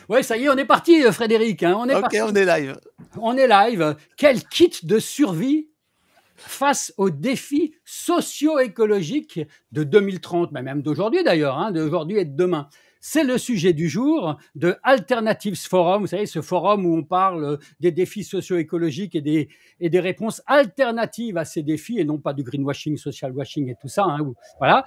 Ouais, ça y est, on est parti, Frédéric, hein, on est Ok, parti. on est live. On est live. Quel kit de survie face aux défis socio-écologiques de 2030, mais même d'aujourd'hui d'ailleurs, hein, d'aujourd'hui et de demain. C'est le sujet du jour de Alternatives Forum, vous savez, ce forum où on parle des défis socio-écologiques et des réponses alternatives à ces défis, et non pas du greenwashing, social washing et tout ça. Hein, voilà.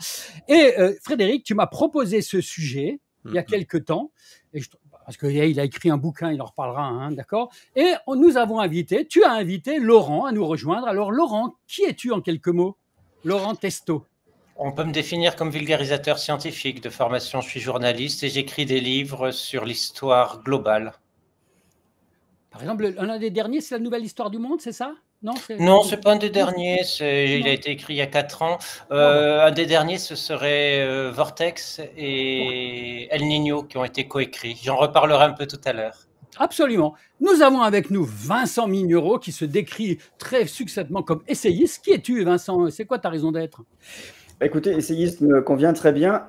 Et Frédéric, tu m'as proposé ce sujet il y a quelque temps, et parce qu'il a écrit un bouquin, il en reparlera, hein, d'accord. Et nous avons invité, tu as invité Laurent à nous rejoindre. Alors Laurent, qui es-tu en quelques mots? Laurent Testo. On peut me définir comme vulgarisateur scientifique. De formation, je suis journaliste et j'écris des livres sur l'histoire globale. Par exemple, l'un des derniers, c'est la nouvelle histoire du monde, c'est ça? Non, c'est pas un des derniers. Il a été écrit il y a 4 ans. Un des derniers, ce serait Vortex et El Niño qui ont été coécrits. J'en reparlerai un peu tout à l'heure. Absolument. Nous avons avec nous Vincent Mignereau qui se décrit très succinctement comme essayiste. Qui es-tu, Vincent? C'est quoi ta raison d'être? Écoutez, essayiste me convient très bien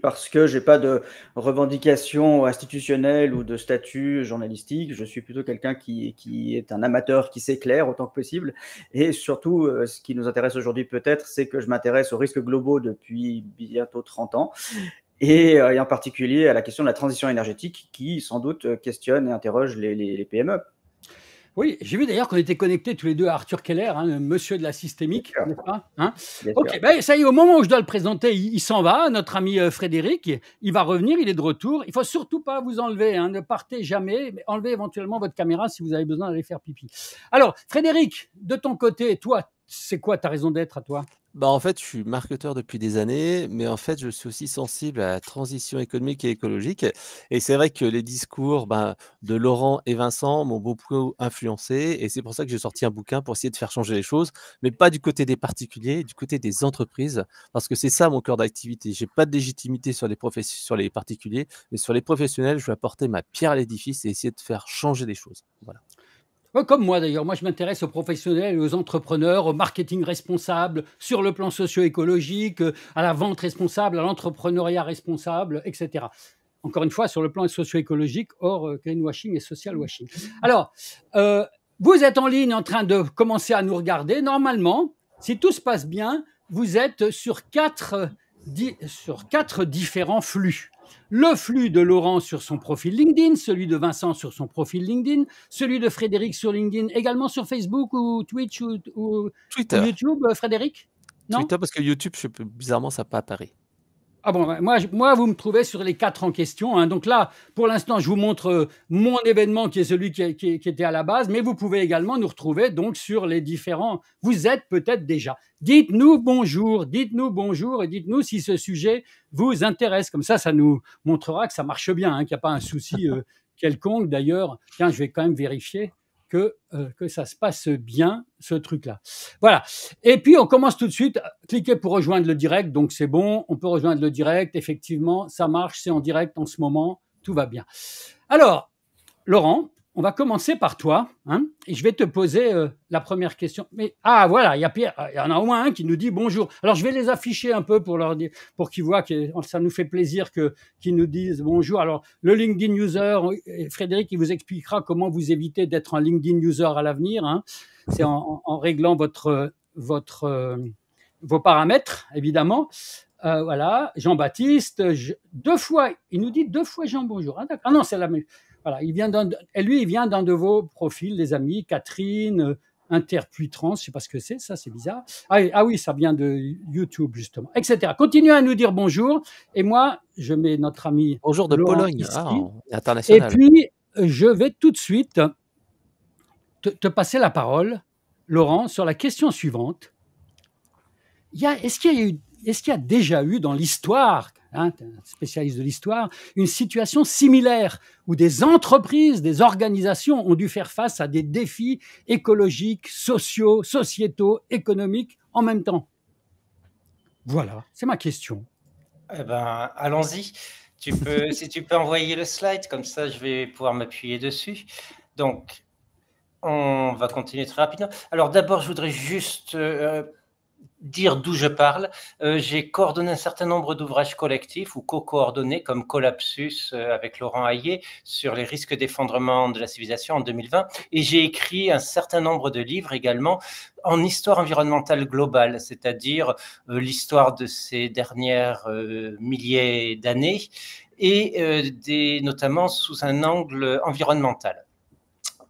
parce que j'ai pas de revendication institutionnelle ou de statut journalistique. Je suis plutôt quelqu'un qui est un amateur qui s'éclaire autant que possible. Et surtout, ce qui nous intéresse aujourd'hui peut-être, c'est que je m'intéresse aux risques globaux depuis bientôt 30 ans. Et en particulier à la question de la transition énergétique qui, sans doute, questionne et interroge les PME. Oui, j'ai vu d'ailleurs qu'on était connectés tous les deux à Arthur Keller, hein, le monsieur de la systémique, n'est-ce pas, hein? Ok, ben, ça y est, au moment où je dois le présenter, il s'en va, notre ami Frédéric. Il va revenir, il est de retour. Il faut surtout pas vous enlever, hein, ne partez jamais, mais enlevez éventuellement votre caméra si vous avez besoin d'aller faire pipi. Alors, Frédéric, de ton côté, toi, c'est quoi ta raison d'être à toi? Bah, en fait, je suis marketeur depuis des années, mais en fait, je suis aussi sensible à la transition économique et écologique. Et c'est vrai que les discours de Laurent et Vincent m'ont beaucoup influencé. Et c'est pour ça que j'ai sorti un bouquin pour essayer de faire changer les choses, mais pas du côté des particuliers, du côté des entreprises, parce que c'est ça mon cœur d'activité. J'ai pas de légitimité sur sur les particuliers, mais sur les professionnels, je vais apporter ma pierre à l'édifice et essayer de faire changer les choses. Voilà. Comme moi d'ailleurs, moi je m'intéresse aux professionnels, aux entrepreneurs, au marketing responsable sur le plan socio-écologique, à la vente responsable, à l'entrepreneuriat responsable, etc. Encore une fois, sur le plan socio-écologique, hors greenwashing et social washing. Alors, vous êtes en ligne en train de commencer à nous regarder. Normalement, si tout se passe bien, vous êtes sur quatre différents flux. Le flux de Laurent sur son profil LinkedIn, celui de Vincent sur son profil LinkedIn, celui de Frédéric sur LinkedIn, également sur Facebook ou Twitch ou Twitter. YouTube, Frédéric? Non? Twitter, parce que YouTube, bizarrement, ça n'a pas apparu. Ah bon, moi, vous me trouvez sur les 4 en question, hein. Donc là, pour l'instant, je vous montre mon événement qui est celui qui était à la base, mais vous pouvez également nous retrouver donc sur les différents. Vous êtes peut-être déjà. Dites-nous bonjour et dites-nous si ce sujet vous intéresse. Comme ça nous montrera que ça marche bien, hein, qu'il n'y a pas un souci quelconque. D'ailleurs, tiens, je vais quand même vérifier que ça se passe bien, ce truc-là. Voilà. Et puis, on commence tout de suite. Cliquez pour rejoindre le direct. Donc, c'est bon. On peut rejoindre le direct. Effectivement, ça marche. C'est en direct en ce moment. Tout va bien. Alors, Laurent, on va commencer par toi, hein, et je vais te poser la première question. Mais voilà, il y a Pierre, il y en a au moins un qui nous dit bonjour. Alors je vais les afficher un peu pour leur dire, pour qu'ils voient que ça nous fait plaisir qu'ils nous disent bonjour. Alors le LinkedIn user, Frédéric, il vous expliquera comment vous éviter d'être un LinkedIn user à l'avenir. Hein. C'est en réglant vos paramètres, évidemment. Voilà, Jean-Baptiste, 2 fois, il nous dit 2 fois Jean bonjour. Ah non, c'est la même. Voilà, il vient d'un de vos profils, les amis, Catherine, Interpuitrans, je ne sais pas ce que c'est, ça c'est bizarre. Ah oui, ça vient de YouTube justement, etc. Continuez à nous dire bonjour, et moi, je mets notre ami bonjour de Laurent Pologne, ici, international. Et puis, je vais tout de suite te passer la parole, Laurent, sur la question suivante. Est-ce qu'il y a déjà eu dans l'histoire, hein, tu es un spécialiste de l'histoire, une situation similaire où des entreprises, des organisations ont dû faire face à des défis écologiques, sociaux, sociétaux, économiques en même temps? Voilà, c'est ma question. Eh ben, allons-y. Si tu peux envoyer le slide, comme ça je vais pouvoir m'appuyer dessus. Donc, on va continuer très rapidement. Alors d'abord, je voudrais juste dire d'où je parle, j'ai coordonné un certain nombre d'ouvrages collectifs ou co-coordonnés comme Collapsus avec Laurent Hayet sur les risques d'effondrement de la civilisation en 2020, et j'ai écrit un certain nombre de livres également en histoire environnementale globale, c'est-à-dire l'histoire de ces dernières milliers d'années et notamment sous un angle environnemental.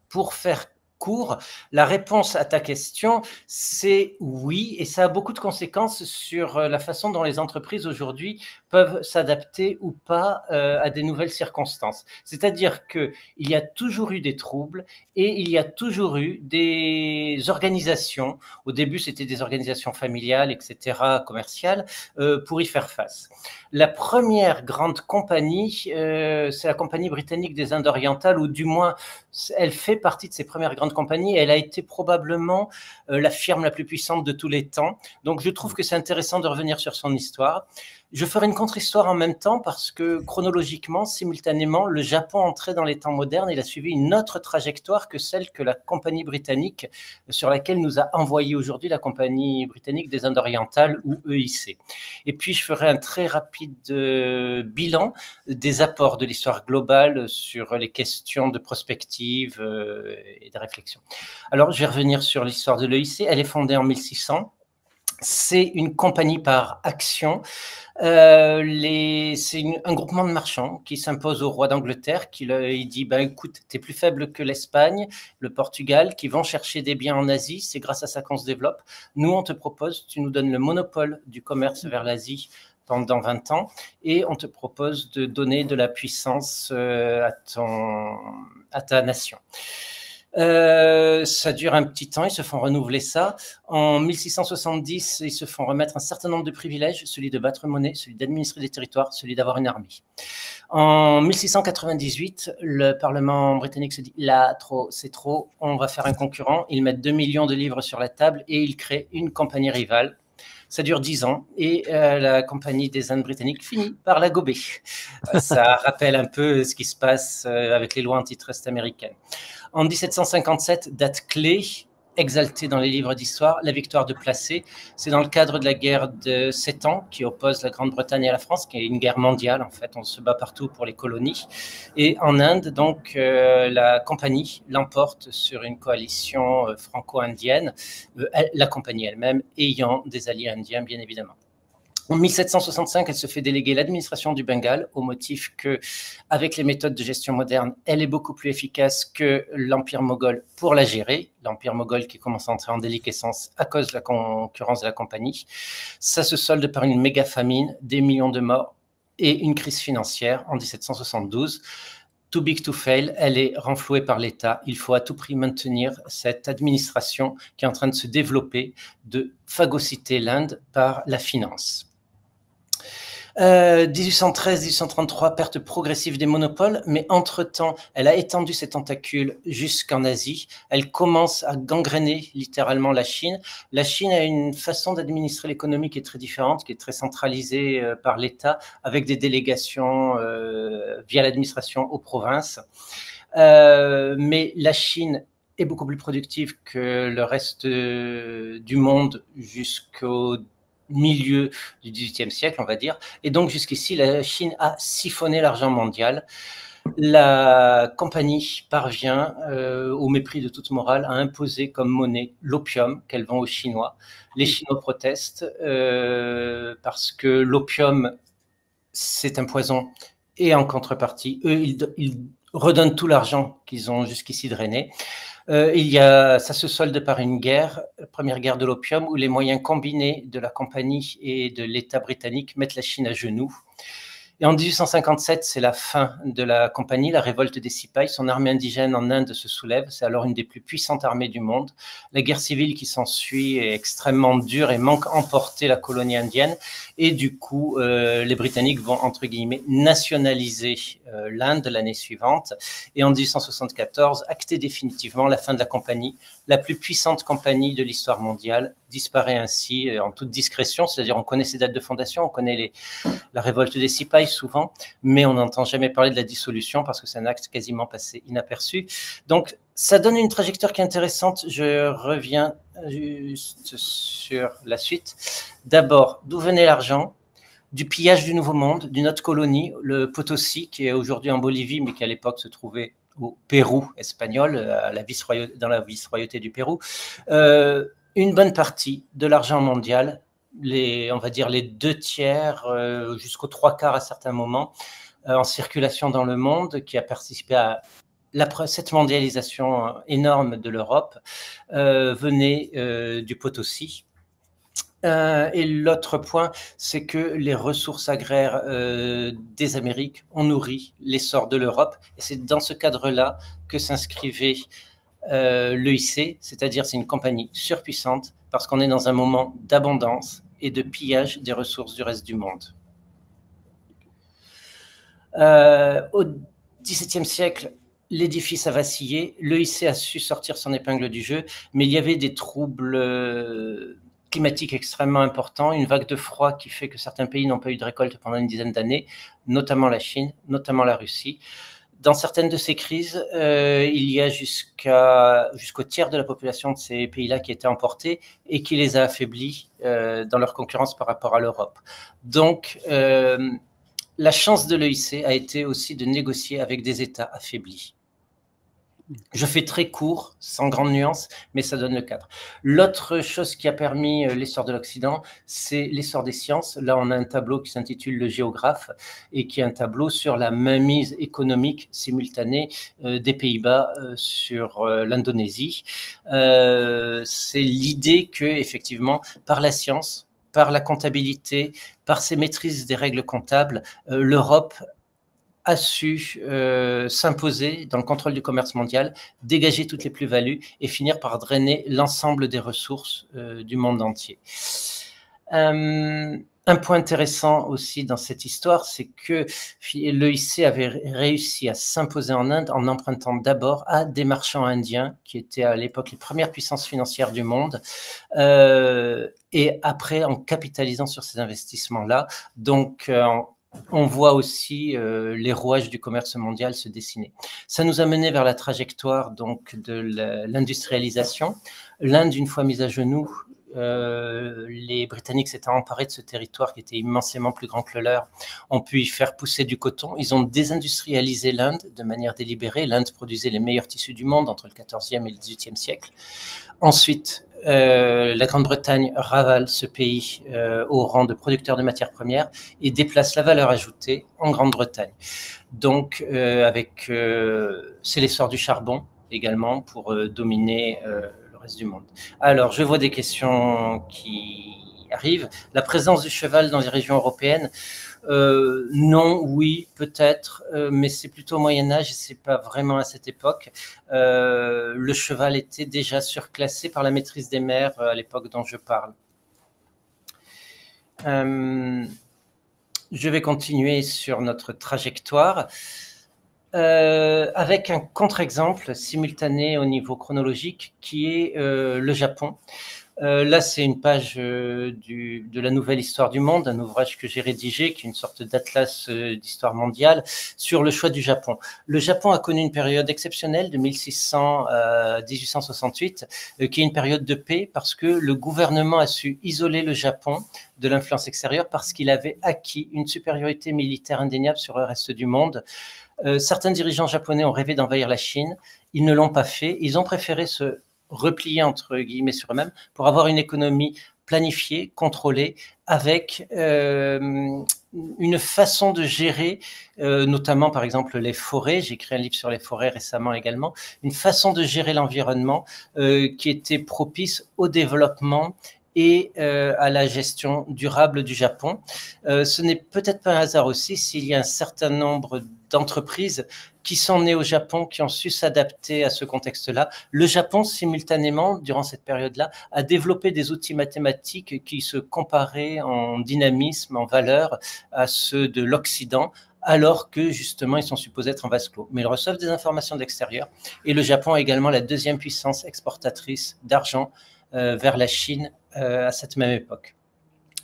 Pour faire court, la réponse à ta question, c'est oui, et ça a beaucoup de conséquences sur la façon dont les entreprises aujourd'hui peuvent s'adapter ou pas à des nouvelles circonstances. C'est-à-dire qu'il y a toujours eu des troubles et il y a toujours eu des organisations, au début c'était des organisations familiales, etc., commerciales, pour y faire face. La première grande compagnie, c'est la compagnie britannique des Indes orientales, ou du moins elle fait partie de ces premières grandes compagnies. Elle a été probablement la firme la plus puissante de tous les temps. Donc je trouve que c'est intéressant de revenir sur son histoire. Je ferai une contre-histoire en même temps parce que chronologiquement, simultanément, le Japon entrait dans les temps modernes. Il a suivi une autre trajectoire que celle que la compagnie britannique, sur laquelle nous a envoyé aujourd'hui la compagnie britannique des Indes orientales, ou EIC. Et puis je ferai un très rapide bilan des apports de l'histoire globale sur les questions de prospective et de réflexion. Alors je vais revenir sur l'histoire de l'EIC. Elle est fondée en 1600. C'est une compagnie par action. C'est un groupement de marchands qui s'impose au roi d'Angleterre, il dit écoute, tu es plus faible que l'Espagne, le Portugal, qui vont chercher des biens en Asie, c'est grâce à ça qu'on se développe. Nous, on te propose, tu nous donnes le monopole du commerce vers l'Asie pendant 20 ans, et on te propose de donner de la puissance à ta nation. Ça dure un petit temps, ils se font renouveler ça. En 1670, ils se font remettre un certain nombre de privilèges, celui de battre monnaie, celui d'administrer des territoires, celui d'avoir une armée. En 1698, le Parlement britannique se dit « là, c'est trop, on va faire un concurrent ». Ils mettent 2 millions de livres sur la table et ils créent une compagnie rivale. Ça dure 10 ans et la compagnie des Indes britanniques finit par la gober. Ça rappelle un peu ce qui se passe avec les lois antitrust américaines. En 1757, date clé, exaltée dans les livres d'histoire, la victoire de Placé. C'est dans le cadre de la guerre de 7 ans qui oppose la Grande-Bretagne à la France, qui est une guerre mondiale en fait. On se bat partout pour les colonies. Et en Inde, donc, la compagnie l'emporte sur une coalition franco-indienne, la compagnie elle-même ayant des alliés indiens, bien évidemment. En 1765, elle se fait déléguer l'administration du Bengale au motif que, avec les méthodes de gestion modernes, elle est beaucoup plus efficace que l'Empire moghol pour la gérer. L'Empire moghol qui commence à entrer en déliquescence à cause de la concurrence de la compagnie. Ça se solde par une méga famine, des millions de morts et une crise financière en 1772. Too big to fail, elle est renflouée par l'État. Il faut à tout prix maintenir cette administration qui est en train de se développer, de phagocyter l'Inde par la finance. 1813-1833, perte progressive des monopoles, mais entre-temps, elle a étendu ses tentacules jusqu'en Asie. Elle commence à gangréner littéralement la Chine. La Chine a une façon d'administrer l'économie qui est très différente, qui est très centralisée par l'État, avec des délégations via l'administration aux provinces. Mais la Chine est beaucoup plus productive que le reste du monde jusqu'au milieu du XVIIIe siècle, on va dire. Et donc, jusqu'ici, la Chine a siphonné l'argent mondial. La compagnie parvient, au mépris de toute morale, à imposer comme monnaie l'opium qu'elle vend aux Chinois. Les Chinois protestent parce que l'opium, c'est un poison. Et en contrepartie, eux, ils redonnent tout l'argent qu'ils ont jusqu'ici drainé. Ça se solde par une guerre, première guerre de l'opium, où les moyens combinés de la compagnie et de l'État britannique mettent la Chine à genoux. Et en 1857, c'est la fin de la compagnie, la révolte des Sipais. Son armée indigène en Inde se soulève. C'est alors une des plus puissantes armées du monde. La guerre civile qui s'ensuit est extrêmement dure et manque emporter la colonie indienne. Et du coup, les Britanniques vont, entre guillemets, nationaliser l'Inde l'année suivante. Et en 1874, acter définitivement la fin de la compagnie. La plus puissante compagnie de l'histoire mondiale disparaît ainsi en toute discrétion. C'est-à-dire, on connaît ses dates de fondation, on connaît la révolte des Sipais, travaille souvent, mais on n'entend jamais parler de la dissolution parce que c'est un acte quasiment passé inaperçu. Donc, ça donne une trajectoire qui est intéressante. Je reviens juste sur la suite. D'abord, d'où venait l'argent? Du pillage du Nouveau Monde, d'une autre colonie, le Potosi, qui est aujourd'hui en Bolivie, mais qui à l'époque se trouvait au Pérou espagnol, dans la vice-royauté du Pérou. Une bonne partie de l'argent mondial, on va dire les 2/3 jusqu'aux 3/4 à certains moments, en circulation dans le monde, qui a participé à cette mondialisation énorme de l'Europe, venait du Potosi. Et l'autre point, c'est que les ressources agraires des Amériques ont nourri l'essor de l'Europe. Et c'est dans ce cadre-là que s'inscrivait l'EIC, c'est-à-dire c'est une compagnie surpuissante parce qu'on est dans un moment d'abondance et de pillage des ressources du reste du monde. Au XVIIe siècle, l'édifice a vacillé, l'EIC a su sortir son épingle du jeu, mais il y avait des troubles climatiques extrêmement importants, une vague de froid qui fait que certains pays n'ont pas eu de récolte pendant une dizaine d'années, notamment la Chine, notamment la Russie. Dans certaines de ces crises, il y a jusqu'au tiers de la population de ces pays-là qui étaient emportés et qui les a affaiblis dans leur concurrence par rapport à l'Europe. Donc, la chance de l'EIC a été aussi de négocier avec des États affaiblis. Je fais très court, sans grande nuance, mais ça donne le cadre. L'autre chose qui a permis l'essor de l'Occident, c'est l'essor des sciences. Là, on a un tableau qui s'intitule Le Géographe et qui est un tableau sur la mainmise économique simultanée des Pays-Bas sur l'Indonésie. C'est l'idée que, effectivement, par la science, par la comptabilité, par ses maîtrises des règles comptables, l'Europe a su s'imposer dans le contrôle du commerce mondial, dégager toutes les plus-values et finir par drainer l'ensemble des ressources du monde entier. Un point intéressant aussi dans cette histoire, c'est que l'EIC avait réussi à s'imposer en Inde en empruntant d'abord à des marchands indiens qui étaient à l'époque les premières puissances financières du monde et après en capitalisant sur ces investissements-là. Donc, on voit aussi les rouages du commerce mondial se dessiner. Ça nous a mené vers la trajectoire donc, de l'industrialisation. L'Inde, une fois mise à genoux, les Britanniques s'étant emparés de ce territoire qui était immensément plus grand que le leur, ont pu y faire pousser du coton. Ils ont désindustrialisé l'Inde de manière délibérée. L'Inde produisait les meilleurs tissus du monde entre le XIVe et le XVIIIe siècle. Ensuite, la Grande-Bretagne ravale ce pays au rang de producteur de matières premières et déplace la valeur ajoutée en Grande-Bretagne. Donc, c'est l'essor du charbon également pour dominer le reste du monde. Alors, je vois des questions qui arrivent. La présence du cheval dans les régions européennes, non, oui, peut-être, mais c'est plutôt au Moyen-Âge et c'est pas vraiment à cette époque. Le cheval était déjà surclassé par la maîtrise des mers à l'époque dont je parle. Je vais continuer sur notre trajectoire avec un contre-exemple simultané au niveau chronologique qui est le Japon. Là, c'est une page de la Nouvelle Histoire du Monde, un ouvrage que j'ai rédigé, qui est une sorte d'atlas d'histoire mondiale, sur le choix du Japon. Le Japon a connu une période exceptionnelle de 1600 à 1868, qui est une période de paix, parce que le gouvernement a su isoler le Japon de l'influence extérieure, parce qu'il avait acquis une supériorité militaire indéniable sur le reste du monde. Certains dirigeants japonais ont rêvé d'envahir la Chine, ils ne l'ont pas fait, ils ont préféré se replier entre guillemets sur eux-mêmes pour avoir une économie planifiée, contrôlée, avec une façon de gérer, notamment par exemple les forêts, j'ai écrit un livre sur les forêts récemment également, une façon de gérer l'environnement qui était propice au développement et à la gestion durable du Japon. Ce n'est peut-être pas un hasard aussi s'il y a un certain nombre d'entreprises qui sont nées au Japon, qui ont su s'adapter à ce contexte-là. Le Japon, simultanément, durant cette période-là, a développé des outils mathématiques qui se comparaient en dynamisme, en valeur, à ceux de l'Occident, alors que justement, ils sont supposés être en vase clos. Mais ils reçoivent des informations de l'extérieur. Et le Japon est également la deuxième puissance exportatrice d'argent vers la Chine à cette même époque.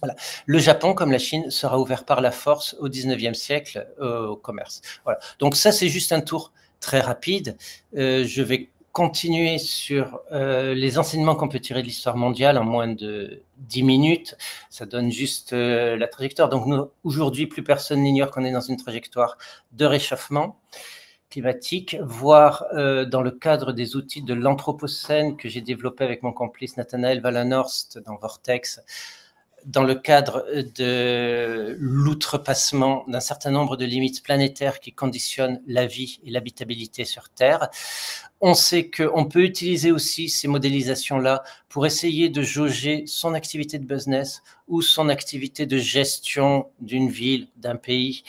Voilà. Le Japon, comme la Chine, sera ouvert par la force au 19e siècle au commerce. Voilà. Donc ça, c'est juste un tour très rapide. Je vais continuer sur les enseignements qu'on peut tirer de l'histoire mondiale en moins de 10 minutes. Ça donne juste la trajectoire. Donc aujourd'hui, plus personne n'ignore qu'on est dans une trajectoire de réchauffement climatique, voire dans le cadre des outils de l'Anthropocène que j'ai développé avec mon complice Nathanaël Wallenhorst dans Vortex, dans le cadre de l'outrepassement d'un certain nombre de limites planétaires qui conditionnent la vie et l'habitabilité sur Terre. On sait qu'on peut utiliser aussi ces modélisations-là pour essayer de jauger son activité de business ou son activité de gestion d'une ville, d'un pays,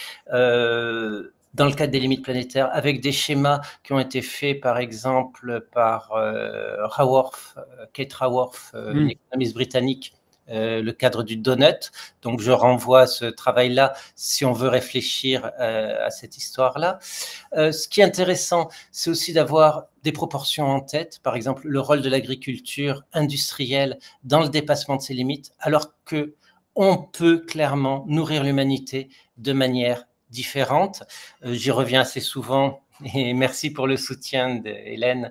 dans le cadre des limites planétaires, avec des schémas qui ont été faits, par exemple, par Raworth, Kate Raworth, une économiste britannique, le cadre du donut. Donc, je renvoie à ce travail-là si on veut réfléchir à cette histoire-là. Ce qui est intéressant, c'est aussi d'avoir des proportions en tête. Par exemple, le rôle de l'agriculture industrielle dans le dépassement de ses limites, alors qu'on peut clairement nourrir l'humanité de manière différente. J'y reviens assez souvent et merci pour le soutien d'Hélène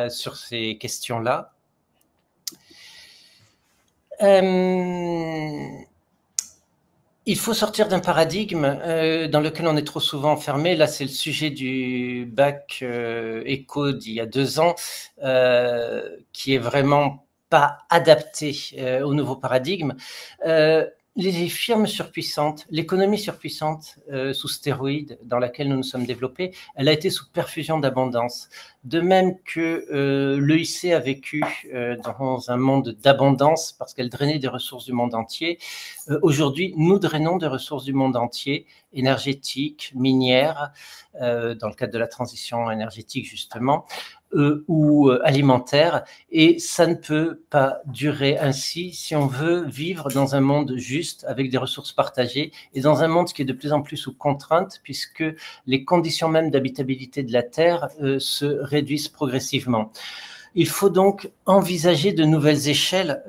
sur ces questions-là. Il faut sortir d'un paradigme dans lequel on est trop souvent enfermé. Là, c'est le sujet du bac éco d'il y a 2 ans, qui est vraiment pas adapté au nouveau paradigme. Les firmes surpuissantes, l'économie surpuissante sous stéroïdes dans laquelle nous nous sommes développés, elle a été sous perfusion d'abondance. De même que l'EIC a vécu dans un monde d'abondance parce qu'elle drainait des ressources du monde entier. Aujourd'hui, nous drainons des ressources du monde entier, énergétiques, minières, dans le cadre de la transition énergétique justement, ou alimentaire, et ça ne peut pas durer ainsi si on veut vivre dans un monde juste avec des ressources partagées et dans un monde qui est de plus en plus sous contrainte puisque les conditions même d'habitabilité de la Terre se réduisent progressivement. Il faut donc envisager de nouvelles échelles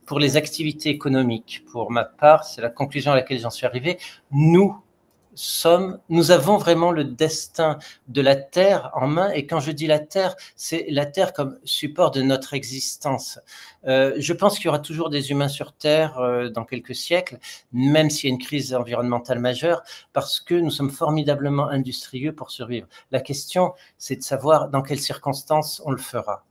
pour les activités économiques. Pour ma part, c'est la conclusion à laquelle j'en suis arrivé. Nous avons vraiment le destin de la Terre en main, et quand je dis la Terre, c'est la Terre comme support de notre existence. Je pense qu'il y aura toujours des humains sur Terre dans quelques siècles, même s'il y a une crise environnementale majeure, parce que nous sommes formidablement industrieux pour survivre. La question, c'est de savoir dans quelles circonstances on le fera.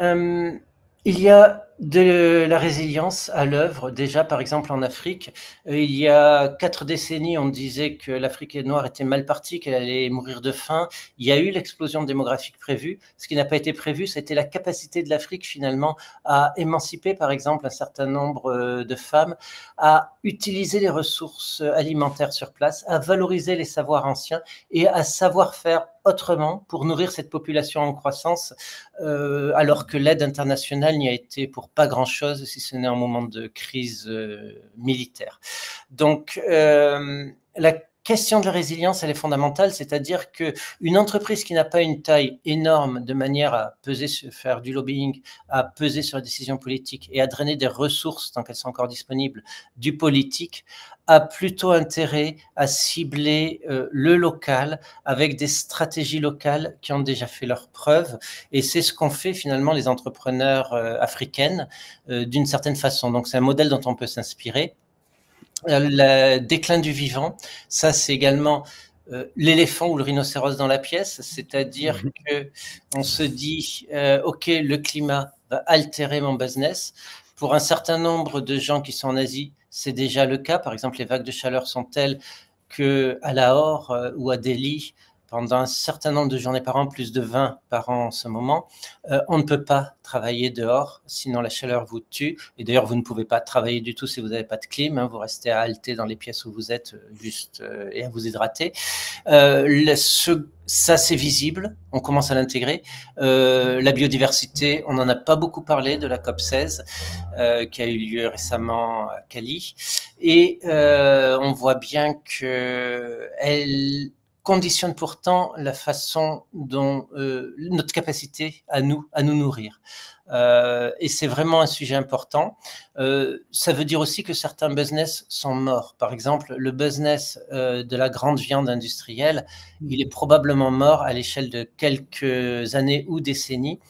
Il y a de la résilience à l'œuvre. Déjà, par exemple, en Afrique, il y a 4 décennies, on disait que l'Afrique noire était mal partie, qu'elle allait mourir de faim. Il y a eu l'explosion démographique prévue. Ce qui n'a pas été prévu, c'était la capacité de l'Afrique, finalement, à émanciper, par exemple, un certain nombre de femmes, à utiliser les ressources alimentaires sur place, à valoriser les savoirs anciens et à savoir faire autrement pour nourrir cette population en croissance, alors que l'aide internationale n'y a été pour pas grand-chose, si ce n'est un moment de crise militaire. Donc, la question de la résilience, elle est fondamentale, c'est-à-dire qu'une entreprise qui n'a pas une taille énorme de manière à peser, faire du lobbying, à peser sur les décisions politiques et à drainer des ressources tant qu'elles sont encore disponibles du politique, a plutôt intérêt à cibler le local avec des stratégies locales qui ont déjà fait leurs preuves. Et c'est ce qu'ont fait finalement les entrepreneurs africaines d'une certaine façon. Donc c'est un modèle dont on peut s'inspirer. Le déclin du vivant, ça c'est également l'éléphant ou le rhinocéros dans la pièce, c'est-à-dire que on se dit ok, le climat va altérer mon business. Pour un certain nombre de gens qui sont en Asie, c'est déjà le cas. Par exemple, les vagues de chaleur sont telles qu'à Lahore ou à Delhi, pendant un certain nombre de journées par an, plus de 20 par an en ce moment, on ne peut pas travailler dehors, sinon la chaleur vous tue. Et d'ailleurs, vous ne pouvez pas travailler du tout si vous n'avez pas de clim. Hein, vous restez à halter dans les pièces où vous êtes juste et à vous hydrater. Ça, c'est visible. On commence à l'intégrer. La biodiversité, on n'en a pas beaucoup parlé de la COP16 qui a eu lieu récemment à Cali. Et on voit bien qu'elle conditionne pourtant la façon dont notre capacité à nous nourrir. Et c'est vraiment un sujet important. Ça veut dire aussi que certains business sont morts. Par exemple, le business de la grande viande industrielle, il est probablement mort à l'échelle de quelques années ou décennies,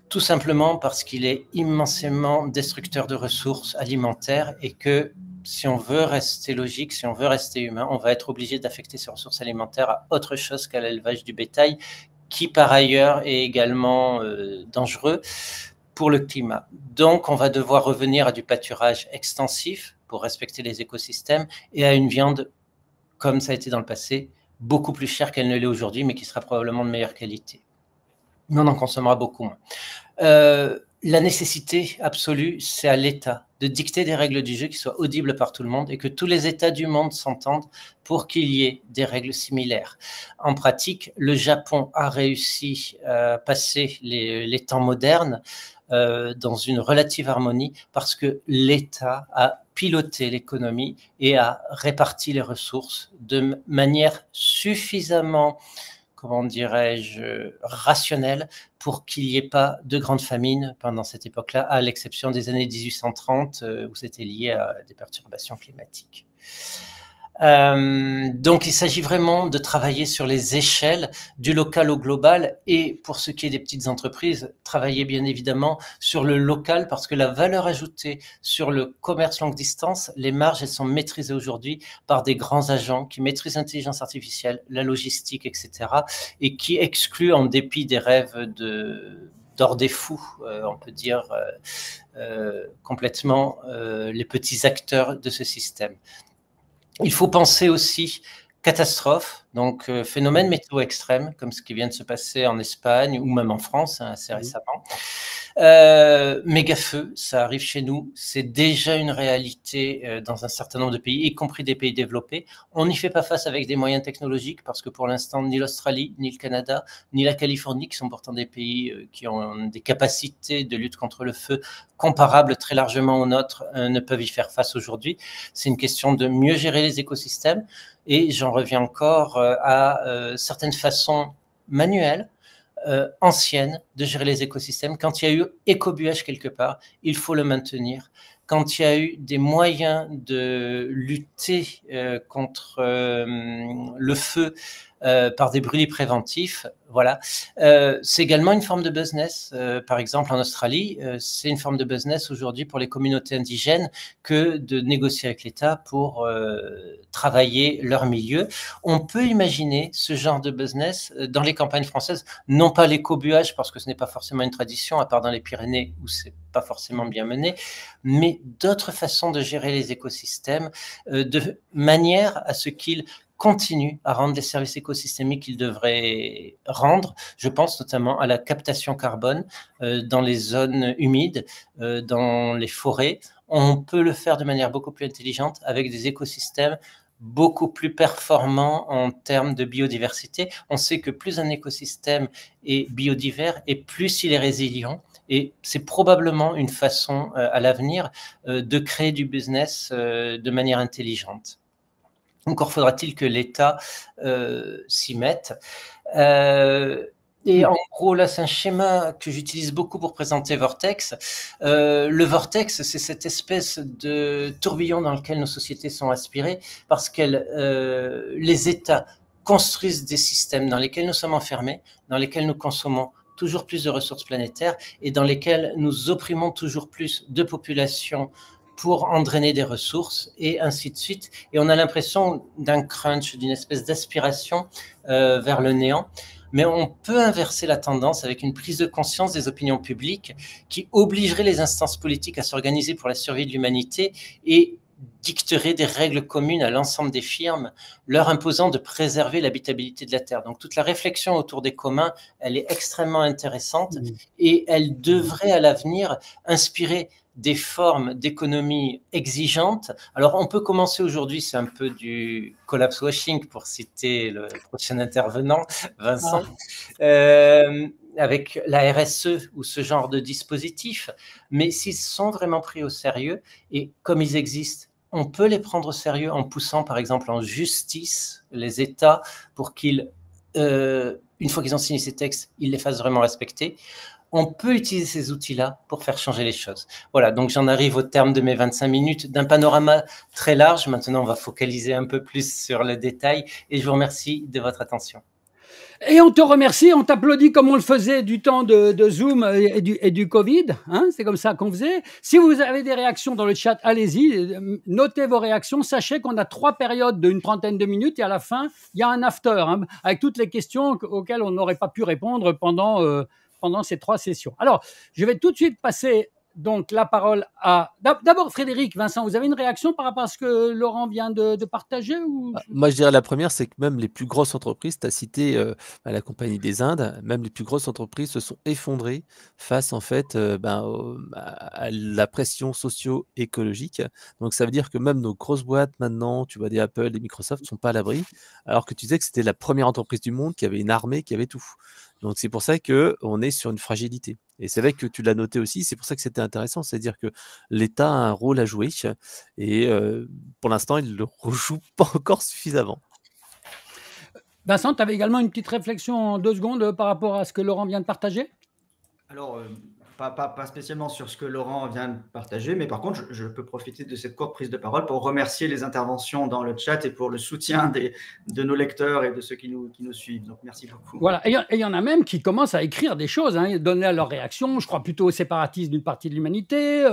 tout simplement parce qu'il est immensément destructeur de ressources alimentaires et que si on veut rester logique, si on veut rester humain, on va être obligé d'affecter ces ressources alimentaires à autre chose qu'à l'élevage du bétail, qui par ailleurs est également dangereux pour le climat. Donc on va devoir revenir à du pâturage extensif pour respecter les écosystèmes et à une viande, comme ça a été dans le passé, beaucoup plus chère qu'elle ne l'est aujourd'hui, mais qui sera probablement de meilleure qualité. Mais on en consommera beaucoup moins. La nécessité absolue, c'est à l'État de dicter des règles du jeu qui soient audibles par tout le monde et que tous les États du monde s'entendent pour qu'il y ait des règles similaires. En pratique, le Japon a réussi à passer les temps modernes dans une relative harmonie parce que l'État a piloté l'économie et a réparti les ressources de manière suffisamment, comment dirais-je, rationnelle pour qu'il n'y ait pas de grandes famines pendant cette époque-là, à l'exception des années 1830 où c'était lié à des perturbations climatiques. Donc il s'agit vraiment de travailler sur les échelles du local au global et pour ce qui est des petites entreprises, travailler bien évidemment sur le local parce que la valeur ajoutée sur le commerce longue distance, les marges elles sont maîtrisées aujourd'hui par des grands agents qui maîtrisent l'intelligence artificielle, la logistique, etc. et qui excluent en dépit des rêves d'or des fous, on peut dire complètement les petits acteurs de ce système. Il faut penser aussi catastrophe, donc phénomène météo extrême, comme ce qui vient de se passer en Espagne ou même en France assez récemment. Méga feu, ça arrive chez nous, c'est déjà une réalité dans un certain nombre de pays, y compris des pays développés. On n'y fait pas face avec des moyens technologiques parce que pour l'instant, ni l'Australie, ni le Canada, ni la Californie, qui sont pourtant des pays qui ont des capacités de lutte contre le feu comparables très largement aux nôtres, ne peuvent y faire face aujourd'hui. C'est une question de mieux gérer les écosystèmes et j'en reviens encore à certaines façons manuelles, ancienne de gérer les écosystèmes. Quand il y a eu écobuage quelque part, il faut le maintenir. Quand il y a eu des moyens de lutter contre le feu par des brûlis préventifs, voilà. C'est également une forme de business. Par exemple, en Australie, c'est une forme de business aujourd'hui pour les communautés indigènes que de négocier avec l'État pour travailler leur milieu. On peut imaginer ce genre de business dans les campagnes françaises, non pas l'écobuage parce que ce n'est pas forcément une tradition, à part dans les Pyrénées où c'est pas forcément bien mené, mais d'autres façons de gérer les écosystèmes de manière à ce qu'ils continue à rendre les services écosystémiques qu'ils devraient rendre. Je pense notamment à la captation carbone dans les zones humides, dans les forêts. On peut le faire de manière beaucoup plus intelligente avec des écosystèmes beaucoup plus performants en termes de biodiversité. On sait que plus un écosystème est biodivers et plus il est résilient. Et c'est probablement une façon à l'avenir de créer du business de manière intelligente. Encore faudra-t-il que l'État s'y mette. Et en gros, là, c'est un schéma que j'utilise beaucoup pour présenter Vortex. Le Vortex, c'est cette espèce de tourbillon dans lequel nos sociétés sont aspirées parce que les États construisent des systèmes dans lesquels nous sommes enfermés, dans lesquels nous consommons toujours plus de ressources planétaires et dans lesquels nous opprimons toujours plus de populations pour en drainer des ressources et ainsi de suite. Et on a l'impression d'un crunch, d'une espèce d'aspiration vers le néant. Mais on peut inverser la tendance avec une prise de conscience des opinions publiques qui obligerait les instances politiques à s'organiser pour la survie de l'humanité et dicterait des règles communes à l'ensemble des firmes, leur imposant de préserver l'habitabilité de la Terre. Donc toute la réflexion autour des communs, elle est extrêmement intéressante et elle devrait à l'avenir inspirer des formes d'économie exigeantes. Alors, on peut commencer aujourd'hui, c'est un peu du collapse washing pour citer le prochain intervenant, Vincent, avec la RSE ou ce genre de dispositifs. Mais s'ils sont vraiment pris au sérieux, et comme ils existent on peut les prendre au sérieux en poussant, par exemple, en justice les États pour qu'ils, une fois qu'ils ont signé ces textes, ils les fassent vraiment respecter. On peut utiliser ces outils-là pour faire changer les choses. Voilà, donc j'en arrive au terme de mes 25 minutes d'un panorama très large. Maintenant, on va focaliser un peu plus sur le détail et je vous remercie de votre attention. Et on te remercie, on t'applaudit comme on le faisait du temps de Zoom et du Covid. Hein, c'est comme ça qu'on faisait. Si vous avez des réactions dans le chat, allez-y, notez vos réactions. Sachez qu'on a 3 périodes d'une trentaine de minutes et à la fin, il y a un after hein, avec toutes les questions auxquelles on n'aurait pas pu répondre pendant ces 3 sessions. Alors, je vais tout de suite passer donc la parole à... D'abord, Frédéric, Vincent, vous avez une réaction par rapport à ce que Laurent vient de partager ou... Moi, je dirais la première, c'est que même les plus grosses entreprises, tu as cité la Compagnie des Indes, même les plus grosses entreprises se sont effondrées face en fait à la pression socio-écologique. Donc, ça veut dire que même nos grosses boîtes maintenant, tu vois, des Apple, des Microsoft, ne sont pas à l'abri, alors que tu disais que c'était la première entreprise du monde qui avait une armée, qui avait tout. Donc, c'est pour ça qu'on est sur une fragilité. Et c'est vrai que tu l'as noté aussi, c'est pour ça que c'était intéressant, c'est-à-dire que l'État a un rôle à jouer et pour l'instant, il ne le rejoue pas encore suffisamment. Vincent, tu avais également une petite réflexion en 2 secondes par rapport à ce que Laurent vient de partager? Alors, pas spécialement sur ce que Laurent vient de partager, mais par contre, je peux profiter de cette courte prise de parole pour remercier les interventions dans le chat et pour le soutien de nos lecteurs et de ceux qui nous suivent. Donc, merci beaucoup. Voilà, et il y en a même qui commencent à écrire des choses, hein, donner leur réaction. Je crois plutôt au séparatisme d'une partie de l'humanité.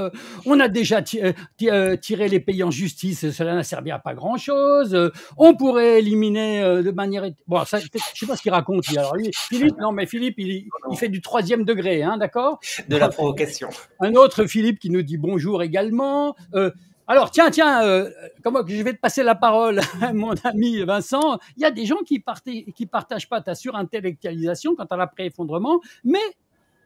On a déjà tiré les pays en justice, cela n'a servi à pas grand-chose. On pourrait éliminer de manière... Bon, ça, je ne sais pas ce qu'il raconte. Alors lui, Philippe, non, mais Philippe, il fait du 3e degré, hein, d'accord? De la provocation. Un autre Philippe qui nous dit bonjour également. Alors, tiens, comment je vais te passer la parole, mon ami Vincent. Il y a des gens qui partagent pas ta surintellectualisation quant à l'après-effondrement, mais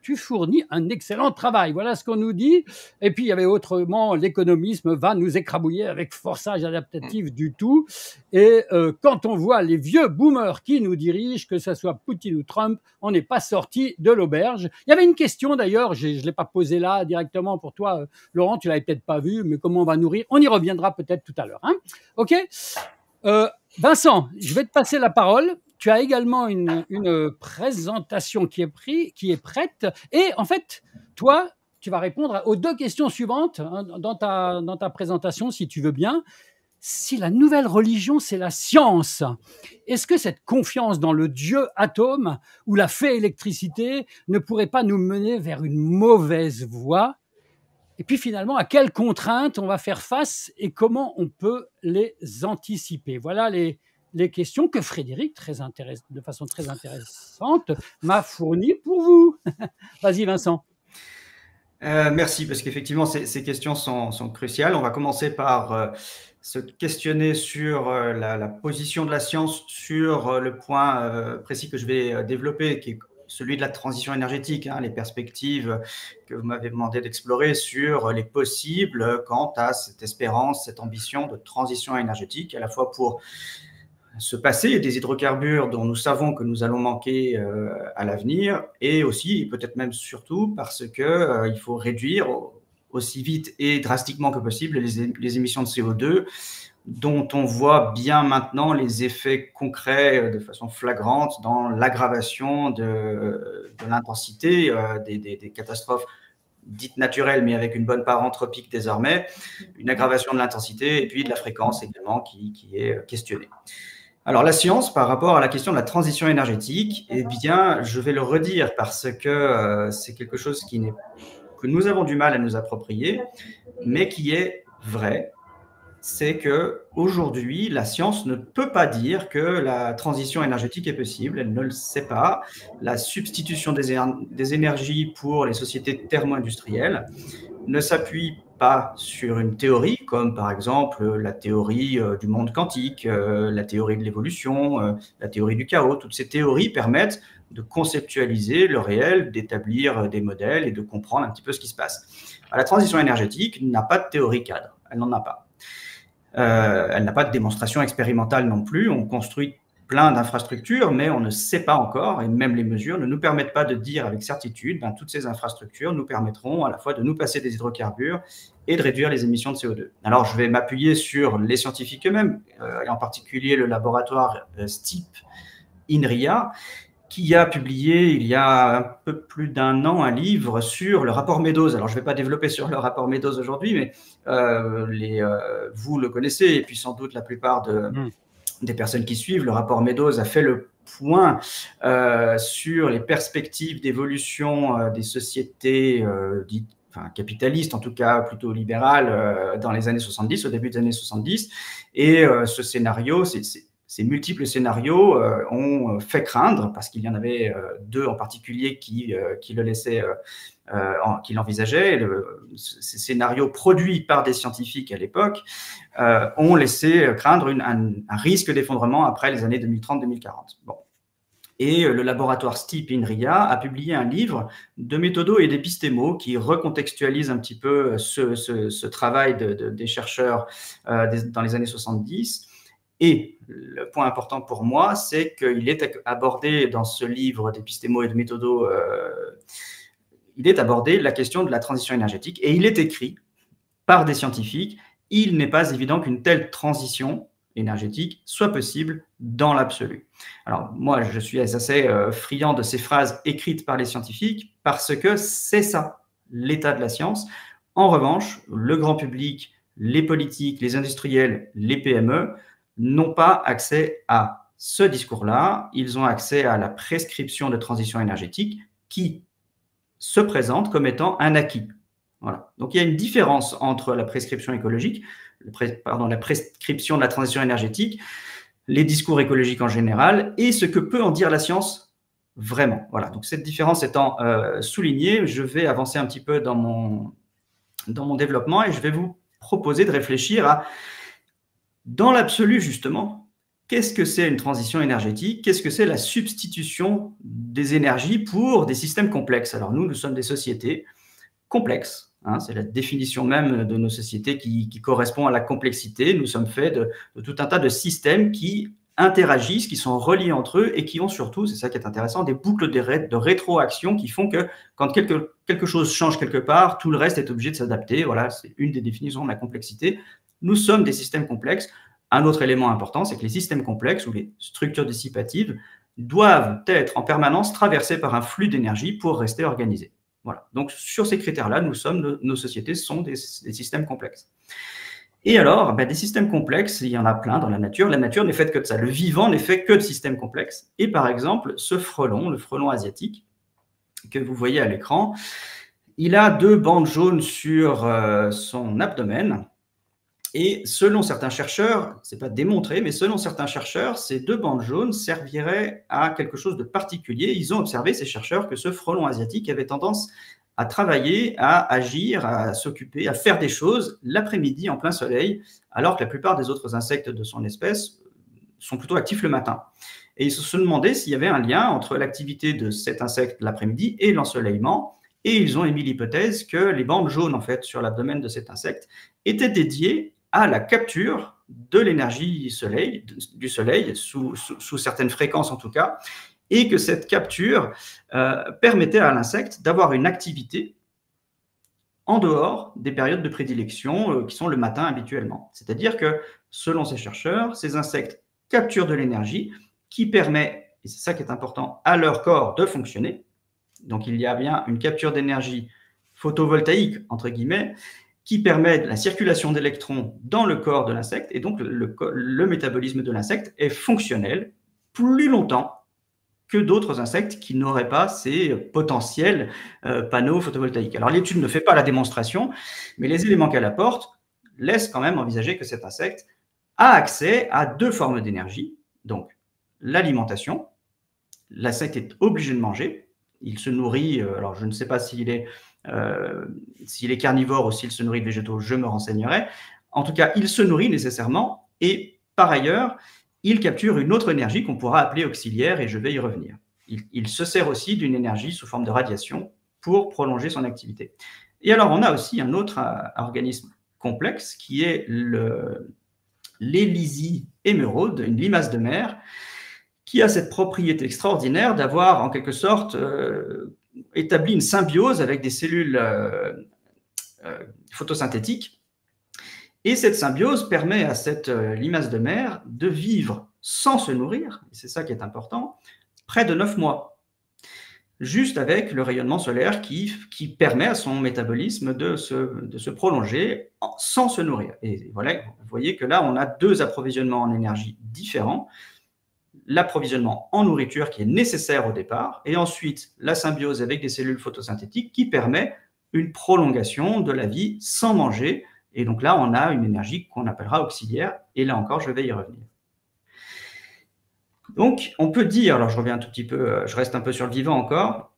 tu fournis un excellent travail. Voilà ce qu'on nous dit. Et puis, il y avait autrement, l'économisme va nous écrabouiller avec forçage adaptatif du tout. Et quand on voit les vieux boomers qui nous dirigent, que ce soit Poutine ou Trump, on n'est pas sorti de l'auberge. Il y avait une question d'ailleurs, je ne l'ai pas posée là directement pour toi, Laurent, tu l'avais peut-être pas vue, mais comment on va nourrir? On y reviendra peut-être tout à l'heure. Hein, OK, Vincent, je vais te passer la parole. Tu as également une présentation qui est prête. Et en fait, toi, tu vas répondre aux 2 questions suivantes hein, dans ta présentation, si tu veux bien. Si la nouvelle religion, c'est la science, est-ce que cette confiance dans le dieu atome ou la fée électricité ne pourrait pas nous mener vers une mauvaise voie? Et puis finalement, à quelles contraintes on va faire face et comment on peut les anticiper? Voilà les questions que Frédéric, de façon très intéressante, m'a fournies pour vous. Vas-y, Vincent. Merci, parce qu'effectivement, ces questions sont cruciales. On va commencer par se questionner sur la position de la science sur le point précis que je vais développer, qui est celui de la transition énergétique, hein, les perspectives que vous m'avez demandé d'explorer sur les possibles quant à cette espérance, cette ambition de transition énergétique, à la fois pour se passer des hydrocarbures dont nous savons que nous allons manquer à l'avenir, et aussi, et peut-être même surtout, parce qu'il faut réduire aussi vite et drastiquement que possible les émissions de CO2, dont on voit bien maintenant les effets concrets de façon flagrante dans l'aggravation de l'intensité des catastrophes dites naturelles, mais avec une bonne part anthropique désormais, une aggravation de l'intensité et puis de la fréquence également qui est questionnée. Alors, la science, par rapport à la question de la transition énergétique, eh bien, je vais le redire parce que c'est quelque chose que nous avons du mal à nous approprier, mais qui est vrai. C'est qu'aujourd'hui, la science ne peut pas dire que la transition énergétique est possible. Elle ne le sait pas. La substitution des énergies pour les sociétés thermo-industrielles ne s'appuie pas sur une théorie, comme par exemple la théorie du monde quantique, la théorie de l'évolution, la théorie du chaos. Toutes ces théories permettent de conceptualiser le réel, d'établir des modèles et de comprendre un petit peu ce qui se passe. La transition énergétique n'a pas de théorie cadre, elle n'en a pas. Elle n'a pas de démonstration expérimentale non plus. On construit plein d'infrastructures, mais on ne sait pas encore, et même les mesures ne nous permettent pas de dire avec certitude, ben, toutes ces infrastructures nous permettront à la fois de nous passer des hydrocarbures et de réduire les émissions de CO2. Alors, je vais m'appuyer sur les scientifiques eux-mêmes, et en particulier le laboratoire STEEP INRIA, qui a publié il y a un peu plus d'un an un livre sur le rapport Meadows. Alors, je ne vais pas développer sur le rapport Meadows aujourd'hui, mais vous le connaissez, et puis sans doute la plupart des personnes qui suivent. Le rapport Meadows a fait le point sur les perspectives d'évolution des sociétés dites capitalistes, en tout cas plutôt libérales, dans les années 70, au début des années 70. Et ce scénario, ces multiples scénarios ont fait craindre, parce qu'il y en avait deux en particulier qui le laissaient, qui l'envisageaient. Ces scénarios produits par des scientifiques à l'époque ont laissé craindre un risque d'effondrement après les années 2030-2040. Bon. Et le laboratoire STEEP INRIA a publié un livre de méthodo et d'épistémo qui recontextualise un petit peu ce travail des chercheurs dans les années 70. Et le point important pour moi, c'est qu'il est abordé dans ce livre d'épistémo et de méthodo, il est abordé la question de la transition énergétique, et il est écrit par des scientifiques. Il n'est pas évident qu'une telle transition énergétique soit possible dans l'absolu. Alors moi, je suis assez friand de ces phrases écrites par les scientifiques, parce que c'est ça, l'état de la science. En revanche, le grand public, les politiques, les industriels, les PME n'ont pas accès à ce discours-là. Ils ont accès à la prescription de transition énergétique qui se présente comme étant un acquis. Voilà. Donc, il y a une différence entre la prescription écologique, la prescription de la transition énergétique, les discours écologiques en général, et ce que peut en dire la science vraiment. Voilà. Donc, cette différence étant soulignée, je vais avancer un petit peu dans mon développement, et je vais vous proposer de réfléchir à, dans l'absolu, justement, qu'est-ce que c'est une transition énergétique? Qu'est-ce que c'est la substitution des énergies pour des systèmes complexes? Alors nous sommes des sociétés complexes. Hein, c'est la définition même de nos sociétés qui correspond à la complexité. Nous sommes faits de tout un tas de systèmes qui interagissent, qui sont reliés entre eux et qui ont surtout, c'est ça qui est intéressant, des boucles de rétroaction qui font que quand quelque chose change quelque part, tout le reste est obligé de s'adapter. Voilà, c'est une des définitions de la complexité. Nous sommes des systèmes complexes. Un autre élément important, c'est que les systèmes complexes ou les structures dissipatives doivent être en permanence traversées par un flux d'énergie pour rester organisées. Voilà. Donc, sur ces critères-là, nos sociétés sont des systèmes complexes. Et alors, des systèmes complexes, il y en a plein dans la nature. La nature n'est faite que de ça. Le vivant n'est fait que de systèmes complexes. Et par exemple, ce frelon, le frelon asiatique, que vous voyez à l'écran, il a 2 bandes jaunes sur son abdomen. Et selon certains chercheurs, ce n'est pas démontré, mais selon certains chercheurs, ces 2 bandes jaunes serviraient à quelque chose de particulier. Ils ont observé, ces chercheurs, que ce frelon asiatique avait tendance à travailler, à agir, à s'occuper, à faire des choses l'après-midi en plein soleil, alors que la plupart des autres insectes de son espèce sont plutôt actifs le matin. Et ils se demandaient s'il y avait un lien entre l'activité de cet insecte l'après-midi et l'ensoleillement. Et ils ont émis l'hypothèse que les bandes jaunes, en fait, sur l'abdomen de cet insecte étaient dédiées à la capture de l'énergie du soleil, sous certaines fréquences en tout cas, et que cette capture permettait à l'insecte d'avoir une activité en dehors des périodes de prédilection qui sont le matin habituellement. C'est-à-dire que, selon ces chercheurs, ces insectes capturent de l'énergie qui permet, et c'est ça qui est important, à leur corps de fonctionner. Donc, il y a bien une capture d'énergie photovoltaïque, entre guillemets, qui permet la circulation d'électrons dans le corps de l'insecte, et donc le métabolisme de l'insecte est fonctionnel plus longtemps que d'autres insectes qui n'auraient pas ces potentiels panneaux photovoltaïques. Alors l'étude ne fait pas la démonstration, mais les éléments qu'elle apporte laissent quand même envisager que cet insecte a accès à 2 formes d'énergie, donc l'alimentation, l'insecte est obligé de manger, il se nourrit, alors je ne sais pas s'il est carnivore ou s'il se nourrit de végétaux, je me renseignerai. En tout cas, il se nourrit nécessairement et par ailleurs, il capture une autre énergie qu'on pourra appeler auxiliaire et je vais y revenir. Il se sert aussi d'une énergie sous forme de radiation pour prolonger son activité. Et alors, on a aussi un autre organisme complexe qui est l'Élysie émeraude, une limace de mer, qui a cette propriété extraordinaire d'avoir en quelque sorte établi une symbiose avec des cellules photosynthétiques. Et cette symbiose permet à cette limace de mer de vivre sans se nourrir, et c'est ça qui est important, près de 9 mois, juste avec le rayonnement solaire qui permet à son métabolisme de se prolonger sans se nourrir. Et voilà, vous voyez que là, on a deux approvisionnements en énergie différents. L'approvisionnement en nourriture qui est nécessaire au départ, et ensuite la symbiose avec des cellules photosynthétiques qui permet une prolongation de la vie sans manger. Et donc là, on a une énergie qu'on appellera auxiliaire, et là encore, je vais y revenir. Donc, on peut dire, alors je reviens un tout petit peu, je reste un peu sur le vivant encore,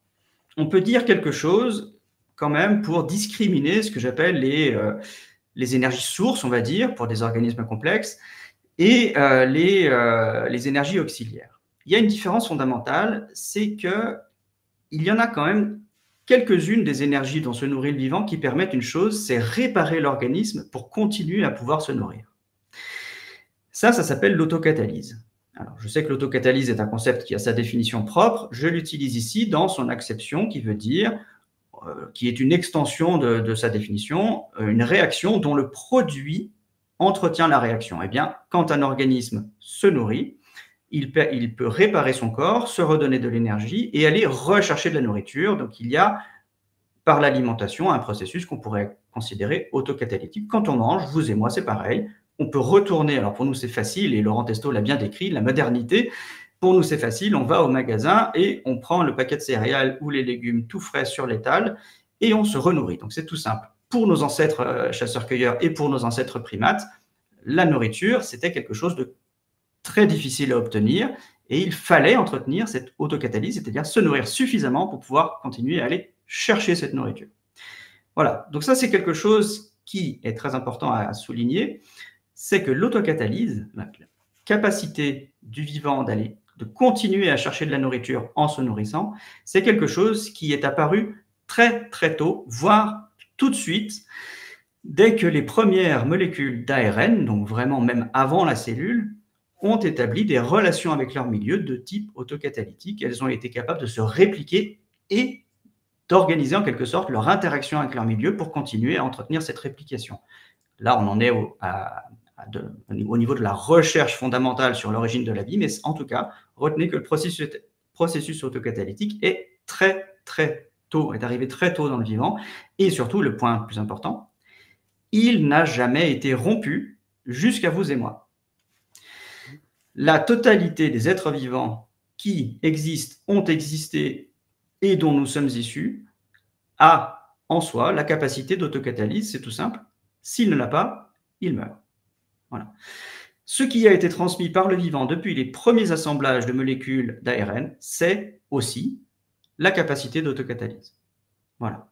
on peut dire quelque chose quand même pour discriminer ce que j'appelle les énergies sources, on va dire, pour des organismes complexes, et les énergies auxiliaires. Il y a une différence fondamentale, c'est qu'il y en a quand même quelques-unes des énergies dont se nourrit le vivant qui permettent une chose, c'est réparer l'organisme pour continuer à pouvoir se nourrir. Ça s'appelle l'autocatalyse. Alors, je sais que l'autocatalyse est un concept qui a sa définition propre. Je l'utilise ici dans son acception, qui veut dire, qui est une extension de sa définition, une réaction dont le produit entretient la réaction. Eh bien, quand un organisme se nourrit, il peut réparer son corps, se redonner de l'énergie et aller rechercher de la nourriture. Donc, il y a, par l'alimentation, un processus qu'on pourrait considérer autocatalytique. Quand on mange, vous et moi, c'est pareil. On peut retourner, alors pour nous c'est facile, et Laurent Testo l'a bien décrit, la modernité, pour nous c'est facile, on va au magasin et on prend le paquet de céréales ou les légumes tout frais sur l'étal et on se renourrit. Donc c'est tout simple. Pour nos ancêtres chasseurs-cueilleurs et pour nos ancêtres primates, la nourriture c'était quelque chose de très difficile à obtenir et il fallait entretenir cette autocatalyse, c'est-à-dire se nourrir suffisamment pour pouvoir continuer à aller chercher cette nourriture. Voilà, donc ça c'est quelque chose qui est très important à souligner, c'est que l'autocatalyse, la capacité du vivant de continuer à chercher de la nourriture en se nourrissant, c'est quelque chose qui est apparu très très tôt, voire tout de suite, dès que les premières molécules d'ARN, donc vraiment même avant la cellule, ont établi des relations avec leur milieu de type autocatalytique. Elles ont été capables de se répliquer et d'organiser en quelque sorte leur interaction avec leur milieu pour continuer à entretenir cette réplication. Là, on en est au niveau de la recherche fondamentale sur l'origine de la vie, mais en tout cas, retenez que le processus autocatalytique est arrivé très tôt dans le vivant, et surtout, le point le plus important, il n'a jamais été rompu jusqu'à vous et moi. La totalité des êtres vivants qui existent, ont existé et dont nous sommes issus, a en soi la capacité d'autocatalyse, c'est tout simple. S'il ne l'a pas, il meurt. Voilà. Ce qui a été transmis par le vivant depuis les premiers assemblages de molécules d'ARN, c'est aussi la capacité d'autocatalyse. Voilà.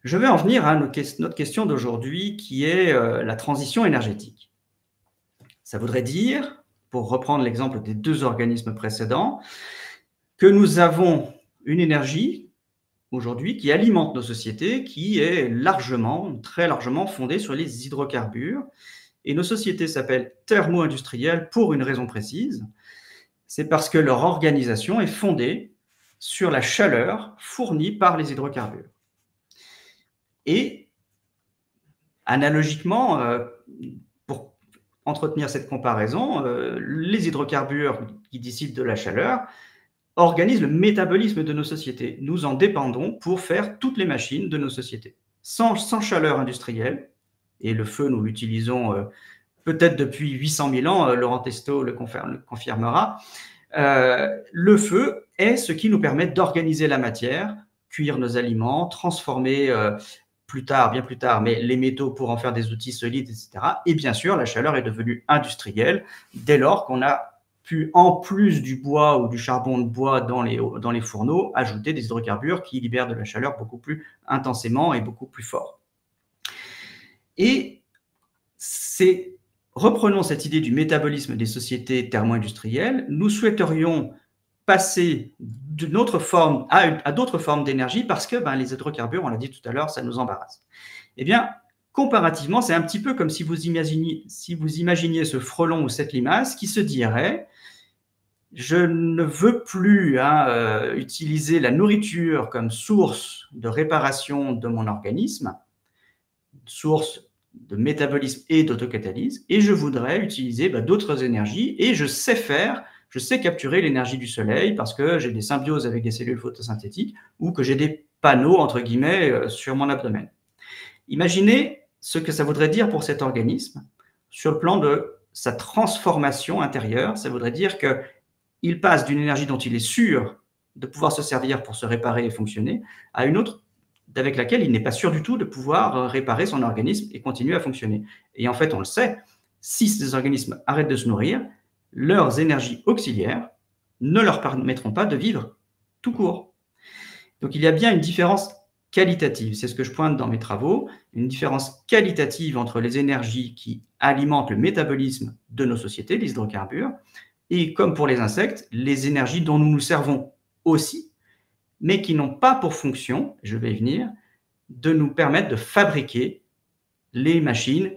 Je vais en venir à notre question d'aujourd'hui, qui est la transition énergétique. Ça voudrait dire, pour reprendre l'exemple des deux organismes précédents, que nous avons une énergie aujourd'hui qui alimente nos sociétés, qui est très largement fondée sur les hydrocarbures. Et nos sociétés s'appellent thermo-industrielles pour une raison précise. C'est parce que leur organisation est fondée sur la chaleur fournie par les hydrocarbures. Et analogiquement, pour entretenir cette comparaison, les hydrocarbures qui dissipent de la chaleur organisent le métabolisme de nos sociétés. Nous en dépendons pour faire toutes les machines de nos sociétés. Sans chaleur industrielle, et le feu, nous l'utilisons peut-être depuis 800 000 ans, Laurent Testo le confirmera, le feu est ce qui nous permet d'organiser la matière, cuire nos aliments, transformer bien plus tard, mais les métaux pour en faire des outils solides, etc. Et bien sûr, la chaleur est devenue industrielle dès lors qu'on a pu, en plus du bois ou du charbon de bois dans les fourneaux, ajouter des hydrocarbures qui libèrent de la chaleur beaucoup plus intensément et beaucoup plus fort. Et reprenons cette idée du métabolisme des sociétés thermo-industrielles, nous souhaiterions passer d'une autre forme à d'autres formes d'énergie parce que les hydrocarbures, on l'a dit tout à l'heure, ça nous embarrasse. Eh bien, comparativement, c'est un petit peu comme si vous imaginiez ce frelon ou cette limace qui se dirait Je ne veux plus utiliser la nourriture comme source de réparation de mon organisme, source de métabolisme et d'autocatalyse, et je voudrais utiliser d'autres énergies, et je sais capturer l'énergie du soleil parce que j'ai des symbioses avec des cellules photosynthétiques ou que j'ai des panneaux, entre guillemets, sur mon abdomen. Imaginez ce que ça voudrait dire pour cet organisme sur le plan de sa transformation intérieure. Ça voudrait dire qu'il passe d'une énergie dont il est sûr de pouvoir se servir pour se réparer et fonctionner à une autre avec laquelle il n'est pas sûr du tout de pouvoir réparer son organisme et continuer à fonctionner. Et en fait, on le sait, si ces organismes arrêtent de se nourrir, leurs énergies auxiliaires ne leur permettront pas de vivre tout court. Donc, il y a bien une différence qualitative, c'est ce que je pointe dans mes travaux, une différence qualitative entre les énergies qui alimentent le métabolisme de nos sociétés, les hydrocarbures, et comme pour les insectes, les énergies dont nous nous servons aussi, mais qui n'ont pas pour fonction, je vais y venir, de nous permettre de fabriquer les machines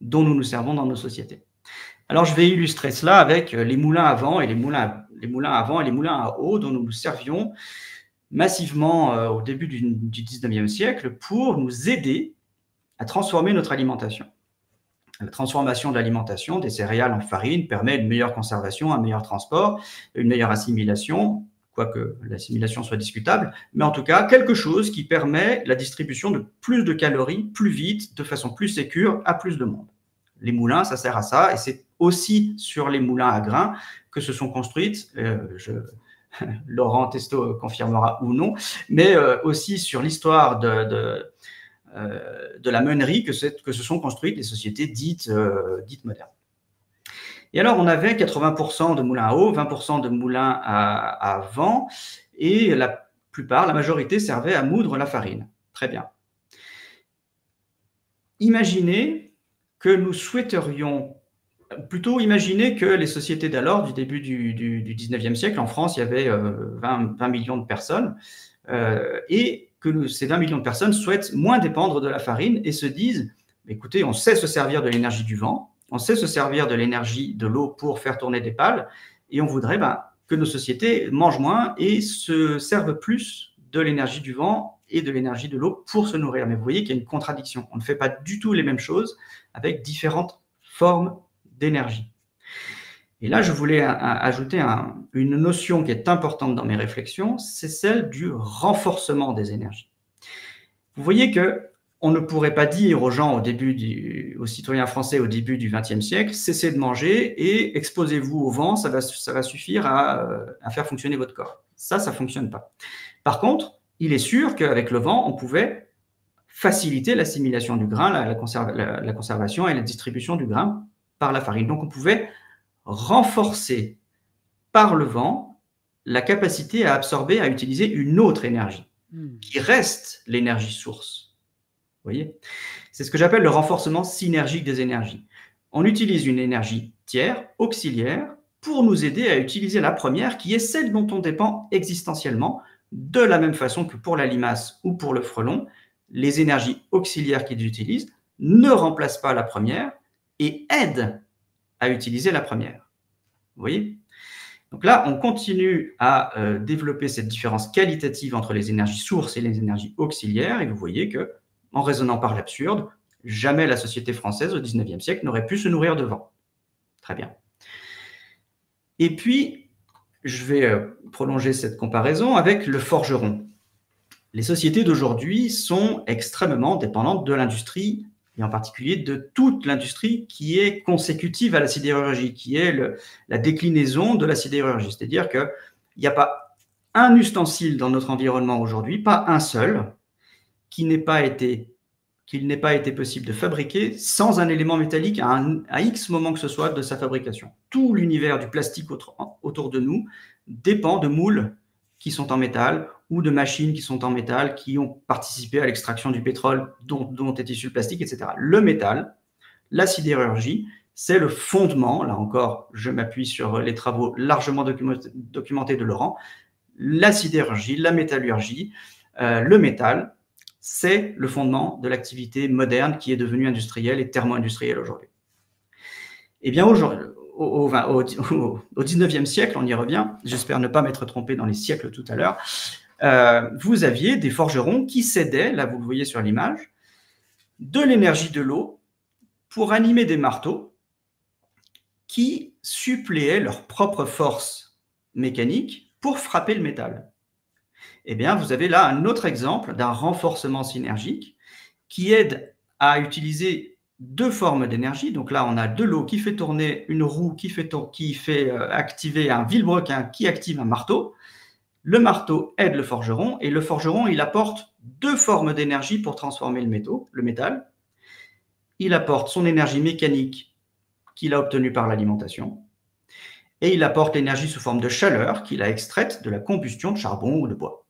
dont nous nous servons dans nos sociétés. Alors, je vais illustrer cela avec les moulins à vent et les moulins à eau dont nous nous servions massivement au début du 19e siècle pour nous aider à transformer notre alimentation. La transformation de l'alimentation des céréales en farine permet une meilleure conservation, un meilleur transport, une meilleure assimilation, quoique l'assimilation soit discutable, mais en tout cas, quelque chose qui permet la distribution de plus de calories, plus vite, de façon plus sécure, à plus de monde. Les moulins, ça sert à ça, et c'est aussi sur les moulins à grains que se sont construites, Laurent Testo confirmera ou non, mais aussi sur l'histoire de la meunerie que se sont construites les sociétés dites modernes. Et alors, on avait 80% de moulins à eau, 20% de moulins à vent, et la majorité servait à moudre la farine. Très bien. Imaginez que nous souhaiterions, plutôt imaginer que les sociétés d'alors, du début du 19e siècle, en France, il y avait 20 millions de personnes, et que ces 20 millions de personnes souhaitent moins dépendre de la farine et se disent, écoutez, on sait se servir de l'énergie du vent, on sait se servir de l'énergie de l'eau pour faire tourner des pales, et on voudrait que nos sociétés mangent moins et se servent plus de l'énergie du vent et de l'énergie de l'eau pour se nourrir. Mais vous voyez qu'il y a une contradiction. On ne fait pas du tout les mêmes choses avec différentes formes d'énergie. Et là, je voulais ajouter une notion qui est importante dans mes réflexions, c'est celle du renforcement des énergies. Vous voyez qu'on ne pourrait pas dire aux gens aux citoyens français au début du XXe siècle, cessez de manger et exposez-vous au vent, ça va suffire à faire fonctionner votre corps. Ça ne fonctionne pas. Par contre, il est sûr qu'avec le vent, on pouvait faciliter l'assimilation du grain, la conservation et la distribution du grain par la farine. Donc, on pouvait renforcer par le vent la capacité à absorber, à utiliser une autre énergie, qui reste l'énergie source. Vous voyez ? C'est ce que j'appelle le renforcement synergique des énergies. On utilise une énergie tiers, auxiliaire, pour nous aider à utiliser la première, qui est celle dont on dépend existentiellement, de la même façon que pour la limace ou pour le frelon, les énergies auxiliaires qu'ils utilisent ne remplacent pas la première et aident à utiliser la première. Vous voyez ? Donc là, on continue à développer cette différence qualitative entre les énergies sources et les énergies auxiliaires, et vous voyez que, en raisonnant par l'absurde, jamais la société française au XIXe siècle n'aurait pu se nourrir de vent. Très bien. Et puis, je vais prolonger cette comparaison avec le forgeron. Les sociétés d'aujourd'hui sont extrêmement dépendantes de l'industrie, et en particulier de toute l'industrie qui est consécutive à la sidérurgie, qui est la déclinaison de la sidérurgie. C'est-à-dire qu'il n'y a pas un ustensile dans notre environnement aujourd'hui, pas un seul, qu'il n'ait pas été possible de fabriquer sans un élément métallique à X moment que ce soit de sa fabrication. Tout l'univers du plastique autour de nous dépend de moules qui sont en métal ou de machines qui sont en métal, qui ont participé à l'extraction du pétrole dont est issu le plastique, etc. Le métal, la sidérurgie, c'est le fondement, là encore, je m'appuie sur les travaux largement documentés de Laurent, la sidérurgie, la métallurgie, le métal, c'est le fondement de l'activité moderne qui est devenue industrielle et thermo-industrielle aujourd'hui. Eh bien, au 19e siècle, on y revient, j'espère ne pas m'être trompé dans les siècles tout à l'heure, vous aviez des forgerons qui cédaient, là vous le voyez sur l'image, de l'énergie de l'eau pour animer des marteaux qui suppléaient leur propre force mécanique pour frapper le métal. Eh bien, vous avez là un autre exemple d'un renforcement synergique qui aide à utiliser deux formes d'énergie. Donc là, on a de l'eau qui fait tourner une roue, qui fait activer un vilebrequin qui active un marteau. Le marteau aide le forgeron et le forgeron, il apporte deux formes d'énergie pour transformer le métal. Il apporte son énergie mécanique qu'il a obtenue par l'alimentation et il apporte l'énergie sous forme de chaleur qu'il a extraite de la combustion de charbon ou de bois.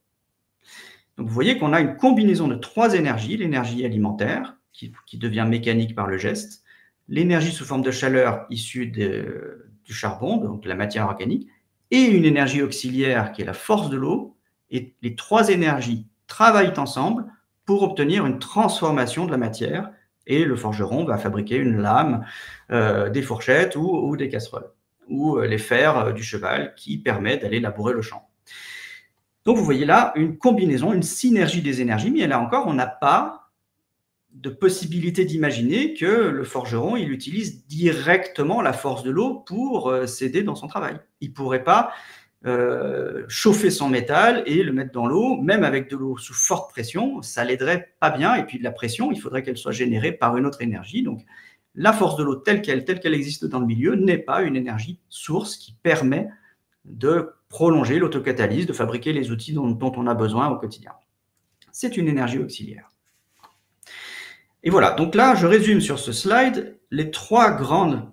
Donc vous voyez qu'on a une combinaison de trois énergies, l'énergie alimentaire qui devient mécanique par le geste, l'énergie sous forme de chaleur issue du charbon, donc la matière organique, et une énergie auxiliaire qui est la force de l'eau, et les trois énergies travaillent ensemble pour obtenir une transformation de la matière, et le forgeron va fabriquer une lame, des fourchettes ou des casseroles, ou les fers du cheval qui permet d'aller labourer le champ. Donc vous voyez là une combinaison, une synergie des énergies, mais là encore, on n'a pas de possibilité d'imaginer que le forgeron, il utilise directement la force de l'eau pour s'aider dans son travail. Il ne pourrait pas chauffer son métal et le mettre dans l'eau, même avec de l'eau sous forte pression, ça l'aiderait pas bien. Et puis de la pression, il faudrait qu'elle soit générée par une autre énergie. Donc la force de l'eau telle qu'elle existe dans le milieu n'est pas une énergie source qui permet de prolonger l'autocatalyse, de fabriquer les outils dont on a besoin au quotidien. C'est une énergie auxiliaire. Et voilà, donc là, je résume sur ce slide les trois grands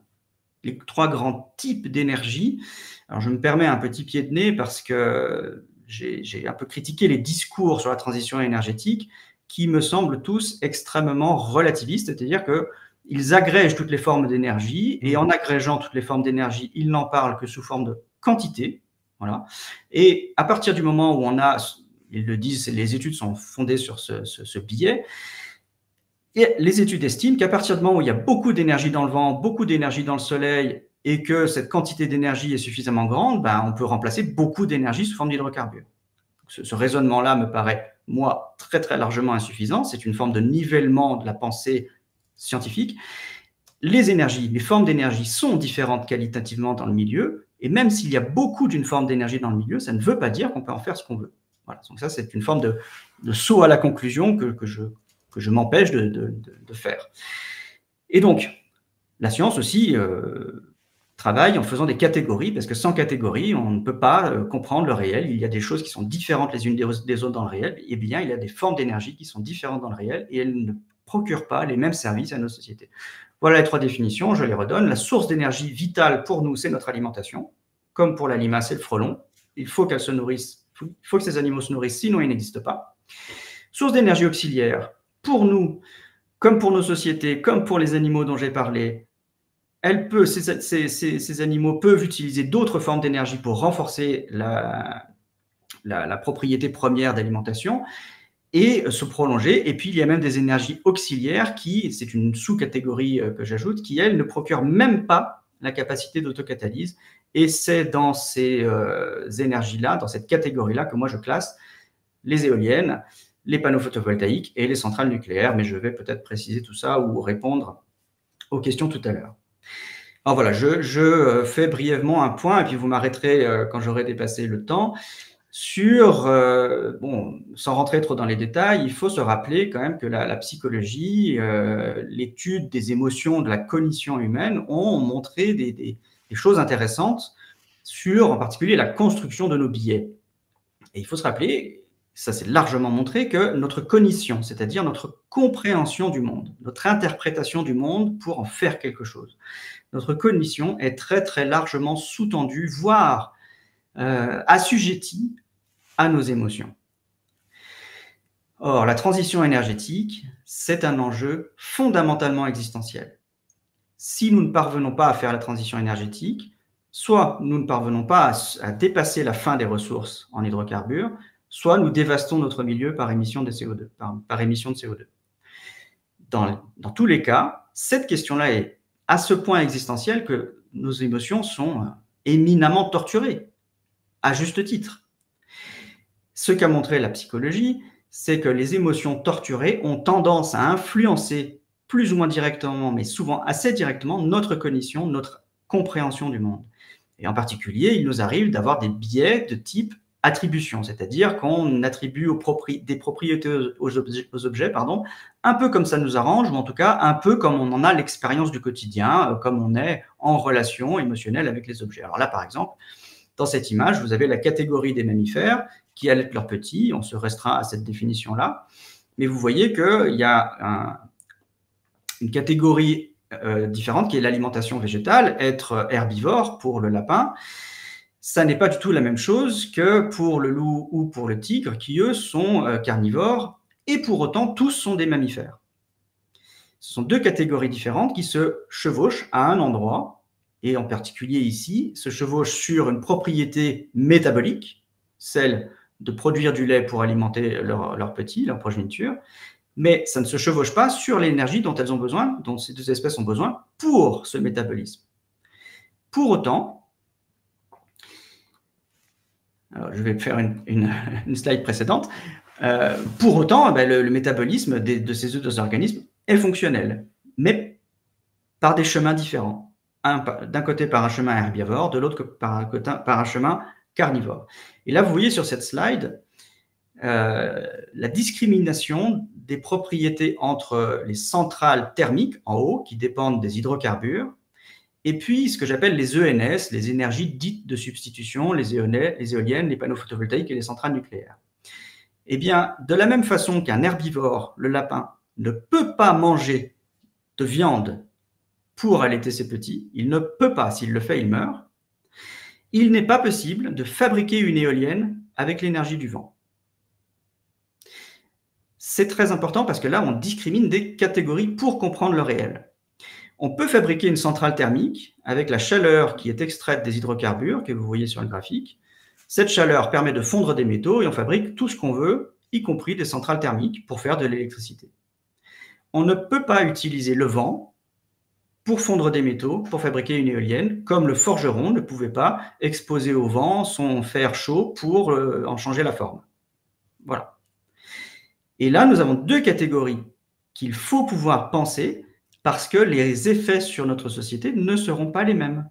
types d'énergie. Alors, je me permets un petit pied de nez parce que j'ai un peu critiqué les discours sur la transition énergétique qui me semblent tous extrêmement relativistes, c'est-à-dire qu'ils agrègent toutes les formes d'énergie et en agrégeant toutes les formes d'énergie, ils n'en parlent que sous forme de quantité. Voilà. Et à partir du moment où ils le disent, les études sont fondées sur ce biais. Et les études estiment qu'à partir du moment où il y a beaucoup d'énergie dans le vent, beaucoup d'énergie dans le soleil, et que cette quantité d'énergie est suffisamment grande, on peut remplacer beaucoup d'énergie sous forme d'hydrocarbures. Ce raisonnement-là me paraît, moi, très très largement insuffisant. C'est une forme de nivellement de la pensée scientifique. Les formes d'énergie sont différentes qualitativement dans le milieu, et même s'il y a beaucoup d'une forme d'énergie dans le milieu, ça ne veut pas dire qu'on peut en faire ce qu'on veut. Voilà. Donc ça, c'est une forme de saut à la conclusion que je m'empêche de faire. Et donc, la science aussi travaille en faisant des catégories, parce que sans catégories, on ne peut pas comprendre le réel. Il y a des choses qui sont différentes les unes des autres dans le réel, et bien il y a des formes d'énergie qui sont différentes dans le réel, et elles ne procurent pas les mêmes services à nos sociétés. Voilà les trois définitions, je les redonne. La source d'énergie vitale pour nous, c'est notre alimentation, comme pour la limace et le frelon. Il faut qu'elles se nourrissent, il faut que ces animaux se nourrissent, sinon ils n'existent pas. Source d'énergie auxiliaire, pour nous, comme pour nos sociétés, comme pour les animaux dont j'ai parlé, ces animaux peuvent utiliser d'autres formes d'énergie pour renforcer la propriété première d'alimentation et se prolonger. Et puis, il y a même des énergies auxiliaires c'est une sous-catégorie que j'ajoute, qui, elles, ne procurent même pas la capacité d'autocatalyse. Et c'est dans ces énergies-là, dans cette catégorie-là, que moi je classe les éoliennes, les panneaux photovoltaïques et les centrales nucléaires, mais je vais peut-être préciser tout ça ou répondre aux questions tout à l'heure. Alors voilà, je fais brièvement un point, et puis vous m'arrêterez quand j'aurai dépassé le temps, sans rentrer trop dans les détails, il faut se rappeler quand même que la psychologie, l'étude des émotions, de la cognition humaine ont montré des choses intéressantes sur, en particulier, la construction de nos biais. Et il faut se rappeler, ça c'est largement montré, que notre cognition, c'est-à-dire notre compréhension du monde, notre interprétation du monde pour en faire quelque chose, notre cognition est très très largement sous-tendue, voire assujettie à nos émotions. Or, la transition énergétique, c'est un enjeu fondamentalement existentiel. Si nous ne parvenons pas à faire la transition énergétique, soit nous ne parvenons pas à dépasser la fin des ressources en hydrocarbures, soit nous dévastons notre milieu par émission de CO2. Dans tous les cas, cette question-là est à ce point existentielle que nos émotions sont éminemment torturées, à juste titre. Ce qu'a montré la psychologie, c'est que les émotions torturées ont tendance à influencer plus ou moins directement, mais souvent assez directement, notre cognition, notre compréhension du monde. Et en particulier, il nous arrive d'avoir des biais de type attribution, c'est-à-dire qu'on attribue des propriétés aux objets, un peu comme ça nous arrange, ou en tout cas un peu comme on en a l'expérience du quotidien, comme on est en relation émotionnelle avec les objets. Alors là, par exemple, dans cette image, vous avez la catégorie des mammifères qui allaitent leurs petits, on se restreint à cette définition-là, mais vous voyez qu'il y a une catégorie différente qui est l'alimentation végétale, être herbivore pour le lapin. Ça n'est pas du tout la même chose que pour le loup ou pour le tigre, qui eux sont carnivores, et pour autant tous sont des mammifères. Ce sont deux catégories différentes qui se chevauchent à un endroit, et en particulier ici, se chevauchent sur une propriété métabolique, celle de produire du lait pour alimenter leurs petits, leur progéniture, mais ça ne se chevauche pas sur l'énergie dont elles ont besoin, dont ces deux espèces ont besoin pour ce métabolisme. Pour autant, alors je vais faire une slide précédente, pour autant, le métabolisme de ces deux organismes est fonctionnel, mais par des chemins différents. D'un côté par un chemin herbivore, de l'autre par un chemin carnivore. Et là, vous voyez sur cette slide la discrimination des propriétés entre les centrales thermiques en haut, qui dépendent des hydrocarbures, et puis ce que j'appelle les ENS, les énergies dites de substitution, les éoliennes, les panneaux photovoltaïques et les centrales nucléaires. Eh bien, de la même façon qu'un herbivore, le lapin, ne peut pas manger de viande pour allaiter ses petits, il ne peut pas, s'il le fait, il meurt, il n'est pas possible de fabriquer une éolienne avec l'énergie du vent. C'est très important parce que là, on discrimine des catégories pour comprendre le réel. On peut fabriquer une centrale thermique avec la chaleur qui est extraite des hydrocarbures que vous voyez sur le graphique. Cette chaleur permet de fondre des métaux et on fabrique tout ce qu'on veut, y compris des centrales thermiques, pour faire de l'électricité. On ne peut pas utiliser le vent pour fondre des métaux, pour fabriquer une éolienne, comme le forgeron ne pouvait pas exposer au vent son fer chaud pour en changer la forme. Voilà. Et là, nous avons deux catégories qu'il faut pouvoir penser parce que les effets sur notre société ne seront pas les mêmes.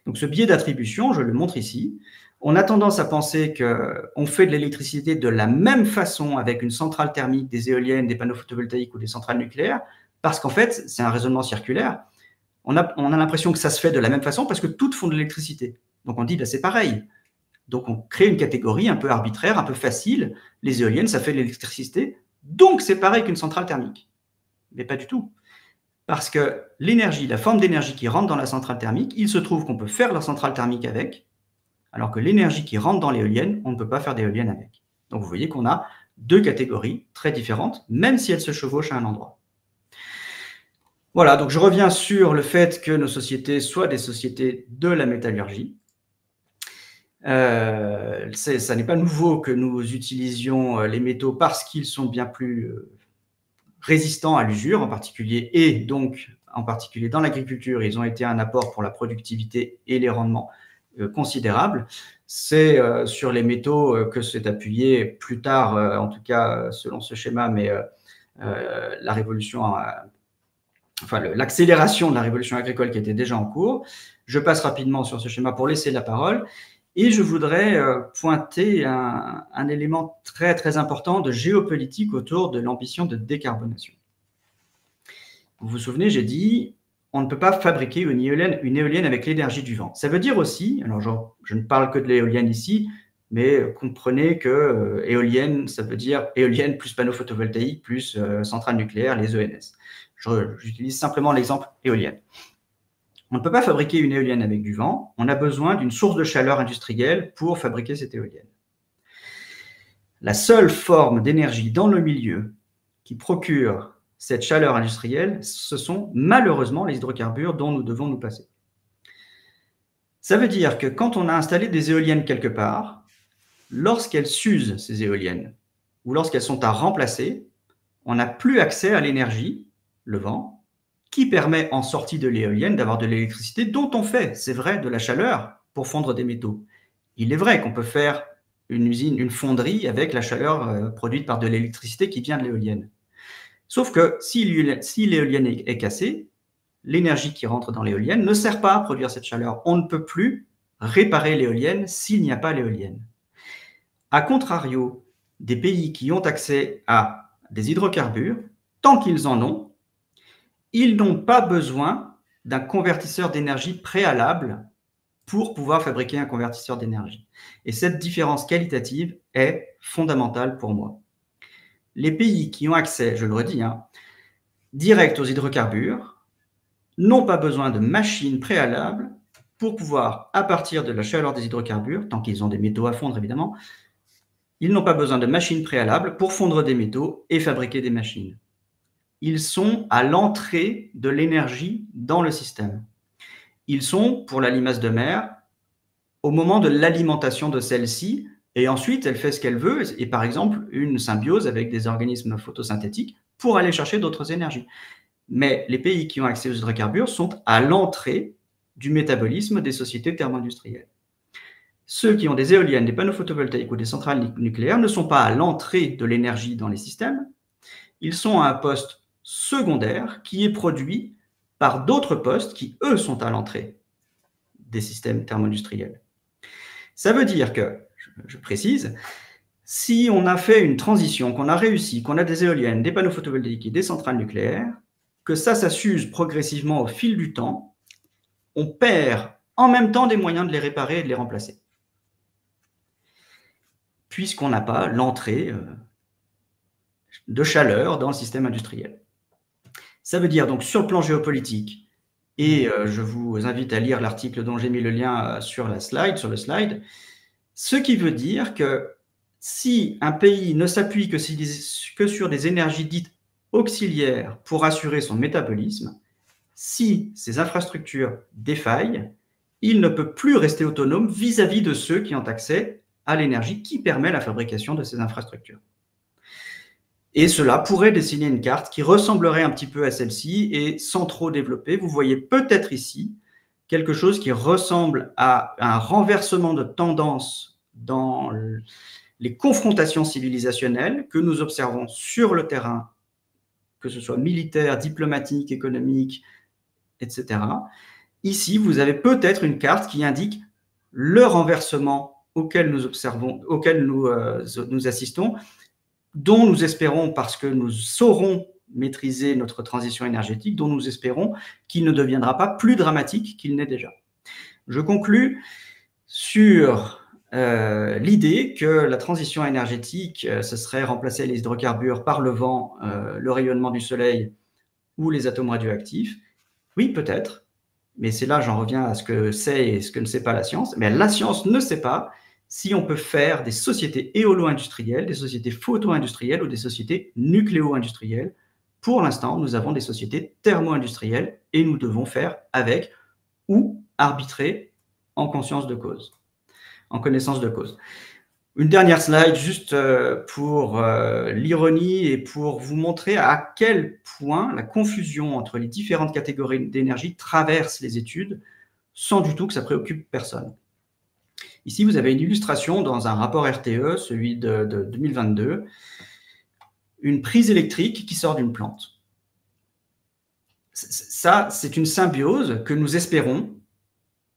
Donc ce biais d'attribution, je le montre ici, on a tendance à penser qu'on fait de l'électricité de la même façon avec une centrale thermique, des éoliennes, des panneaux photovoltaïques ou des centrales nucléaires, parce qu'en fait, c'est un raisonnement circulaire. On a l'impression que ça se fait de la même façon parce que toutes font de l'électricité. Donc on dit, c'est pareil. Donc on crée une catégorie un peu arbitraire, un peu facile. Les éoliennes, ça fait de l'électricité, donc c'est pareil qu'une centrale thermique. Mais pas du tout. Parce que l'énergie, la forme d'énergie qui rentre dans la centrale thermique, il se trouve qu'on peut faire la centrale thermique avec, alors que l'énergie qui rentre dans l'éolienne, on ne peut pas faire d'éolienne avec. Donc vous voyez qu'on a deux catégories très différentes, même si elles se chevauchent à un endroit. Voilà, donc je reviens sur le fait que nos sociétés soient des sociétés de la métallurgie. Ça n'est pas nouveau que nous utilisions les métaux parce qu'ils sont bien plus résistants à l'usure en particulier, et donc en particulier dans l'agriculture, ils ont été un apport pour la productivité et les rendements considérables. C'est sur les métaux que s'est appuyé plus tard, en tout cas selon ce schéma, mais la révolution, enfin l'accélération de la révolution agricole qui était déjà en cours. Je passe rapidement sur ce schéma pour laisser la parole. Et je voudrais pointer un élément très, très important de géopolitique autour de l'ambition de décarbonation. Vous vous souvenez, j'ai dit, on ne peut pas fabriquer une éolienne avec l'énergie du vent. Ça veut dire aussi, alors je ne parle que de l'éolienne ici, mais comprenez que éolienne, ça veut dire éolienne plus panneaux photovoltaïques plus centrales nucléaires, les ENS. J'utilise simplement l'exemple éolienne. On ne peut pas fabriquer une éolienne avec du vent, on a besoin d'une source de chaleur industrielle pour fabriquer cette éolienne. La seule forme d'énergie dans le milieu qui procure cette chaleur industrielle, ce sont malheureusement les hydrocarbures dont nous devons nous passer. Ça veut dire que quand on a installé des éoliennes quelque part, lorsqu'elles s'usent, ces éoliennes, ou lorsqu'elles sont à remplacer, on n'a plus accès à l'énergie, le vent, qui permet en sortie de l'éolienne d'avoir de l'électricité dont on fait, c'est vrai, de la chaleur pour fondre des métaux. Il est vrai qu'on peut faire une usine, une fonderie avec la chaleur produite par de l'électricité qui vient de l'éolienne. Sauf que si l'éolienne est cassée, l'énergie qui rentre dans l'éolienne ne sert pas à produire cette chaleur. On ne peut plus réparer l'éolienne s'il n'y a pas l'éolienne. A contrario, des pays qui ont accès à des hydrocarbures, tant qu'ils en ont, ils n'ont pas besoin d'un convertisseur d'énergie préalable pour pouvoir fabriquer un convertisseur d'énergie. Et cette différence qualitative est fondamentale pour moi. Les pays qui ont accès, je le redis, direct aux hydrocarbures, n'ont pas besoin de machines préalables pour pouvoir, à partir de la chaleur des hydrocarbures, tant qu'ils ont des métaux à fondre évidemment, ils n'ont pas besoin de machines préalables pour fondre des métaux et fabriquer des machines. Ils sont à l'entrée de l'énergie dans le système. Ils sont, pour la limace de mer, au moment de l'alimentation de celle-ci, et ensuite elle fait ce qu'elle veut, et par exemple une symbiose avec des organismes photosynthétiques pour aller chercher d'autres énergies. Mais les pays qui ont accès aux hydrocarbures sont à l'entrée du métabolisme des sociétés thermo-industrielles. Ceux qui ont des éoliennes, des panneaux photovoltaïques ou des centrales nucléaires ne sont pas à l'entrée de l'énergie dans les systèmes, ils sont à un poste secondaire qui est produit par d'autres postes qui, eux, sont à l'entrée des systèmes thermo-industriels. Ça veut dire que, je précise, si on a fait une transition, qu'on a réussi, qu'on a des éoliennes, des panneaux photovoltaïques et des centrales nucléaires, que ça s'use progressivement au fil du temps, on perd en même temps des moyens de les réparer et de les remplacer. Puisqu'on n'a pas l'entrée de chaleur dans le système industriel. Ça veut dire donc sur le plan géopolitique, et je vous invite à lire l'article dont j'ai mis le lien sur le slide, ce qui veut dire que si un pays ne s'appuie que sur des énergies dites auxiliaires pour assurer son métabolisme, si ces infrastructures défaillent, il ne peut plus rester autonome vis-à-vis de ceux qui ont accès à l'énergie qui permet la fabrication de ces infrastructures. Et cela pourrait dessiner une carte qui ressemblerait un petit peu à celle-ci et sans trop développer. Vous voyez peut-être ici quelque chose qui ressemble à un renversement de tendance dans les confrontations civilisationnelles que nous observons sur le terrain, que ce soit militaire, diplomatique, économique, etc. Ici, vous avez peut-être une carte qui indique le renversement auquel nous observons, auquel nous assistons, dont nous espérons, parce que nous saurons maîtriser notre transition énergétique, dont nous espérons qu'il ne deviendra pas plus dramatique qu'il n'est déjà. Je conclus sur l'idée que la transition énergétique, ce serait remplacer les hydrocarbures par le vent, le rayonnement du soleil ou les atomes radioactifs. Oui, peut-être, mais c'est là, j'en reviens à ce que sait et ce que ne sait pas la science. Mais la science ne sait pas si on peut faire des sociétés éolo-industrielles, des sociétés photo-industrielles ou des sociétés nucléo-industrielles. Pour l'instant, nous avons des sociétés thermo-industrielles et nous devons faire avec ou arbitrer en conscience de cause, en connaissance de cause. Une dernière slide juste pour l'ironie et pour vous montrer à quel point la confusion entre les différentes catégories d'énergie traverse les études sans du tout que ça préoccupe personne. Ici, vous avez une illustration dans un rapport RTE, celui de 2022, une prise électrique qui sort d'une plante. Ça, c'est une symbiose que nous espérons,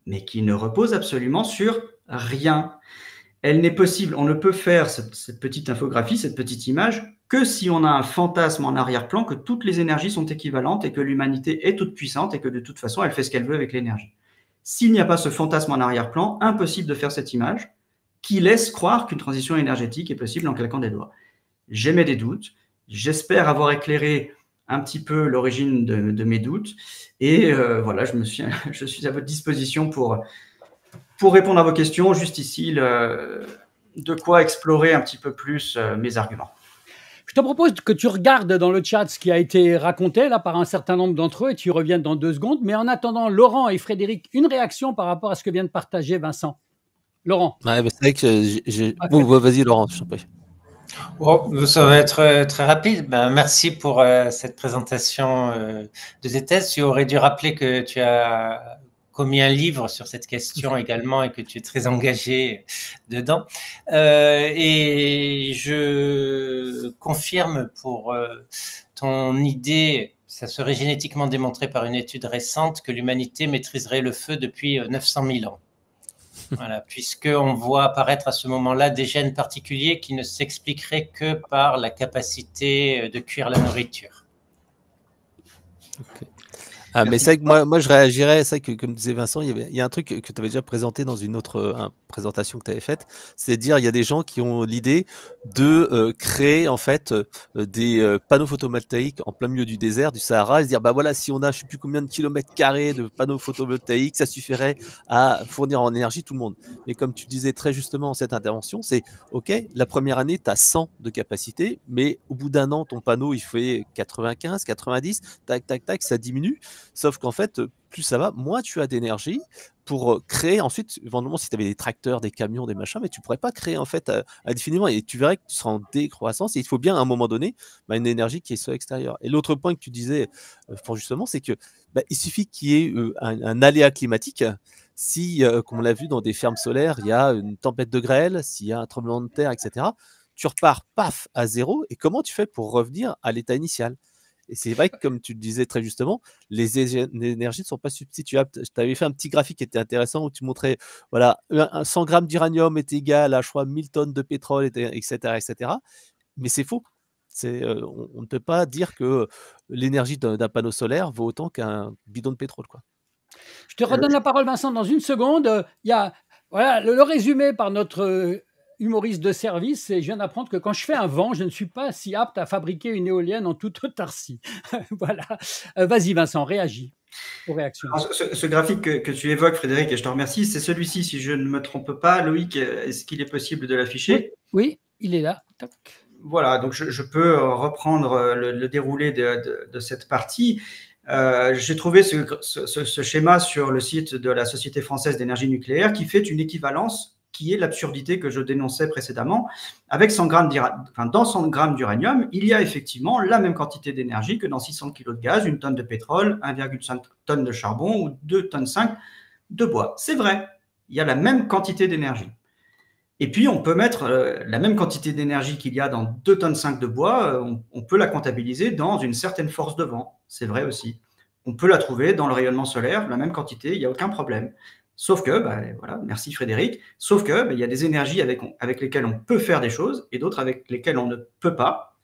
mais qui ne repose absolument sur rien. Elle n'est possible, on ne peut faire cette petite infographie, cette petite image, que si on a un fantasme en arrière-plan que toutes les énergies sont équivalentes et que l'humanité est toute puissante et que de toute façon, elle fait ce qu'elle veut avec l'énergie. S'il n'y a pas ce fantasme en arrière-plan, impossible de faire cette image qui laisse croire qu'une transition énergétique est possible en claquant des doigts. J'émets des doutes, j'espère avoir éclairé un petit peu l'origine de mes doutes et voilà, je suis à votre disposition pour répondre à vos questions. Juste ici, de quoi explorer un petit peu plus mes arguments. Je te propose que tu regardes dans le chat ce qui a été raconté là par un certain nombre d'entre eux et tu y reviennes dans 2 secondes. Mais en attendant, Laurent et Frédéric, une réaction par rapport à ce que vient de partager Vincent. Laurent. Ouais, c'est vrai que bon, vas-y Laurent, je t'en prie. Oh, ça va être très rapide. Ben, merci pour cette présentation de tes thèses. Tu aurais dû rappeler que tu as commis un livre sur cette question également et que tu es très engagé dedans. Et je confirme pour ton idée, ça serait génétiquement démontré par une étude récente, que l'humanité maîtriserait le feu depuis 900 000 ans. Voilà, puisqu'on voit apparaître à ce moment-là des gènes particuliers qui ne s'expliqueraient que par la capacité de cuire la nourriture. Okay. Ah, mais c'est vrai que moi je réagirais, c'est vrai que comme disait Vincent, il y a un truc que tu avais déjà présenté dans une autre présentation que tu avais faite, c'est de dire il y a des gens qui ont l'idée de créer en fait des panneaux photovoltaïques en plein milieu du désert, du Sahara, et se dire bah voilà, si on a je sais plus combien de kilomètres carrés de panneaux photovoltaïques, ça suffirait à fournir en énergie tout le monde. Mais comme tu disais très justement en cette intervention, c'est ok, la première année tu as 100 de capacité, mais au bout d'un an ton panneau il fait 95, 90, tac tac tac, ça diminue. Sauf qu'en fait, plus ça va, moins tu as d'énergie pour créer ensuite, éventuellement, si tu avais des tracteurs, des camions, des machins, mais tu ne pourrais pas créer en fait indéfiniment. Et tu verrais que tu seras en décroissance. Et il faut bien à un moment donné une énergie qui soit extérieure. Et l'autre point que tu disais, justement, c'est que il suffit qu'il y ait un aléa climatique. Si, comme on l'a vu dans des fermes solaires, il y a une tempête de grêle, s'il y a un tremblement de terre, etc., tu repars, paf, à zéro. Et comment tu fais pour revenir à l'état initial ? Et c'est vrai que, comme tu le disais très justement, les énergies ne sont pas substituables. Tu avais fait un petit graphique qui était intéressant où tu montrais, voilà, 100 grammes d'uranium est égal à, je crois, 1000 tonnes de pétrole, etc., etc. Mais c'est faux. On ne peut pas dire que l'énergie d'un panneau solaire vaut autant qu'un bidon de pétrole, quoi. Je te redonne la parole, Vincent, dans une seconde. Il y a voilà, le résumé par notre humoriste de service, et je viens d'apprendre que quand je fais un vent, je ne suis pas si apte à fabriquer une éolienne en toute autarcie. Voilà. Vas-y, Vincent, réagis aux réactions. Alors, ce graphique que tu évoques, Frédéric, et je te remercie, c'est celui-ci, si je ne me trompe pas. Loïc, est-ce qu'il est possible de l'afficher ? Oui, il est là. Tac. Voilà, donc je peux reprendre le déroulé de cette partie. J'ai trouvé ce schéma sur le site de la Société française d'énergie nucléaire qui fait une équivalence qui est l'absurdité que je dénonçais précédemment. Avec 100 grammes dans 100 grammes d'uranium, il y a effectivement la même quantité d'énergie que dans 600 kg de gaz, 1 tonne de pétrole, 1,5 tonne de charbon ou 2,5 tonnes de bois. C'est vrai, il y a la même quantité d'énergie. Et puis, on peut mettre la même quantité d'énergie qu'il y a dans 2,5 tonnes de bois, on peut la comptabiliser dans une certaine force de vent. C'est vrai aussi. On peut la trouver dans le rayonnement solaire, la même quantité, il n'y a aucun problème. Sauf que, voilà, merci Frédéric, sauf que il y a des énergies avec lesquelles on peut faire des choses et d'autres avec lesquelles on ne peut pas.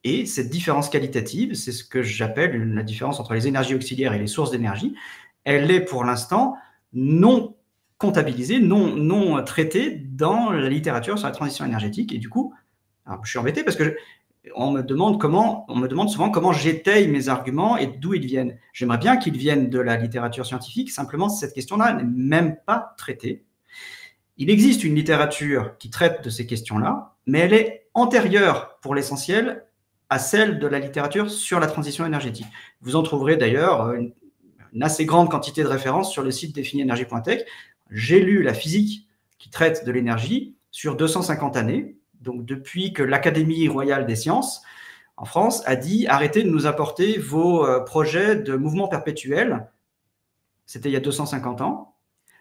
Et cette différence qualitative, c'est ce que j'appelle la différence entre les énergies auxiliaires et les sources d'énergie. Elle est pour l'instant non comptabilisée, non traitée dans la littérature sur la transition énergétique. Et du coup, alors, je suis embêté parce que on me demande souvent comment j'étaye mes arguments et d'où ils viennent. J'aimerais bien qu'ils viennent de la littérature scientifique, simplement cette question-là n'est même pas traitée. Il existe une littérature qui traite de ces questions-là, mais elle est antérieure pour l'essentiel à celle de la littérature sur la transition énergétique. Vous en trouverez d'ailleurs une assez grande quantité de références sur le site définienergie.tech. J'ai lu la physique qui traite de l'énergie sur 250 années, donc depuis que l'Académie royale des sciences en France a dit arrêtez de nous apporter vos projets de mouvement perpétuel. C'était il y a 250 ans.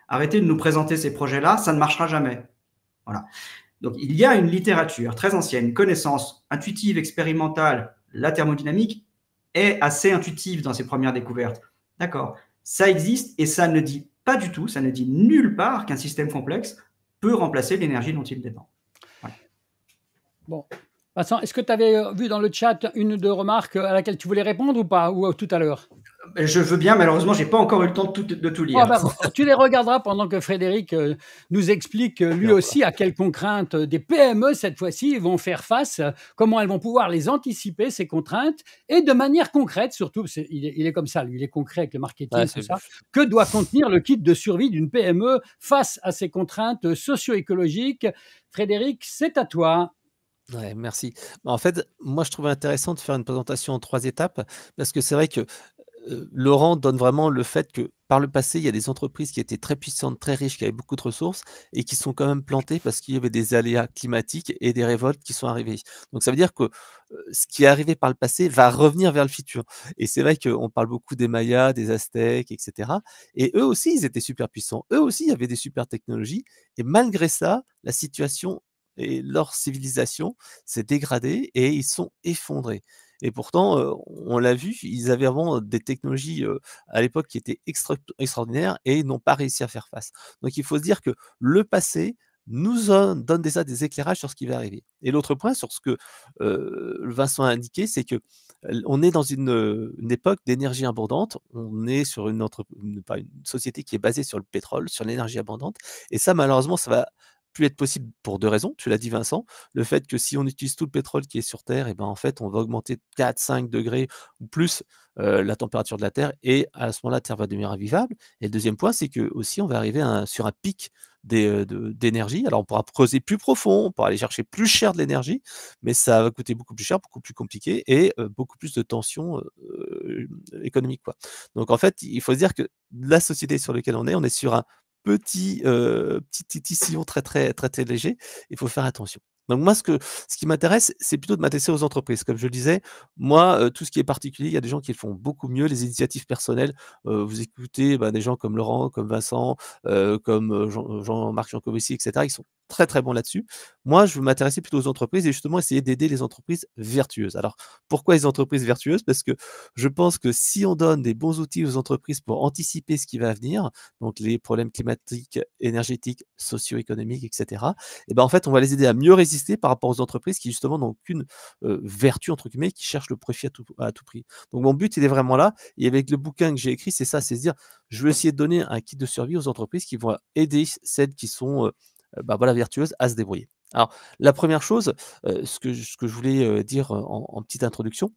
Arrêtez de nous présenter ces projets-là, ça ne marchera jamais. Voilà. Donc, il y a une littérature très ancienne, une connaissance intuitive, expérimentale. La thermodynamique est assez intuitive dans ses premières découvertes. D'accord. Ça existe et ça ne dit pas du tout, ça ne dit nulle part qu'un système complexe peut remplacer l'énergie dont il dépend. Voilà. Bon. Vincent, est-ce que tu avais vu dans le chat une ou deux remarques à laquelle tu voulais répondre ou pas, ou tout à l'heure? Je veux bien, malheureusement, je n'ai pas encore eu le temps de tout lire. Tu les regarderas pendant que Frédéric nous explique lui aussi à quelles contraintes des PME, cette fois-ci, vont faire face, comment elles vont pouvoir les anticiper, ces contraintes, et de manière concrète, surtout, il est comme ça, lui, il est concret avec le marketing, tout ça. Que doit contenir le kit de survie d'une PME face à ces contraintes socio-écologiques? Frédéric, c'est à toi. Ouais, merci. En fait, moi, je trouvais intéressant de faire une présentation en 3 étapes parce que c'est vrai que Laurent donne vraiment le fait que, par le passé, il y a des entreprises qui étaient très puissantes, très riches, qui avaient beaucoup de ressources et qui sont quand même plantées parce qu'il y avait des aléas climatiques et des révoltes qui sont arrivées. Donc ça veut dire que, ce qui est arrivé par le passé va revenir vers le futur et c'est vrai qu'on parle beaucoup des Mayas, des Aztèques et cetera et eux aussi, ils étaient super puissants. Eux aussi, il y avait des super technologies et malgré ça, la situation et leur civilisation s'est dégradée et ils sont effondrés. Et pourtant, on l'a vu, ils avaient vraiment des technologies, à l'époque qui étaient extraordinaires et ils n'ont pas réussi à faire face. Donc il faut se dire que le passé nous donne déjà des éclairages sur ce qui va arriver. Et l'autre point sur ce que, Vincent a indiqué, c'est que, on est dans une époque d'énergie abondante. On est sur pas une société qui est basée sur le pétrole, sur l'énergie abondante et ça malheureusement, ça va plus être possible pour 2 raisons. Tu l'as dit Vincent, le fait que si on utilise tout le pétrole qui est sur terre et ben, en fait, on va augmenter de 4-5 degrés ou plus, la température de la Terre et à ce moment-là, la Terre va devenir invivable et le 2e point, c'est qu'aussi on va arriver sur un pic d'énergie. Alors on pourra creuser plus profond, on pourra aller chercher plus cher de l'énergie, mais ça va coûter beaucoup plus cher, beaucoup plus compliqué et beaucoup plus de tensions, économiques, quoi. Donc en fait, il faut se dire que la société sur laquelle on est sur un petit sillon très, très, très, très léger. Il faut faire attention. Donc moi, ce qui m'intéresse, c'est plutôt de m'intéresser aux entreprises. Comme je le disais, moi, tout ce qui est particulier, il y a des gens qui le font beaucoup mieux. Les initiatives personnelles, vous écoutez, des gens comme Laurent, comme Vincent, comme, Jean-Marc Jancovici et cetera. Ils sont très, très bons là-dessus. Moi, je veux m'intéresser plutôt aux entreprises et justement essayer d'aider les entreprises vertueuses. Alors, pourquoi les entreprises vertueuses? Parce que je pense que si on donne des bons outils aux entreprises pour anticiper ce qui va venir, donc les problèmes climatiques, énergétiques, socio-économiques, et cetera, et ben, en fait, on va les aider à mieux résister par rapport aux entreprises qui justement n'ont qu'une, «vertu» entre guillemets, qui cherchent le profit à tout prix. Donc mon but, il est vraiment là et avec le bouquin que j'ai écrit, c'est ça, c'est se dire: «Je veux essayer de donner un kit de survie aux entreprises qui vont aider celles qui sont, voilà, vertueuses à se débrouiller». Alors la première chose, ce que je voulais, dire, en petite introduction,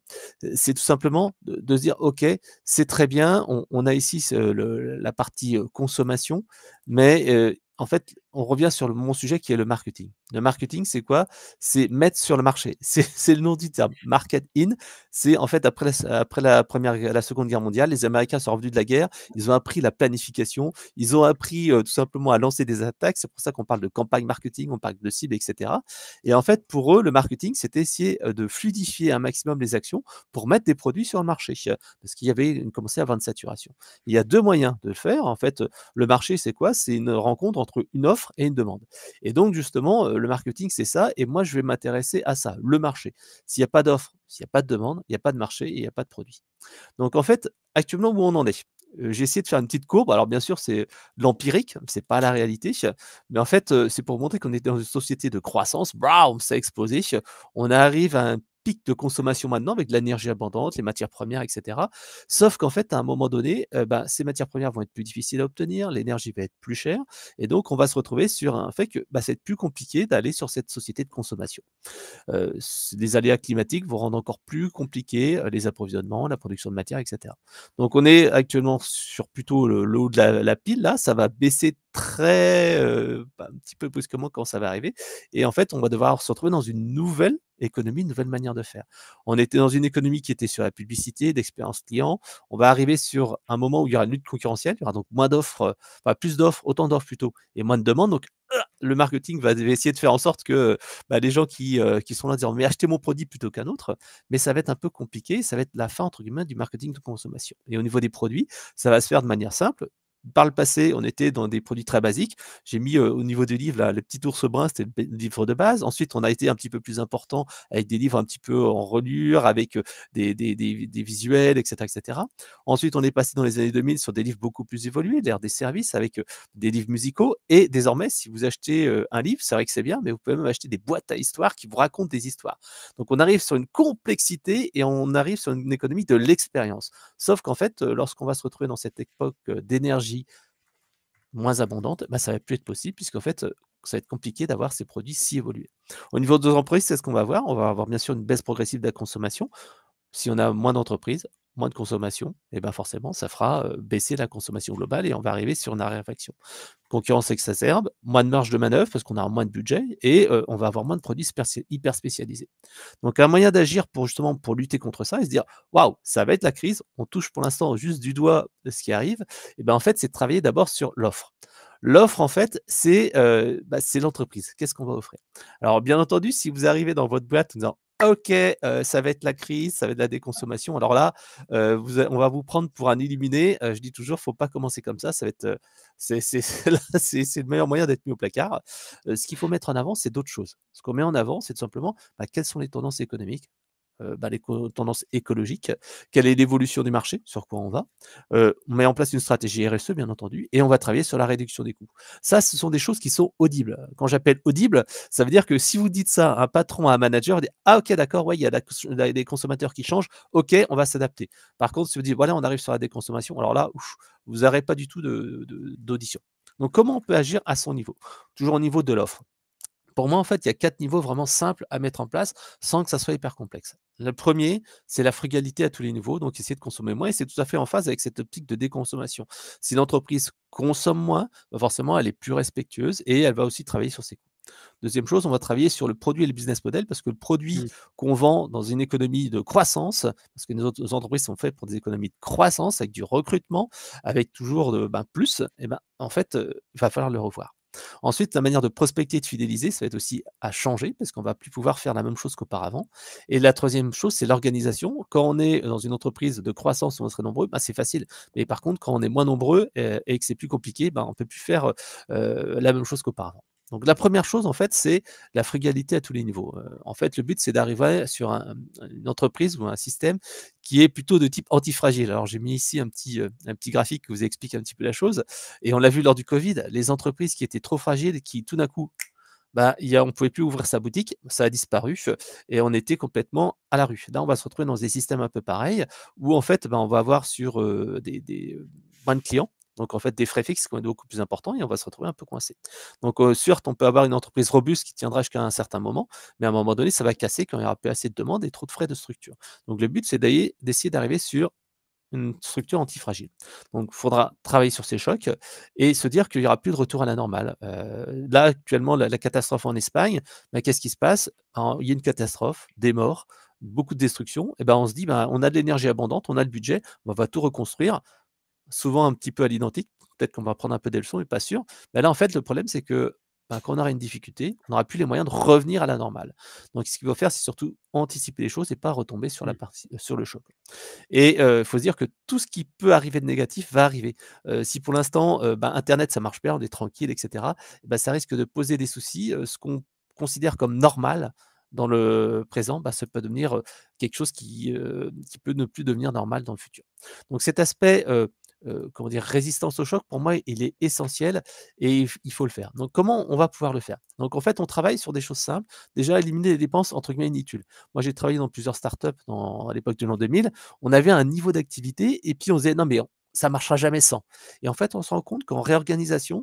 c'est tout simplement de se dire: «OK, c'est très bien, on a ici la partie, consommation, mais en fait, on revient sur mon sujet qui est le marketing. Le marketing, c'est quoi? C'est mettre sur le marché. C'est le nom du terme, market in. C'est en fait après la Seconde Guerre mondiale, les Américains sont revenus de la guerre, ils ont appris la planification, ils ont appris, tout simplement à lancer des attaques. C'est pour ça qu'on parle de campagne marketing, on parle de cible et cetera et en fait, pour eux, le marketing, c'était essayer, de fluidifier un maximum les actions pour mettre des produits sur le marché, parce qu'il y avait commençait à avoir une saturation. Il y a 2 moyens de le faire. En fait, le marché, c'est quoi? C'est une rencontre entre une offre et une demande et donc justement, le marketing, c'est ça et moi, je vais m'intéresser à ça, le marché. S'il y a pas d'offre, s'il y a pas de demande, il y a pas de marché et il y a pas de produit. Donc en fait, actuellement, où on en est? J'ai essayé de faire une petite courbe. Alors bien sûr, c'est de l'empirique, c'est pas la réalité, mais en fait, c'est pour montrer qu'on est dans une société de croissance. Brown, ça a explosé. On arrive à un pic de consommation maintenant avec de l'énergie abondante, les matières premières et cetera. Sauf qu'en fait, à un moment donné, ces matières premières vont être plus difficiles à obtenir, l'énergie va être plus chère et donc on va se retrouver sur un fait que, ça va être plus compliqué d'aller sur cette société de consommation. Les aléas climatiques vont rendre encore plus compliqué, les approvisionnements, la production de matières et cetera. Donc on est actuellement sur plutôt le haut de la pile là, ça va baisser très, un petit peu brusquement quand ça va arriver et en fait, on va devoir se retrouver dans une nouvelle économie, une nouvelle manière de faire. On était dans une économie qui était sur la publicité, l'expérience client. On va arriver sur un moment où il y aura une lutte concurrentielle, il y aura donc moins d'offres, plus d'offres, autant d'offres plutôt et moins de demandes donc le marketing va essayer de faire en sorte que, les gens qui sont là disant: «Mais achetez mon produit plutôt qu'un autre», mais ça va être un peu compliqué, ça va être la fin entre guillemets du marketing de consommation et au niveau des produits, ça va se faire de manière simple. Par le passé, on était dans des produits très basiques. J'ai mis, au niveau des livres là, le petit ours brun, c'était le livre de base. Ensuite, on a été un petit peu plus important avec des livres un petit peu en reliure, avec, des visuels et cetera et cetera. Ensuite, on est passé dans les années 2000 sur des livres beaucoup plus évolués, l'ère des services avec, des livres musicaux et désormais, si vous achetez, un livre, c'est vrai que c'est bien, mais vous pouvez même acheter des boîtes à histoires qui vous racontent des histoires. Donc on arrive sur une complexité et on arrive sur une économie de l'expérience. Sauf qu'en fait, lorsqu'on va se retrouver dans cette époque, d'énergie moins abondante, ça va plus être possible puisqu'en fait, ça va être compliqué d'avoir ces produits si évolués. Au niveau des entreprises, c'est ce qu'on va avoir. On va avoir bien sûr une baisse progressive de la consommation. Si on a moins d'entreprises, moins de consommation, et ben forcément, ça fera baisser la consommation globale et on va arriver sur une raréfaction. Concurrence exacerbe, moins de marge de manœuvre parce qu'on a moins de budget et on va avoir moins de produits hyper spécialisés. Donc un moyen d'agir pour justement pour lutter contre ça et se dire: «Waouh, ça va être la crise, on touche pour l'instant juste du doigt de ce qui arrive», et ben en fait, c'est de travailler d'abord sur l'offre. L'offre en fait, c'est l'entreprise. Qu'est-ce qu'on va offrir? Alors bien entendu, si vous arrivez dans votre boîte en disant: «OK, ça va être la crise, ça va être la déconsommation», alors là, on va vous prendre pour un illuminé. Je dis toujours: «Faut pas commencer comme ça va être, c'est là, c'est le meilleur moyen d'être mis au placard». Ce qu'il faut mettre en avant, c'est d'autres choses. Ce qu'on met en avant, c'est tout simplement, quelles sont les tendances économiques, les tendances écologiques, quelle est l'évolution du marché, sur quoi on va. On met en place une stratégie RSE, bien entendu, et on va travailler sur la réduction des coûts. Ça, ce sont des choses qui sont audibles. Quand j'appelle audible, ça veut dire que si vous dites ça à un patron, à un manager, il dit: «Ah OK, d'accord, ouais, il y a des consommateurs qui changent. OK, on va s'adapter». Par contre, si vous dites: «Voilà, on arrive sur la déconsommation», alors là, ouf, vous n'aurez pas du tout d'audition. Donc comment on peut agir à son niveau? Toujours au niveau de l'offre. Pour moi, en fait, il y a 4 niveaux vraiment simples à mettre en place sans que ça soit hyper complexe. Le premier, c'est la frugalité à tous les niveaux, donc essayer de consommer moins et c'est tout à fait en phase avec cette optique de déconsommation. Si l'entreprise consomme moins, forcément, elle est plus respectueuse et elle va aussi travailler sur ses coûts. Deuxième chose, on va travailler sur le produit et le business model parce que le produit Mmh. qu'on vend dans une économie de croissance, parce que nos entreprises sont faites pour des économies de croissance avec du recrutement, avec toujours plus, et ben, en fait, il va falloir le revoir. Ensuite, la manière de prospecter et de fidéliser, ça va être aussi à changer parce qu'on va plus pouvoir faire la même chose qu'auparavant. Et la troisième chose, c'est l'organisation. Quand on est dans une entreprise de croissance où on serait nombreux, c'est facile. Mais par contre, quand on est moins nombreux et que c'est plus compliqué, on ne peut plus faire la même chose qu'auparavant. Donc la première chose, en fait, c'est la frugalité à tous les niveaux. En fait, le but, c'est d'arriver sur une entreprise ou un système qui est plutôt de type antifragile. Alors j'ai mis ici un petit graphique qui vous explique un petit peu la chose. Et on l'a vu lors du Covid, les entreprises qui étaient trop fragiles et qui tout d'un coup, on ne pouvait plus ouvrir sa boutique, ça a disparu et on était complètement à la rue. Là, on va se retrouver dans des systèmes un peu pareils où en fait, on va avoir sur moins de clients. Donc, en fait, des frais fixes qui vont être beaucoup plus importants et on va se retrouver un peu coincé. Donc, certes, on peut avoir une entreprise robuste qui tiendra jusqu'à un certain moment, mais à un moment donné, ça va casser quand il n'y aura plus assez de demandes et trop de frais de structure. Donc, le but, c'est d'essayer d'arriver sur une structure antifragile. Donc, il faudra travailler sur ces chocs et se dire qu'il n'y aura plus de retour à la normale. Là, actuellement, la catastrophe en Espagne, qu'est-ce qui se passe? Il y a une catastrophe, des morts, beaucoup de destruction. Et on se dit, on a de l'énergie abondante, on a le budget, on va tout reconstruire, souvent un petit peu à l'identique. Peut-être qu'on va prendre un peu des leçons, mais pas sûr. Mais là, en fait, le problème, c'est que quand on aura une difficulté, on n'aura plus les moyens de revenir à la normale. Donc, ce qu'il faut faire, c'est surtout anticiper les choses et pas retomber sur Mmh. sur le choc. Et il faut se dire que tout ce qui peut arriver de négatif va arriver. Si pour l'instant, internet ça marche bien, on est tranquille et cetera, ça risque de poser des soucis. Ce qu'on considère comme normal dans le présent, ça peut devenir, quelque chose qui peut ne plus devenir normal dans le futur. Donc cet aspect, comment dire? Résistance au choc, pour moi, il est essentiel et il faut le faire. Donc comment on va pouvoir le faire? Donc en fait, on travaille sur des choses simples. Déjà, éliminer les dépenses entre guillemets «inutiles». Moi, j'ai travaillé dans plusieurs startups à l'époque de l'an 2000. On avait un niveau d'activité et puis on se disait: «Non mais ça marchera jamais sans», et en fait, on se rend compte en réorganisant,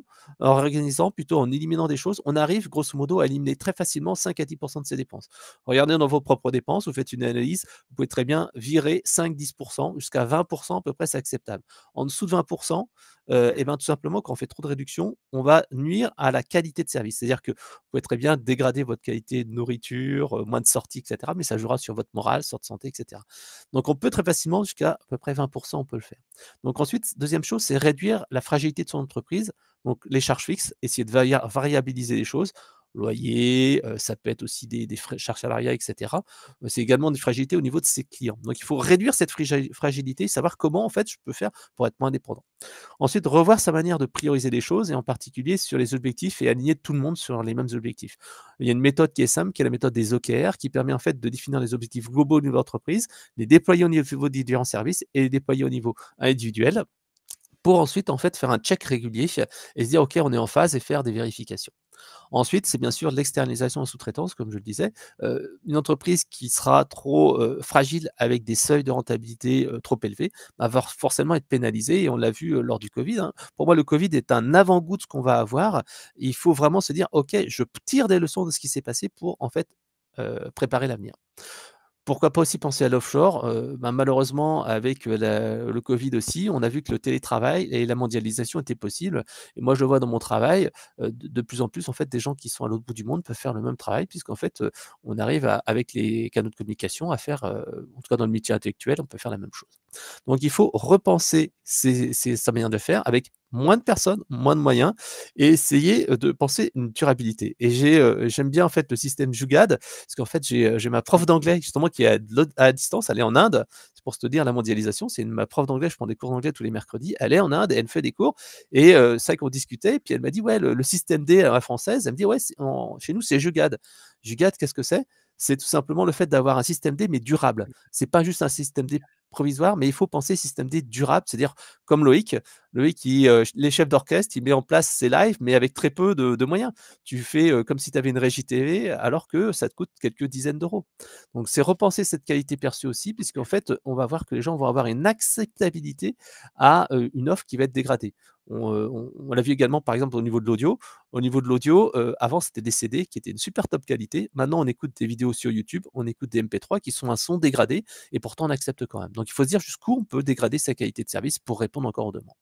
plutôt en éliminant des choses, on arrive grosso modo à éliminer très facilement 5 à 10 de ses dépenses. Regardez dans vos propres dépenses, vous faites une analyse, vous pouvez très bien virer 5-10 jusqu'à 20 à peu près, c'est acceptable. En dessous de 20 tout simplement, quand on fait trop de réduction, on va nuire à la qualité de service. C'est-à-dire que vous pouvez très bien dégrader votre qualité de nourriture, moins de sorties et cetera, mais ça jouera sur votre morale, sur votre santé et cetera. Donc on peut très facilement jusqu'à à peu près 20 on peut le faire. Donc ensuite, deuxième chose, c'est réduire la fragilité de son entreprise, donc les charges fixes, essayer de variabiliser les choses. Loyer, ça peut être aussi des frais charges salariales et cetera. C'est également des fragilités au niveau de ses clients. Donc il faut réduire cette fragilité, savoir comment en fait je peux faire pour être moins dépendant. Ensuite, revoir sa manière de prioriser les choses et en particulier sur les objectifs et aligner tout le monde sur les mêmes objectifs. Il y a une méthode qui est simple, qui est la méthode des OKR, qui permet en fait de définir les objectifs globaux au niveau de l'entreprise, les déployer au niveau des différents services et les déployer au niveau individuel pour ensuite en fait faire un check régulier et se dire OK, on est en phase et faire des vérifications. Ensuite, c'est bien sûr l'externalisation en sous-traitance, comme je le disais. Une entreprise qui sera trop fragile avec des seuils de rentabilité trop élevés va forcément être pénalisée et on l'a vu lors du Covid, hein. Pour moi, le Covid est un avant-goût de ce qu'on va avoir. Il faut vraiment se dire: «OK, je tire des leçons de ce qui s'est passé pour en fait préparer l'avenir». Pourquoi pas aussi penser à l'offshore? Malheureusement, avec le Covid aussi, on a vu que le télétravail et la mondialisation étaient possibles. Et moi, je le vois dans mon travail, de plus en plus, en fait, des gens qui sont à l'autre bout du monde peuvent faire le même travail, puisqu'en fait, on arrive avec les canaux de communication à faire, en tout cas dans le métier intellectuel, on peut faire la même chose. Donc il faut repenser sa manière de faire avec moins de personnes, moins de moyens et essayer de penser une durabilité. Et j'aime bien en fait le système Jugad, parce qu'en fait j'ai ma prof d'anglais justement qui est à distance, elle est en Inde. C'est pour se dire la mondialisation, c'est ma prof d'anglais, je prends des cours d'anglais tous les mercredis, elle est en Inde et elle fait des cours et c'est vrai qu'on discutait et puis elle m'a dit ouais le système D à la française, elle me dit ouais chez nous c'est Jugad. Jugad, qu'est-ce que c'est? C'est tout simplement le fait d'avoir un système D mais durable. C'est pas juste un système D provisoire, mais il faut penser système D durable, c'est-à-dire comme Loïc, les chefs d'orchestre, il met en place ses lives, mais avec très peu de moyens. Tu fais comme si tu avais une régie TV, alors que ça te coûte quelques dizaines d'euros. Donc c'est repenser cette qualité perçue aussi, puisqu'en fait, on va voir que les gens vont avoir une acceptabilité à une offre qui va être dégradée. On l'a vu également, par exemple, au niveau de l'audio. Au niveau de l'audio, avant, c'était des CD qui étaient une super top qualité. Maintenant, on écoute des vidéos sur YouTube, on écoute des MP3 qui sont un son dégradé, et pourtant, on accepte quand même. Donc, il faut se dire jusqu'où on peut dégrader sa qualité de service pour répondre encore aux demandes.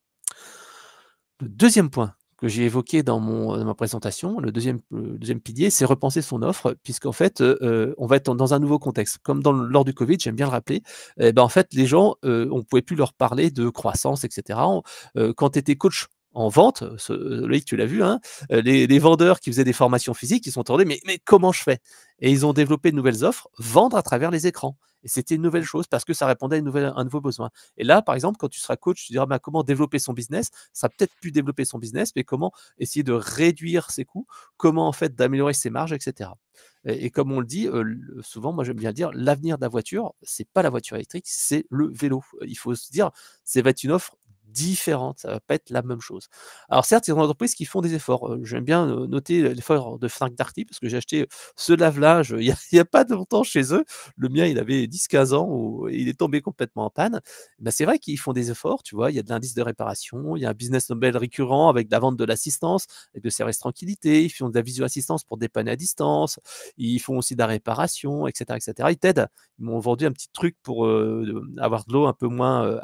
Le deuxième point que j'ai évoqué dans ma présentation, le deuxième pilier, c'est repenser son offre, puisqu'en fait, on va être dans un nouveau contexte. Comme lors du Covid, j'aime bien le rappeler, en fait, les gens, on ne pouvait plus leur parler de croissance, etc. Quand tu étais coach en vente, Loïc, tu l'as vu, hein, les vendeurs qui faisaient des formations physiques, ils sont tournés, mais comment je fais? Et ils ont développé de nouvelles offres, vendre à travers les écrans. Et c'était une nouvelle chose parce que ça répondait à un nouveau besoin. Et là, par exemple, quand tu seras coach, tu diras comment développer son business. Ça sera peut-être plus développer son business, mais comment essayer de réduire ses coûts, comment en fait d'améliorer ses marges, etc. Et comme on le dit, souvent, moi j'aime bien dire, l'avenir de la voiture, c'est pas la voiture électrique, c'est le vélo. Il faut se dire, ça va être une offre différente, ça va pas être la même chose. Alors certes, il y a des entreprises qui font des efforts. J'aime bien noter l'effort de Fnac Darty parce que j'ai acheté ce lave-linge il y a pas longtemps chez eux. Le mien, il avait 10-15 ans, il est tombé complètement en panne. C'est vrai qu'ils font des efforts, tu vois, il y a de l'indice de réparation, il y a un business model récurrent avec de la vente de l'assistance et de services tranquillité, ils font de la visio-assistance pour dépanner à distance, ils font aussi de la réparation, etc., etc. Ils t'aident. Ils m'ont vendu un petit truc pour avoir de l'eau un peu moins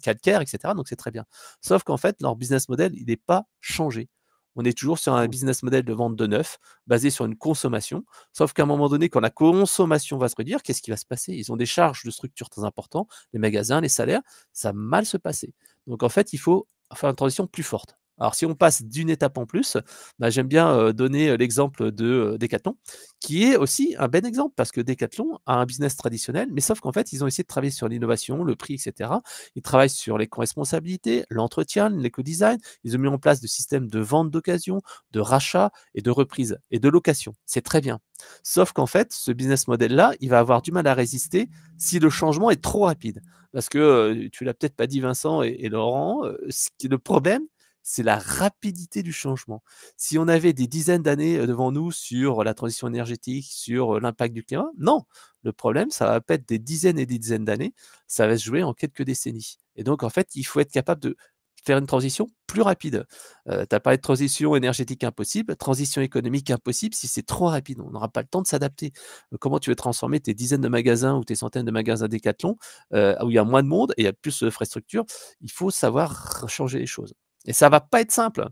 calcaire, etc. Donc c'est très bien. Sauf qu'en fait, leur business model, il n'est pas changé. On est toujours sur un business model de vente de neuf, basé sur une consommation. Sauf qu'à un moment donné, quand la consommation va se réduire, qu'est-ce qui va se passer? Ils ont des charges de structure très importantes, les magasins, les salaires, ça va mal se passer. Donc en fait, il faut faire une transition plus forte. Alors si on passe d'une étape en plus, j'aime bien donner l'exemple de Decathlon, qui est aussi un bon exemple, parce que Decathlon a un business traditionnel, mais sauf qu'en fait, ils ont essayé de travailler sur l'innovation, le prix, etc. Ils travaillent sur l'éco-responsabilité, l'entretien, l'éco-design. Ils ont mis en place des systèmes de vente d'occasion, de rachat et de reprise et de location. C'est très bien. Sauf qu'en fait, ce business model-là, il va avoir du mal à résister si le changement est trop rapide. Parce que tu l'as peut-être pas dit, Vincent et Laurent, le problème, c'est la rapidité du changement. Si on avait des dizaines d'années devant nous sur la transition énergétique, sur l'impact du climat, non. Le problème, ça va pas être des dizaines et des dizaines d'années, ça va se jouer en quelques décennies. Et donc, en fait, il faut être capable de faire une transition plus rapide. Tu as parlé de transition énergétique impossible, transition économique impossible si c'est trop rapide. On n'aura pas le temps de s'adapter. Comment tu veux transformer tes dizaines de magasins ou tes centaines de magasins Decathlon où il y a moins de monde et il y a plus d'infrastructures? Il faut savoir changer les choses. Et ça va pas être simple.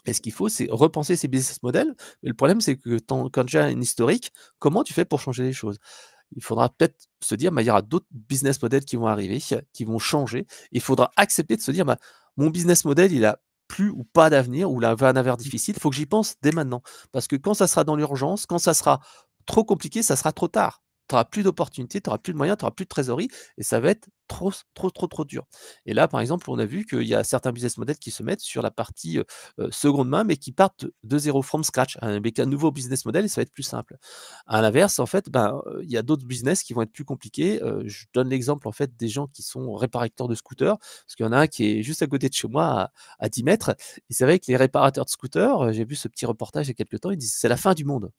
Et ce qu'il faut, c'est repenser ses business models. Mais le problème, c'est que quand tu as une historique, comment tu fais pour changer les choses? Il faudra peut-être se dire, il y aura d'autres business models qui vont arriver, qui vont changer. Il faudra accepter de se dire, mon business model, il a plus ou pas d'avenir, ou il a un avenir difficile. Il faut que j'y pense dès maintenant. Parce que quand ça sera dans l'urgence, quand ça sera trop compliqué, ça sera trop tard. Tu n'auras plus d'opportunités, tu n'auras plus de moyens, tu n'auras plus de trésorerie, et ça va être trop dur. Et là, par exemple, on a vu qu'il y a certains business models qui se mettent sur la partie seconde main, mais qui partent de zéro, from scratch, avec un nouveau business model, et ça va être plus simple. À l'inverse, en fait, il y a d'autres business qui vont être plus compliqués. Je donne l'exemple en fait des gens qui sont réparateurs de scooters, parce qu'il y en a un qui est juste à côté de chez moi, à 10 mètres. Et c'est vrai que les réparateurs de scooters, j'ai vu ce petit reportage il y a quelques temps, ils disent c'est la fin du monde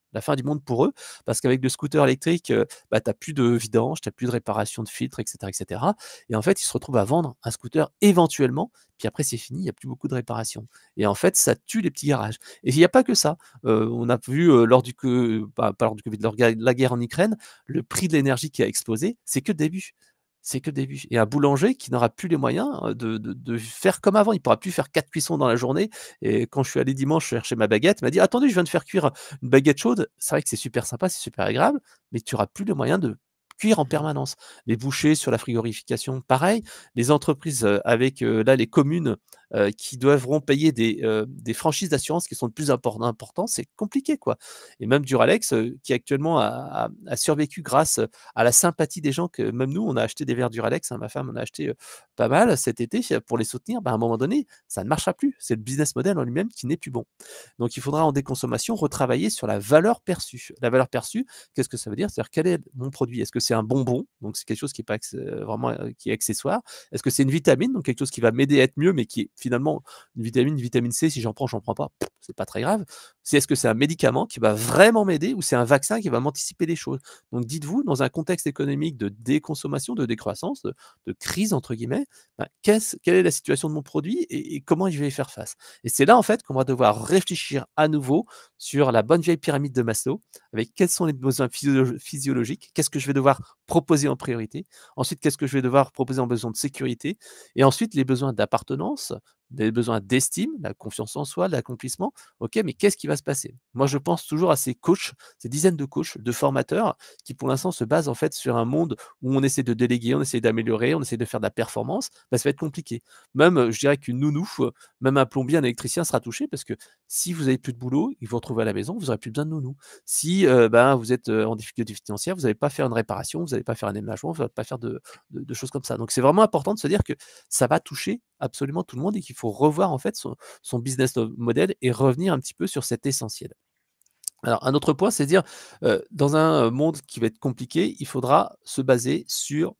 pour eux, parce qu'avec le scooter électrique, bah, tu n'as plus de vidange, tu n'as plus de réparation de filtres, etc., etc. Et en fait, il se retrouve à vendre un scooter éventuellement, puis après, c'est fini, il n'y a plus beaucoup de réparation. Et en fait, ça tue les petits garages. Et il n'y a pas que ça. On a vu lors du pas lors du Covid, lors de la guerre en Ukraine, le prix de l'énergie qui a explosé, c'est que le début. C'est que le début. Et un boulanger qui n'aura plus les moyens de faire comme avant. Il ne pourra plus faire 4 cuissons dans la journée. Et quand je suis allé dimanche chercher ma baguette, il m'a dit: «Attendez, je viens de faire cuire une baguette chaude». C'est vrai que c'est super sympa, c'est super agréable, mais tu auras plus les moyens de cuire en permanence. Les bouchers sur la frigorification, pareil. Les entreprises, avec, là, les communes, qui devront payer des franchises d'assurance qui sont de plus importants, c'est compliqué, quoi. Et même Duralex, qui actuellement a survécu grâce à la sympathie des gens, que même nous, on a acheté des verres Duralex, hein, ma femme en a acheté, pas mal cet été pour les soutenir. Bah, à un moment donné, ça ne marchera plus. C'est le business model en lui-même qui n'est plus bon. Donc il faudra en déconsommation retravailler sur la valeur perçue. La valeur perçue, qu'est-ce que ça veut dire? C'est-à-dire quel est mon produit? Est-ce que c'est un bonbon? Donc c'est quelque chose qui est pas vraiment, qui est accessoire. Est-ce que c'est une vitamine? Donc quelque chose qui va m'aider à être mieux, mais qui est finalement une vitamine C, si j'en prends pas, c'est pas très grave. Est-ce que c'est un médicament qui va vraiment m'aider ou c'est un vaccin qui va m'anticiper les choses? Donc dites-vous, dans un contexte économique de déconsommation, de décroissance, de crise entre guillemets, bah, quelle est la situation de mon produit et comment je vais y faire face? Et c'est là en fait qu'on va devoir réfléchir à nouveau sur la bonne vieille pyramide de Maslow, avec quels sont les besoins physiologiques, qu'est-ce que je vais devoir proposer en priorité, ensuite qu'est-ce que je vais devoir proposer en besoin de sécurité, et ensuite les besoins d'appartenance, des besoins d'estime, la confiance en soi, l'accomplissement. OK, mais qu'est-ce qui va se passer? Moi, je pense toujours à ces coachs, ces dizaines de coachs, de formateurs qui, pour l'instant, se basent en fait sur un monde où on essaie de déléguer, on essaie d'améliorer, on essaie de faire de la performance. Bah, ça va être compliqué. Même, je dirais qu'une nounou, même un plombier, un électricien sera touché parce que si vous avez plus de boulot, il vous retrouve à la maison, vous aurez plus besoin de nounou. Si, ben, vous êtes, en difficulté financière, vous n'allez pas faire une réparation, vous n'allez pas faire un aménagement, vous n'allez pas faire de choses comme ça. Donc c'est vraiment important de se dire que ça va toucher absolument tout le monde et qu'il faut revoir en fait son business model et revenir un petit peu sur cet essentiel. Alors un autre point, c'est dire, dans un monde qui va être compliqué, il faudra se baser sur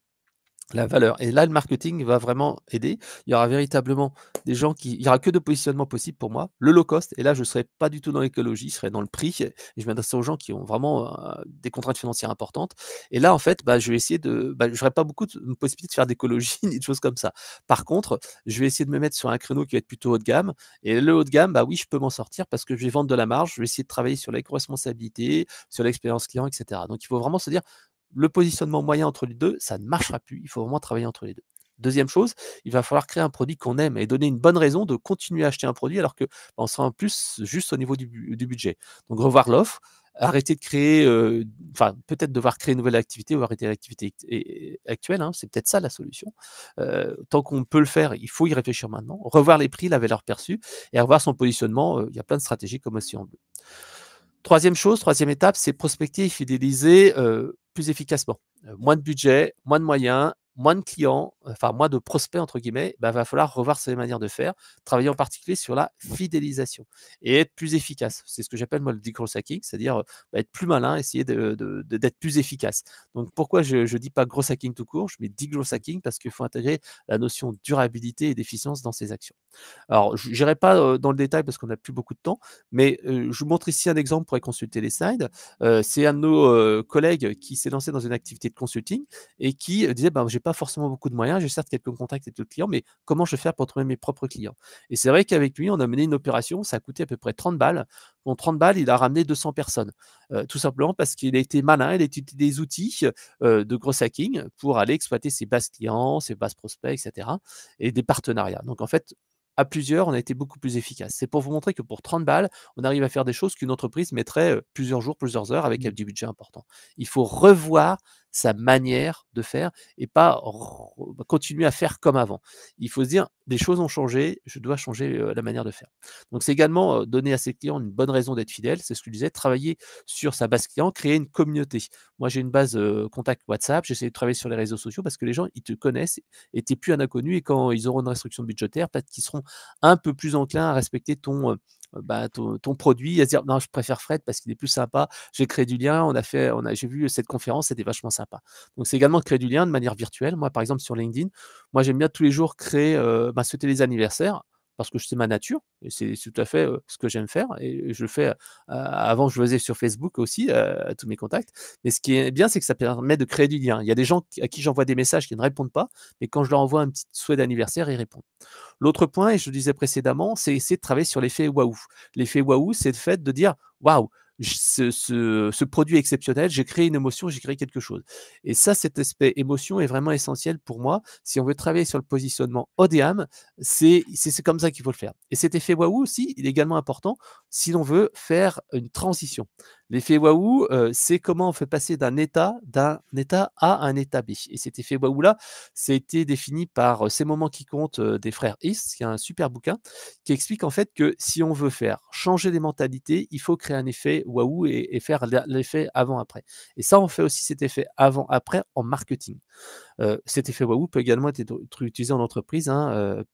la valeur. Et là, le marketing va vraiment aider. Il y aura véritablement des gens il n'y aura que deux positionnements possibles pour moi. Le low cost, et là, je ne serai pas du tout dans l'écologie, je serai dans le prix, et je m'adresserai aux gens qui ont vraiment des contraintes financières importantes. Et là, en fait, bah, je vais essayer je n'aurai pas beaucoup de possibilités de faire d'écologie ni de choses comme ça. Par contre, je vais essayer de me mettre sur un créneau qui va être plutôt haut de gamme. Et le haut de gamme, bah oui, je peux m'en sortir parce que je vais vendre de la marge, je vais essayer de travailler sur l'éco-responsabilité, sur l'expérience client, etc. Donc, il faut vraiment se dire, le positionnement moyen entre les deux, ça ne marchera plus. Il faut vraiment travailler entre les deux. Deuxième chose, il va falloir créer un produit qu'on aime et donner une bonne raison de continuer à acheter un produit alors que on sera en plus juste au niveau du budget. Donc revoir l'offre, arrêter de créer, enfin peut-être devoir créer une nouvelle activité ou arrêter l'activité actuelle, hein, c'est peut-être ça la solution. Tant qu'on peut le faire, il faut y réfléchir maintenant. Revoir les prix, la valeur perçue et revoir son positionnement. Il y a plein de stratégies comme aussi en bleu. Troisième étape, c'est prospecter et fidéliser plus efficacement. Moins de budget, moins de moyens, moins de clients, enfin moins de prospects entre guillemets, bah, va falloir revoir ses manières de faire, travailler en particulier sur la fidélisation et être plus efficace. C'est ce que j'appelle moi le growth hacking, c'est-à-dire être plus malin, essayer d'être plus efficace. Donc pourquoi je ne dis pas growth hacking tout court, je mets growth hacking parce qu'il faut intégrer la notion de durabilité et d'efficience dans ces actions. Alors je n'irai pas dans le détail parce qu'on n'a plus beaucoup de temps, mais je vous montre ici un exemple, pour consulter les slides. C'est un de nos collègues qui s'est lancé dans une activité de consulting et qui disait ben, j'ai pas forcément beaucoup de moyens, j'ai certes quelques contacts et quelques clients, mais comment je vais faire pour trouver mes propres clients? Et c'est vrai qu'avec lui, on a mené une opération, ça a coûté à peu près 30 balles. Pour 30 balles, il a ramené 200 personnes. Tout simplement parce qu'il a été malin, il a utilisé des outils de growth hacking pour aller exploiter ses bases clients, ses bases prospects, etc. et des partenariats. Donc en fait, à plusieurs, on a été beaucoup plus efficace. C'est pour vous montrer que pour 30 balles, on arrive à faire des choses qu'une entreprise mettrait plusieurs jours, plusieurs heures avec du budget important. Il faut revoir sa manière de faire et pas continuer à faire comme avant. Il faut se dire, les choses ont changé, je dois changer la manière de faire. Donc, c'est également donner à ses clients une bonne raison d'être fidèle. C'est ce que je disais, travailler sur sa base client, créer une communauté. Moi, j'ai une base contact WhatsApp, j'essaie de travailler sur les réseaux sociaux parce que les gens, ils te connaissent et tu n'es plus un inconnu. Et quand ils auront une restriction budgétaire, peut-être qu'ils seront un peu plus enclins à respecter ton produit, à se dire non, je préfère Fred parce qu'il est plus sympa, j'ai créé du lien, j'ai vu cette conférence, c'était vachement sympa. Donc c'est également de créer du lien de manière virtuelle. Moi, par exemple, sur LinkedIn, moi j'aime bien tous les jours créer, souhaiter les anniversaires. parce que c'est ma nature et c'est tout à fait ce que j'aime faire et je le fais. Avant, je le faisais sur Facebook aussi, à tous mes contacts. Mais ce qui est bien, c'est que ça permet de créer du lien. Il y a des gens à qui j'envoie des messages qui ne répondent pas, mais quand je leur envoie un petit souhait d'anniversaire, ils répondent. L'autre point, et je le disais précédemment, c'est essayer de travailler sur l'effet waouh. L'effet waouh, c'est le fait de dire waouh, ce produit est exceptionnel, j'ai créé une émotion, j'ai créé quelque chose. Et ça, cet aspect émotion est vraiment essentiel pour moi. Si on veut travailler sur le positionnement haut de gamme, c'est comme ça qu'il faut le faire. Et cet effet waouh aussi, il est également important si l'on veut faire une transition. L'effet waouh, c'est comment on fait passer d'un état à un état B. Et cet effet waouh-là, ça a été défini par Ces moments qui comptent des frères Hist, qui est un super bouquin, qui explique en fait que si on veut faire changer les mentalités, il faut créer un effet waouh et faire l'effet avant-après. Et ça, on fait aussi cet effet avant-après en marketing. Cet effet waouh peut également être utilisé en entreprise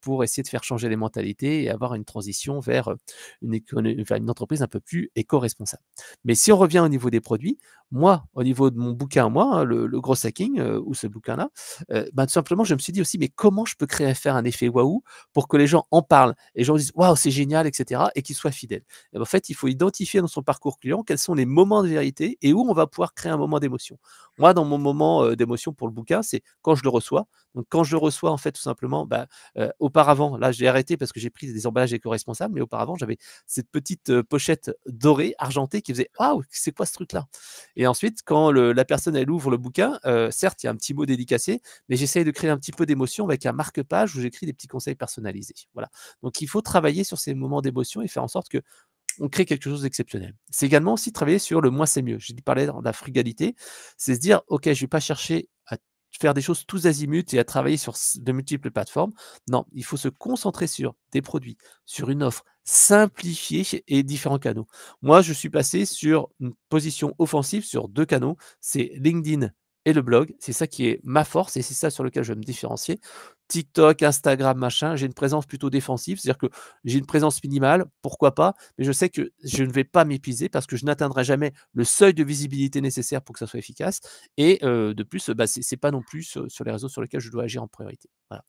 pour essayer de faire changer les mentalités et avoir une transition vers une entreprise un peu plus éco-responsable. Mais si on revient au niveau des produits, moi, au niveau de mon bouquin, le Gros Hacking ou ce bouquin-là, tout simplement, je me suis dit aussi, mais comment je peux faire un effet waouh pour que les gens en parlent et les gens disent waouh, c'est génial, etc. et qu'ils soient fidèles. Et en fait, il faut identifier dans son parcours client quels sont les moments de vérité et où on va pouvoir créer un moment d'émotion. Moi, dans mon moment d'émotion pour le bouquin, c'est quand je le reçois. Donc, quand je le reçois, en fait, tout simplement, auparavant, là, j'ai arrêté parce que j'ai pris des emballages éco-responsables, mais auparavant, j'avais cette petite pochette dorée, argentée, qui faisait waouh, c'est quoi ce truc-là? Et ensuite, quand la personne, elle ouvre le bouquin, certes, il y a un petit mot dédicacé, mais j'essaye de créer un petit peu d'émotion avec un marque-page où j'écris des petits conseils personnalisés. Voilà. Donc, il faut travailler sur ces moments d'émotion et faire en sorte que on crée quelque chose d'exceptionnel. C'est également aussi travailler sur le moins c'est mieux. J'ai parlé de la frugalité, c'est se dire, OK, je ne vais pas chercher à faire des choses tous azimuts et à travailler sur de multiples plateformes. Non, il faut se concentrer sur des produits, sur une offre simplifiée et différents canaux. Moi, je suis passé sur une position offensive sur 2 canaux, c'est LinkedIn et le blog. C'est ça qui est ma force et c'est ça sur lequel je vais me différencier. TikTok, Instagram, machin, j'ai une présence plutôt défensive, c'est-à-dire que j'ai une présence minimale, pourquoi pas, mais je sais que je ne vais pas m'épuiser parce que je n'atteindrai jamais le seuil de visibilité nécessaire pour que ça soit efficace. Et de plus, c'est pas non plus sur les réseaux sur lesquels je dois agir en priorité. Voilà.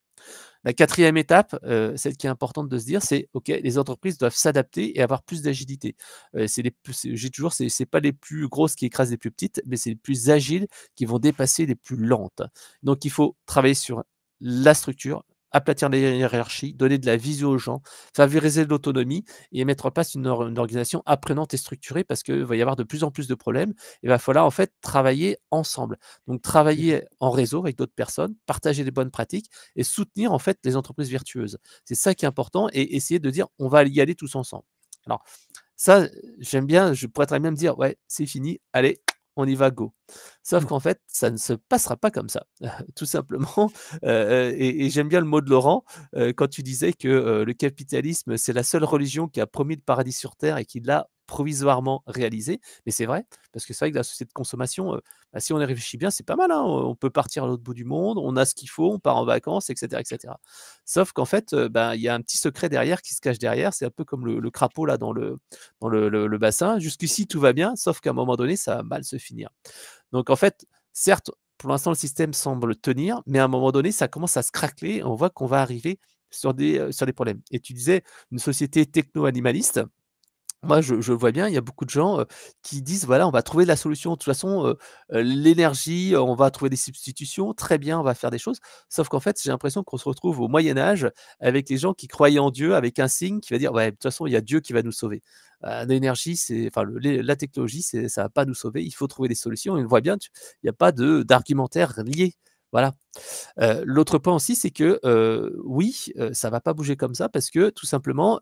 La 4e étape, celle qui est importante de se dire, c'est OK, les entreprises doivent s'adapter et avoir plus d'agilité. J'ai toujours, c'est pas les plus grosses qui écrasent les plus petites, mais c'est les plus agiles qui vont dépasser les plus lentes. Donc il faut travailler sur la structure, aplatir les hiérarchies, donner de la vision aux gens, favoriser l'autonomie et mettre en place une organisation apprenante et structurée parce qu'il va y avoir de plus en plus de problèmes. Il va falloir en fait travailler ensemble. Donc travailler en réseau avec d'autres personnes, partager les bonnes pratiques et soutenir en fait les entreprises vertueuses. C'est ça qui est important et essayer de dire on va y aller tous ensemble. Alors ça, j'aime bien, je pourrais très bien me dire ouais, c'est fini, allez, on y va, go. Sauf qu'en fait, ça ne se passera pas comme ça, tout simplement. Et j'aime bien le mot de Laurent quand tu disais que le capitalisme, c'est la seule religion qui a promis le paradis sur terre et qui l'a provisoirement réalisé. Mais c'est vrai, parce que c'est vrai que la société de consommation, si on y réfléchit bien, c'est pas mal. Hein, on peut partir à l'autre bout du monde, on a ce qu'il faut, on part en vacances, etc. etc. Sauf qu'en fait, il y a un petit secret derrière qui se cache derrière. C'est un peu comme le crapaud là dans le bassin. Jusqu'ici, tout va bien, sauf qu'à un moment donné, ça va mal se finir. Donc en fait, certes, pour l'instant, le système semble tenir, mais à un moment donné, ça commence à se craqueler et on voit qu'on va arriver sur des problèmes. Et tu disais une société techno-animaliste. Moi, je le vois bien, il y a beaucoup de gens qui disent voilà, on va trouver la solution. De toute façon, l'énergie, on va trouver des substitutions, très bien, on va faire des choses. Sauf qu'en fait, j'ai l'impression qu'on se retrouve au Moyen-Âge avec les gens qui croyaient en Dieu, avec un signe qui va dire ouais, de toute façon, il y a Dieu qui va nous sauver. L'énergie, la technologie, ça ne va pas nous sauver. Il faut trouver des solutions. Et on le voit bien, il n'y a pas d'argumentaire lié. Voilà. L'autre point aussi, c'est que oui, ça va pas bouger comme ça parce que tout simplement,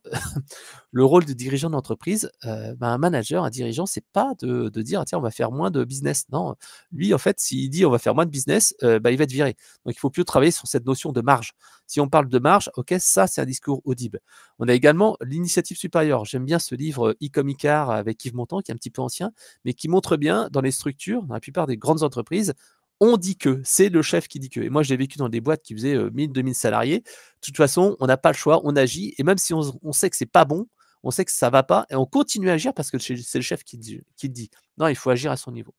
le rôle de dirigeant d'entreprise, un manager, un dirigeant, c'est pas de dire: «Tiens, on va faire moins de business». Non, lui, en fait, s'il dit: «On va faire moins de business», il va être viré. Donc il faut plutôt travailler sur cette notion de marge. Si on parle de marge, OK, ça, c'est un discours audible. On a également l'initiative supérieure. J'aime bien ce livre Ecom Icare avec Yves Montand, qui est un petit peu ancien, mais qui montre bien dans les structures, dans la plupart des grandes entreprises, on dit que, c'est le chef qui dit que. Et moi, je l'ai vécu dans des boîtes qui faisaient 1000, 2000 salariés. De toute façon, on n'a pas le choix, on agit. Et même si on sait que c'est pas bon, on sait que ça va pas, et on continue à agir parce que c'est le chef qui le dit. Non, il faut agir à son niveau.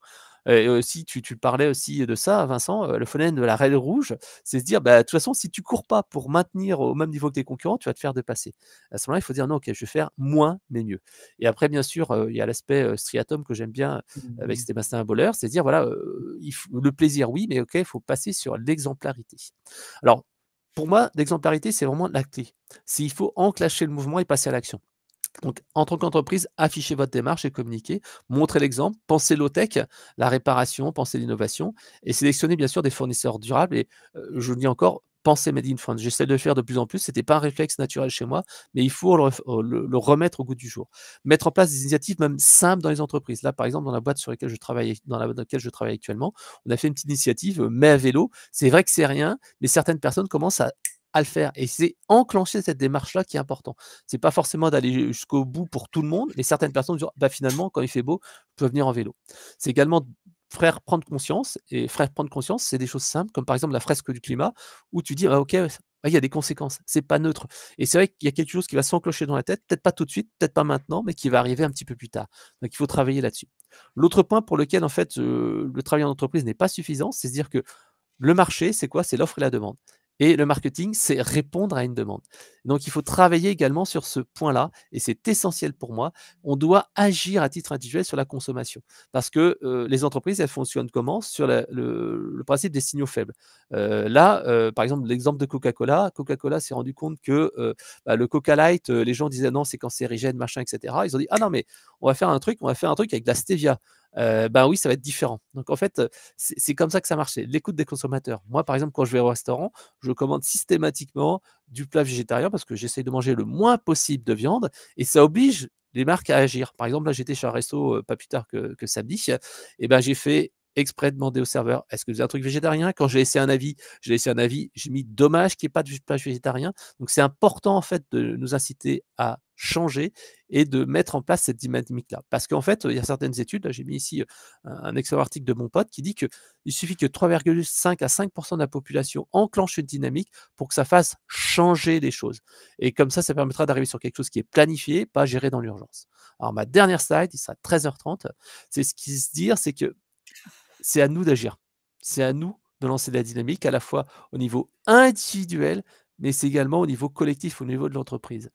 Et aussi, tu parlais aussi de ça, Vincent, le phénomène de la règle rouge, c'est se dire, bah, de toute façon, si tu cours pas pour maintenir au même niveau que tes concurrents, tu vas te faire dépasser. À ce moment-là, il faut dire: «Non, OK, je vais faire moins mais mieux». Et après, bien sûr, il y a l'aspect, striatum que j'aime bien avec Mmh. Sébastien Boller, c'est dire, voilà, il faut le plaisir, oui, mais OK, il faut passer sur l'exemplarité. Alors, pour moi, l'exemplarité, c'est vraiment la clé. C'est il faut enclencher le mouvement et passer à l'action. Donc, en tant qu'entreprise, affichez votre démarche et communiquez, montrez l'exemple, pensez low-tech, la réparation, pensez l'innovation et sélectionnez bien sûr des fournisseurs durables. Et je vous le dis encore, pensez Made in France. J'essaie de le faire de plus en plus. Ce n'était pas un réflexe naturel chez moi, mais il faut le remettre au goût du jour. Mettre en place des initiatives même simples dans les entreprises. Là, par exemple, dans la boîte sur laquelle je travaille, dans laquelle je travaille actuellement, on a fait une petite initiative, mais à vélo. C'est vrai que c'est rien, mais certaines personnes commencent à le faire. Et c'est enclencher cette démarche-là qui est important. C'est pas forcément d'aller jusqu'au bout pour tout le monde, mais certaines personnes disent: «Bah, finalement, quand il fait beau, je peux venir en vélo». C'est également faire prendre conscience et faire prendre conscience, c'est des choses simples, comme par exemple la fresque du climat, où tu dis: «Ah OK, il y a des conséquences, c'est pas neutre». Et c'est vrai qu'il y a quelque chose qui va s'enclencher dans la tête, peut-être pas tout de suite, peut-être pas maintenant, mais qui va arriver un petit peu plus tard. Donc il faut travailler là-dessus. L'autre point pour lequel en fait, le travail en entreprise n'est pas suffisant, c'est se dire que le marché, c'est quoi? C'est l'offre et la demande. Et le marketing, c'est répondre à une demande. Donc, il faut travailler également sur ce point-là, et c'est essentiel pour moi. On doit agir à titre individuel sur la consommation, parce que les entreprises, elles fonctionnent comment? Sur le principe des signaux faibles. Là, par exemple, l'exemple de Coca-Cola. Coca-Cola s'est rendu compte que bah, le Coca Light, les gens disaient non, c'est cancérigène, machin, etc. Ils ont dit ah non, mais on va faire un truc avec de la stevia. Ben oui, ça va être différent. Donc en fait, c'est comme ça que ça marche, c'est l'écoute des consommateurs. Moi, par exemple, quand je vais au restaurant, je commande systématiquement du plat végétarien parce que j'essaye de manger le moins possible de viande et ça oblige les marques à agir. Par exemple, là, j'étais chez un resto, pas plus tard que samedi et ben, j'ai fait exprès de demander au serveur: «Est-ce que vous avez un truc végétarien?» Quand j'ai laissé un avis, j'ai mis: «Dommage qu'il y ait pas de plat végétarien». Donc c'est important, en fait, de nous inciter à changer et de mettre en place cette dynamique-là. Parce qu'en fait, il y a certaines études, là j'ai mis ici un excellent article de mon pote qui dit qu'il suffit que 3,5 à 5 de la population enclenche une dynamique pour que ça fasse changer les choses. Et comme ça permettra d'arriver sur quelque chose qui est planifié, pas géré dans l'urgence. Alors ma dernière slide, il sera 13h30, c'est ce qui se dire, c'est que c'est à nous d'agir. C'est à nous de lancer la dynamique à la fois au niveau individuel, mais c'est également au niveau collectif, au niveau de l'entreprise.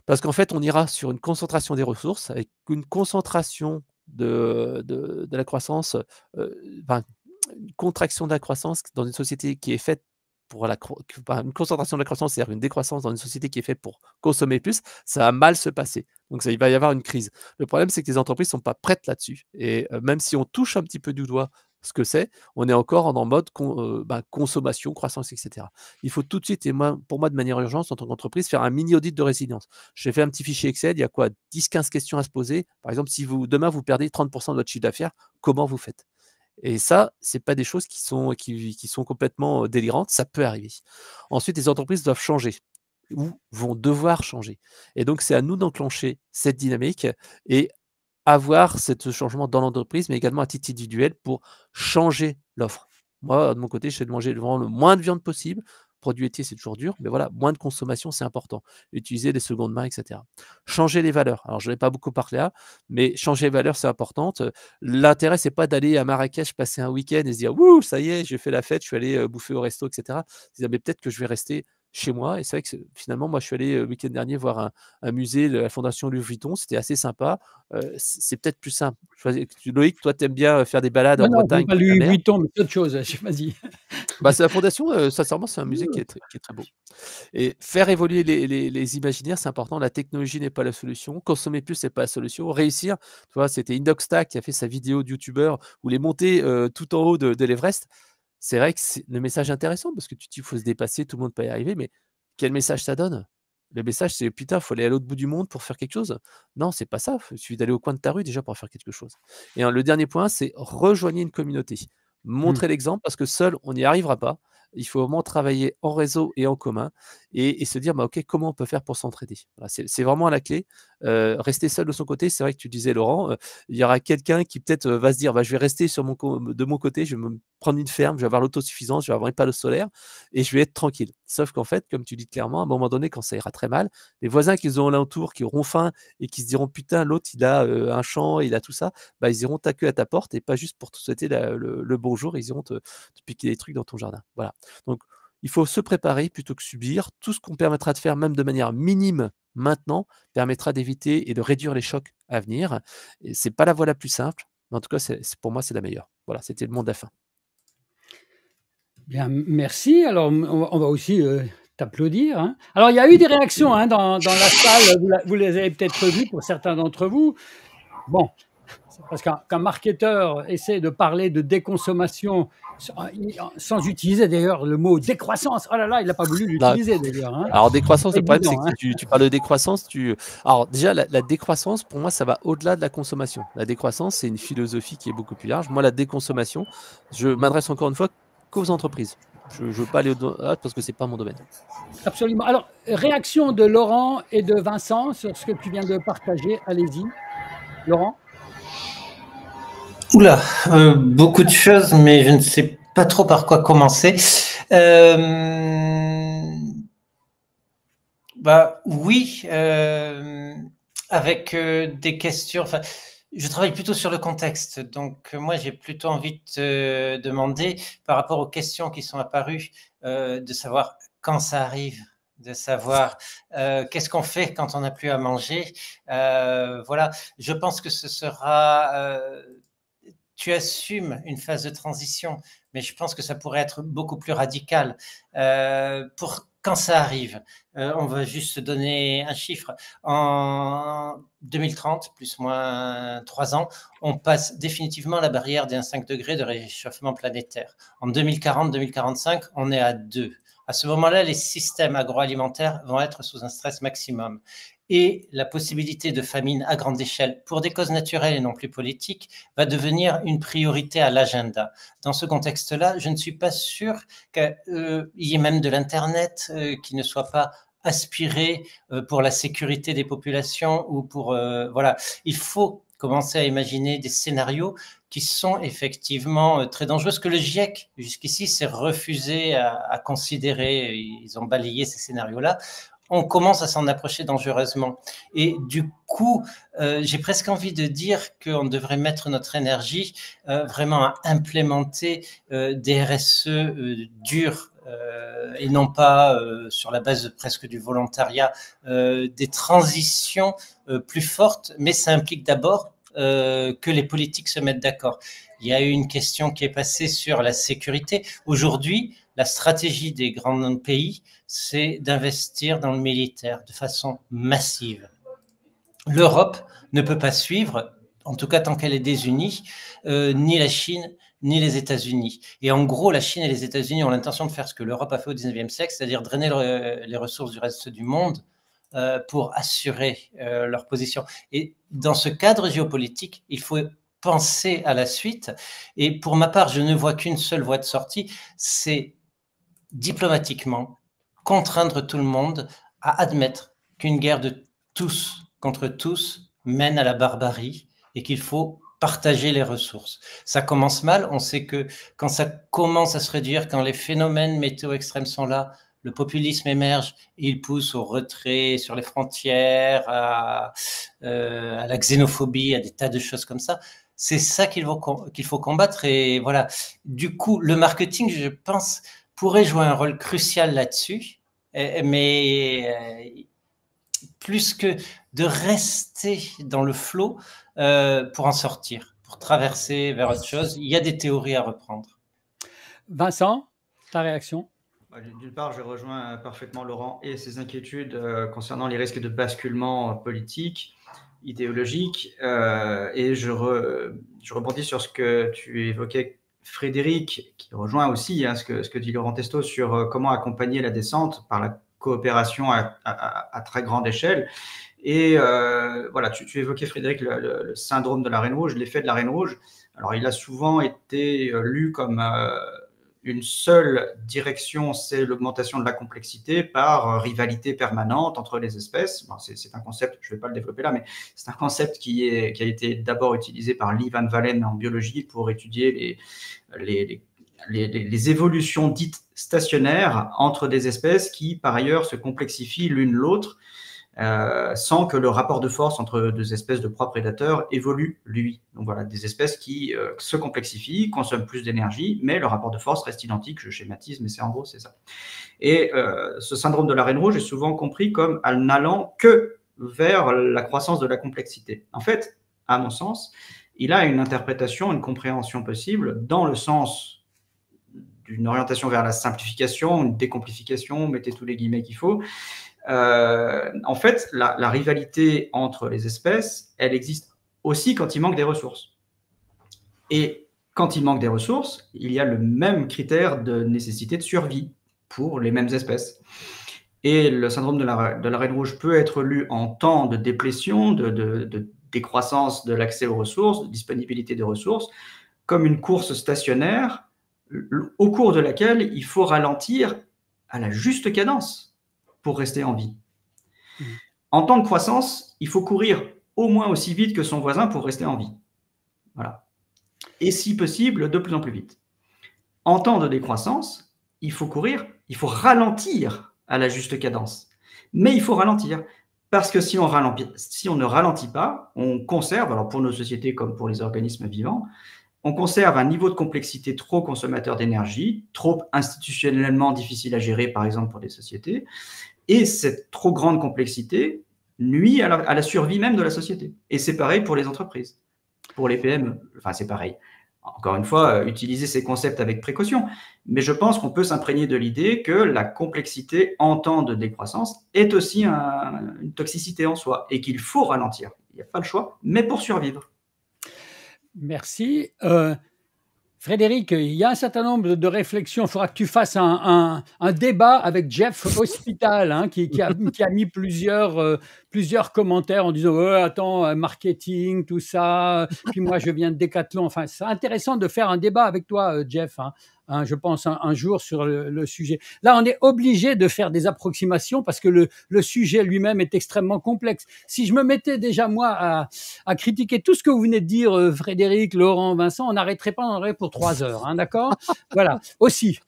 Parce qu'en fait, on ira sur une concentration des ressources avec une concentration de la croissance, enfin, une contraction de la croissance dans une société qui est faite pour une concentration de la croissance, c'est-à-dire une décroissance dans une société qui est faite pour consommer plus, ça va mal se passer. Donc il va y avoir une crise. Le problème, c'est que les entreprises ne sont pas prêtes là-dessus et même si on touche un petit peu du doigt ce que c'est, on est encore en mode consommation, croissance, et cetera. Il faut tout de suite, et moi, pour moi, de manière urgente, en tant qu'entreprise, faire un mini audit de résilience. J'ai fait un petit fichier Excel, il y a quoi? 10-15 questions à se poser. Par exemple, si demain, vous perdez 30% de votre chiffre d'affaires, comment vous faites? Et ça, c'est pas des choses qui sont complètement délirantes, ça peut arriver. Ensuite, les entreprises doivent changer ou vont devoir changer. Et donc, c'est à nous d'enclencher cette dynamique et avoir ce changement dans l'entreprise, mais également à titre individuel pour changer l'offre. Moi, de mon côté, j'essaie de manger vraiment le moins de viande possible. Produits laitiers, c'est toujours dur, mais voilà, moins de consommation, c'est important. Utiliser des secondes mains, etc. Changer les valeurs. Alors, je n'en ai pas beaucoup parlé là, mais changer les valeurs, c'est important. L'intérêt, c'est pas d'aller à Marrakech passer un week-end et se dire: «Wouh, ça y est, j'ai fait la fête, je suis allé bouffer au resto, etc.» Se dire: «Mais peut-être que je vais rester chez moi». Et c'est vrai que finalement, moi, je suis allé le week-end dernier voir un musée de la Fondation Louis Vuitton. C'était assez sympa. C'est peut-être plus simple. Loïc, toi, tu aimes bien faire des balades en Non, non, Bretagne, pas près de la Louis mer. Vuitton, mais c'est autre chose. Vas-y. Bah, c'est la fondation, sincèrement, c'est un musée qui est très beau. Et faire évoluer les imaginaires, c'est important. La technologie n'est pas la solution. Consommer plus, c'est pas la solution. Réussir, tu vois, c'était Inoxtag qui a fait sa vidéo de youtubeur où il est monté tout en haut de l'Everest. C'est vrai que le message est intéressant parce que tu dis qu'il faut se dépasser, tout le monde peut y arriver, mais quel message ça donne? Le message, c'est putain, il faut aller à l'autre bout du monde pour faire quelque chose. Non, c'est pas ça. Il suffit d'aller au coin de ta rue déjà pour faire quelque chose. Et le dernier point, c'est rejoigner une communauté. Mmh. Montrer l'exemple parce que seul, on n'y arrivera pas. Il faut vraiment travailler en réseau et en commun et se dire bah, OK, comment on peut faire pour s'entraider. Voilà, c'est vraiment la clé. Rester seul de son côté, c'est vrai que tu disais, Laurent, il y aura quelqu'un qui peut-être va se dire bah, je vais rester de mon côté, je vais me prendre une ferme, je vais avoir l'autosuffisance, je vais avoir une panneau solaire et je vais être tranquille. Sauf qu'en fait, comme tu dis clairement, à un moment donné, quand ça ira très mal, les voisins qu'ils ont alentour, qui auront faim et qui se diront putain, l'autre il a un champ, il a tout ça, bah, ils iront taquer à ta porte et pas juste pour te souhaiter le bonjour, ils iront te piquer des trucs dans ton jardin. Voilà. Donc, il faut se préparer plutôt que subir. Tout ce qu'on permettra de faire, même de manière minime maintenant, permettra d'éviter et de réduire les chocs à venir. Et c'est pas la voie la plus simple, mais en tout cas, pour moi, c'est la meilleure. Voilà, c'était le mot de la fin. Bien, merci. Alors, on va aussi t'applaudir. Hein. Alors, il y a eu des réactions hein, dans la salle. Vous les avez peut-être vues pour certains d'entre vous. Bon, c'est parce qu'un marketeur essaie de parler de déconsommation sans utiliser d'ailleurs le mot décroissance. Oh là là, il n'a pas voulu l'utiliser d'ailleurs. Hein. Alors, décroissance, le problème, c'est que tu parles de décroissance. Alors, déjà, la décroissance, pour moi, ça va au-delà de la consommation. La décroissance, c'est une philosophie qui est beaucoup plus large. Moi, la déconsommation, je m'adresse encore une fois qu'aux entreprises. Je ne veux pas aller au-delà parce que ce n'est pas mon domaine. Absolument. Alors, réaction de Laurent et de Vincent sur ce que tu viens de partager. Allez-y. Laurent? Oula, beaucoup de choses, mais je ne sais pas trop par quoi commencer. Bah oui, avec des questions. Enfin, je travaille plutôt sur le contexte, donc moi j'ai plutôt envie de te demander par rapport aux questions qui sont apparues, de savoir quand ça arrive, de savoir qu'est-ce qu'on fait quand on n'a plus à manger. Voilà, je pense que ce sera. Tu assumes une phase de transition, mais je pense que ça pourrait être beaucoup plus radical. Pour quand ça arrive, on va juste donner un chiffre. En 2030, plus ou moins 3 ans, on passe définitivement la barrière des 1,5 degrés de réchauffement planétaire. En 2040-2045, on est à 2. À ce moment-là, les systèmes agroalimentaires vont être sous un stress maximum. Et la possibilité de famine à grande échelle, pour des causes naturelles et non plus politiques, va devenir une priorité à l'agenda. Dans ce contexte-là, je ne suis pas sûr qu'il y ait même de l'Internet qui ne soit pas aspiré pour la sécurité des populations ou pour... voilà, il faut commencer à imaginer des scénarios qui sont effectivement très dangereux. Ce que le GIEC, jusqu'ici, s'est refusé à considérer. Ils ont balayé ces scénarios-là. On commence à s'en approcher dangereusement. Et du coup, j'ai presque envie de dire qu'on devrait mettre notre énergie vraiment à implémenter des RSE durs et non pas sur la base de presque du volontariat, des transitions plus fortes, mais ça implique d'abord que les politiques se mettent d'accord. Il y a eu une question qui est passée sur la sécurité. Aujourd'hui, la stratégie des grands pays, c'est d'investir dans le militaire de façon massive. L'Europe ne peut pas suivre, en tout cas tant qu'elle est désunie, ni la Chine, ni les États-Unis. Et en gros, la Chine et les États-Unis ont l'intention de faire ce que l'Europe a fait au 19e siècle, c'est-à-dire drainer les ressources du reste du monde pour assurer leur position. Et dans ce cadre géopolitique, il faut penser à la suite. Et pour ma part, je ne vois qu'une seule voie de sortie, c'est diplomatiquement contraindre tout le monde à admettre qu'une guerre de tous contre tous mène à la barbarie et qu'il faut partager les ressources. Ça commence mal, on sait que quand ça commence à se réduire, quand les phénomènes météo extrêmes sont là, le populisme émerge et il pousse au retrait sur les frontières, à la xénophobie, à des tas de choses comme ça. C'est ça qu'il faut combattre. Et voilà. Du coup, le marketing, je pense, pourrait jouer un rôle crucial là-dessus, mais plus que de rester dans le flot pour en sortir, pour traverser vers autre chose, il y a des théories à reprendre. Vincent, ta réaction? D'une part, je rejoins parfaitement Laurent et ses inquiétudes concernant les risques de basculement politique, idéologique, et je rebondis sur ce que tu évoquais, Frédéric, qui rejoint aussi ce que dit Laurent Testo sur comment accompagner la descente par la coopération à très grande échelle. Et voilà, tu évoquais, Frédéric, le syndrome de la Reine Rouge, l'effet de la Reine Rouge. Alors, il a souvent été lu comme une seule direction, c'est l'augmentation de la complexité par rivalité permanente entre les espèces. Bon, c'est un concept, je ne vais pas le développer là, mais c'est un concept qui a été d'abord utilisé par Lee Van Valen en biologie pour étudier les évolutions dites stationnaires entre des espèces qui, par ailleurs, se complexifient l'une l'autre sans que le rapport de force entre deux espèces de proies prédateurs évolue, lui. Donc voilà, des espèces qui se complexifient, consomment plus d'énergie, mais le rapport de force reste identique. Je schématise, mais en gros, c'est ça. Et ce syndrome de la reine rouge est souvent compris comme n'allant que vers la croissance de la complexité. En fait, à mon sens, il a une interprétation, une compréhension possible dans le sens d'une orientation vers la simplification, une décomplification, mettez tous les guillemets qu'il faut. En fait, la rivalité entre les espèces, elle existe aussi quand il manque des ressources. Et quand il manque des ressources, il y a le même critère de nécessité de survie pour les mêmes espèces. Et le syndrome de la reine rouge peut être lu en temps de déplétion, de décroissance de l'accès aux ressources, de disponibilité de ressources, comme une course stationnaire au cours de laquelle il faut ralentir à la juste cadence pour rester en vie. En temps de croissance, il faut courir au moins aussi vite que son voisin pour rester en vie. Voilà. Et si possible, de plus en plus vite. En temps de décroissance, il faut ralentir à la juste cadence. Mais il faut ralentir. Parce que si on ne ralentit pas, on conserve, alors pour nos sociétés comme pour les organismes vivants, on conserve un niveau de complexité trop consommateur d'énergie, trop institutionnellement difficile à gérer, par exemple pour des sociétés. Et cette trop grande complexité nuit à la survie même de la société. Et c'est pareil pour les entreprises, pour les PME. Enfin, c'est pareil. Encore une fois, utiliser ces concepts avec précaution. Mais je pense qu'on peut s'imprégner de l'idée que la complexité en temps de décroissance est aussi une toxicité en soi et qu'il faut ralentir. Il n'y a pas le choix, mais pour survivre. Merci. Frédéric, il y a un certain nombre de réflexions. Il faudra que tu fasses un débat avec Jeff Hospital, qui a mis plusieurs commentaires en disant attends, marketing, tout ça. Puis moi, je viens de Decathlon. Enfin, c'est intéressant de faire un débat avec toi, Jeff. Je pense un jour sur le sujet. Là, on est obligé de faire des approximations parce que le sujet lui-même est extrêmement complexe. Si je me mettais déjà moi à critiquer tout ce que vous venez de dire, Frédéric, Laurent, Vincent, on n'arrêterait pas, on aurait pour 3 heures, d'accord? Voilà. Aussi,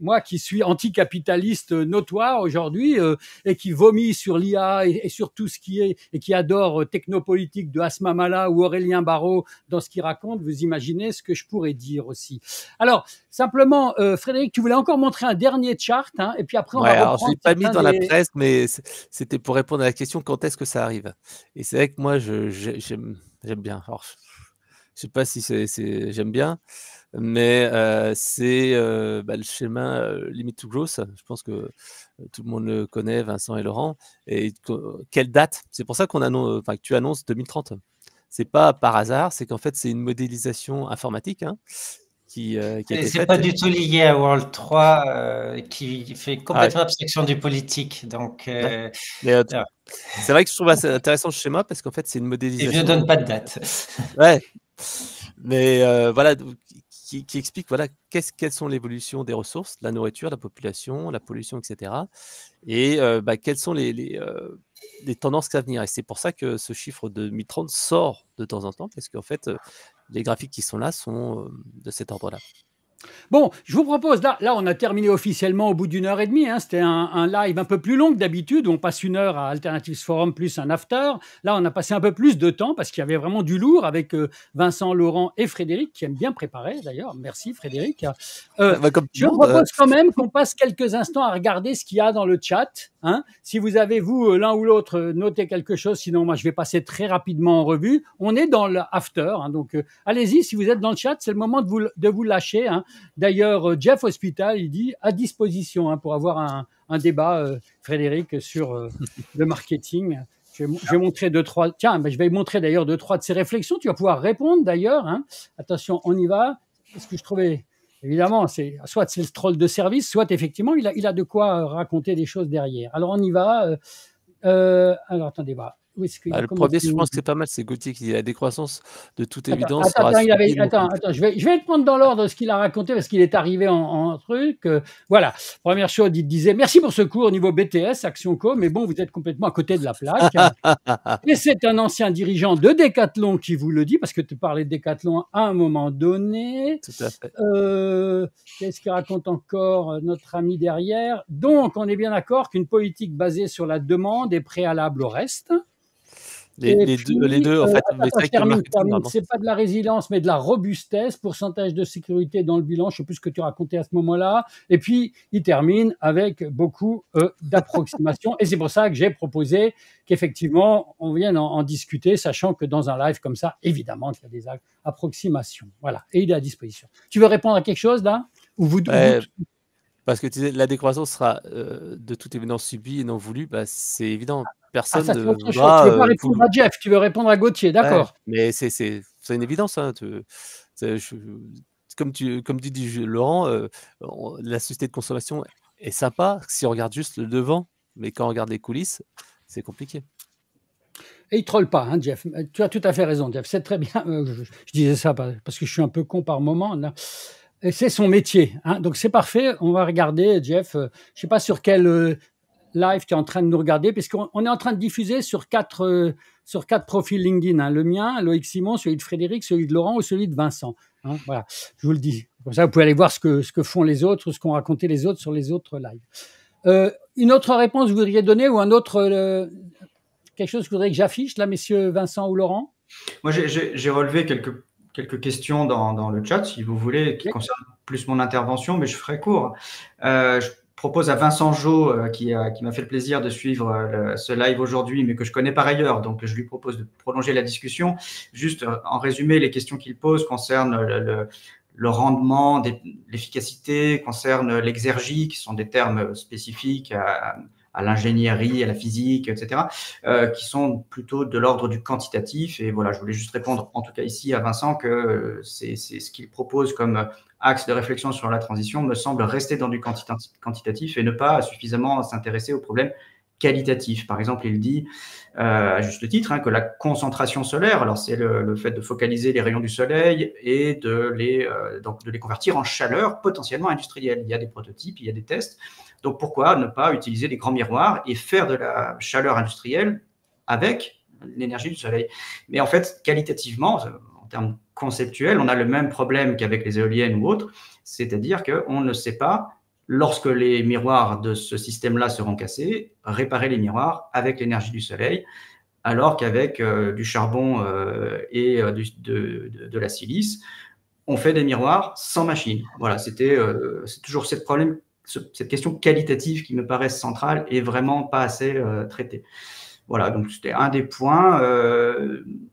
moi qui suis anticapitaliste notoire aujourd'hui et qui vomit sur l'IA et sur tout ce qui est et qui adore Technopolitique de Asma Mala ou Aurélien Barraud dans ce qu'il raconte, vous imaginez ce que je pourrais dire aussi. Alors, simplement, Frédéric, tu voulais encore montrer un dernier chart, et puis après on va reprendre. Alors, je l'ai pas mis dans la presse, mais c'était pour répondre à la question quand est-ce que ça arrive. Et c'est vrai que moi, j'aime bien. Alors, je sais pas si j'aime bien. Mais c'est le schéma Limit to Growth. Je pense que tout le monde le connaît, Vincent et Laurent. Et quelle date? C'est pour ça que tu annonces 2030. C'est pas par hasard, c'est qu'en fait c'est une modélisation informatique qui a été faite. C'est pas du tout lié à World 3 qui fait complètement abstraction du politique. Donc, c'est vrai que je trouve assez intéressant ce schéma parce qu'en fait c'est une modélisation. Et je ne donne pas de date. Ouais. Mais voilà. Qui explique quelles sont l'évolution des ressources, la nourriture, la population, la pollution, etc. Et quelles sont les tendances à venir. Et c'est pour ça que ce chiffre de 2030 sort de temps en temps, parce qu'en fait, les graphiques qui sont là sont de cet ordre-là. Bon, je vous propose, là on a terminé officiellement au bout d'1h30, c'était un live un peu plus long que d'habitude, on passe 1 heure à Alternatives Forum plus un after. Là on a passé un peu plus de temps parce qu'il y avait vraiment du lourd avec Vincent, Laurent et Frédéric qui aiment bien préparer d'ailleurs. Merci Frédéric. Je vous propose quand même qu'on passe quelques instants à regarder ce qu'il y a dans le chat. Si vous avez, vous, l'un ou l'autre, noté quelque chose, sinon moi je vais passer très rapidement en revue. On est dans l'after, donc allez-y, si vous êtes dans le chat, c'est le moment de vous lâcher. D'ailleurs, Jeff Hospital, il dit à disposition pour avoir un débat, Frédéric, sur le marketing. Je vais montrer je vais montrer d'ailleurs 2-3 de ses réflexions. Tu vas pouvoir répondre d'ailleurs. Attention, on y va. Est-ce que je trouvais... Évidemment, soit c'est le troll de service, soit effectivement, il a de quoi raconter des choses derrière. Alors, on y va. Alors, attendez, où est-ce qu'il Ah, a le commencé? premier, je pense que c'est pas mal, c'est Gauthier qui dit la décroissance de toute Attends, évidence attends, sera attends, subie, mais attends, compliquée. je vais te prendre dans l'ordre ce qu'il a raconté parce qu'il est arrivé en truc. Voilà. Première chose, il disait merci pour ce cours au niveau BTS, Action Co, mais bon, vous êtes complètement à côté de la plaque. Et c'est un ancien dirigeant de Decathlon qui vous le dit, parce que tu parlais de Decathlon à un moment donné. Tout à fait. Qu'est-ce qu'il raconte encore notre ami derrière? Donc, on est bien d'accord qu'une politique basée sur la demande est préalable au reste. Les deux, en fait, mais c'est vrai Je que le termine. marketing, normalement, C'est pas de la résilience, mais de la robustesse, pourcentage de sécurité dans le bilan. Je sais plus ce que tu racontais à ce moment-là. Et puis, il termine avec beaucoup d'approximations. Et c'est pour ça que j'ai proposé qu'effectivement, on vienne en discuter, sachant que dans un live comme ça, évidemment, il y a des approximations. Voilà. Et il est à disposition. Tu veux répondre à quelque chose là? Ou vous parce que tu disais, la décroissance sera de toute évidence subie et non voulue, bah, c'est évident. Personne ça, ne c'est autre chose. Tu voudra. ne veux pas répondre à Jeff, tu veux répondre à Gauthier, d'accord. Mais c'est une évidence. Hein, comme tu dis, Laurent, la société de consommation est sympa si on regarde juste le devant, mais quand on regarde les coulisses, c'est compliqué. Et il ne troll pas, hein, Jeff. Tu as tout à fait raison, Jeff. C'est très bien. Je disais ça parce que je suis un peu con par moment. Et c'est son métier. Hein. Donc, c'est parfait. On va regarder, Jeff. Je ne sais pas sur quel live tu es en train de nous regarder, puisqu'on est en train de diffuser sur quatre profils LinkedIn. Hein. Le mien, Loïc Simon, celui de Frédéric, celui de Laurent ou celui de Vincent. Hein, voilà, je vous le dis. Comme ça, vous pouvez aller voir ce que font les autres, ce qu'ont raconté les autres sur les autres lives. Une autre réponse vous voudriez donner ou un autre... quelque chose que vous voudriez que j'affiche, là, messieurs Vincent ou Laurent? Moi, j'ai relevé quelques questions dans le chat, si vous voulez, qui concernent plus mon intervention, mais je ferai court. Je propose à Vincent Jo, qui m'a fait le plaisir de suivre ce live aujourd'hui, mais que je connais par ailleurs, donc je lui propose de prolonger la discussion. Juste en résumé, les questions qu'il pose concernent le rendement, l'efficacité, concernent l'exergie, qui sont des termes spécifiques à l'ingénierie, à la physique, etc., qui sont plutôt de l'ordre du quantitatif. Et voilà, je voulais juste répondre, en tout cas ici, à Vincent, que c'est ce qu'il propose comme axe de réflexion sur la transition me semble rester dans du quantitatif et ne pas suffisamment s'intéresser aux problèmes qualitatifs. Par exemple, il dit, à juste titre, hein, que la concentration solaire, alors c'est le fait de focaliser les rayons du soleil et de les convertir en chaleur potentiellement industrielle. Il y a des prototypes, il y a des tests. Donc, pourquoi ne pas utiliser des grands miroirs et faire de la chaleur industrielle avec l'énergie du soleil? Mais en fait, qualitativement, en termes conceptuels, on a le même problème qu'avec les éoliennes ou autres, c'est-à-dire qu'on ne sait pas, lorsque les miroirs de ce système-là seront cassés, réparer les miroirs avec l'énergie du soleil, alors qu'avec du charbon et de la silice, on fait des miroirs sans machine. Voilà, c'est toujours cette question qualitative qui me paraît centrale et vraiment pas assez traitée. Voilà, donc c'était un des points.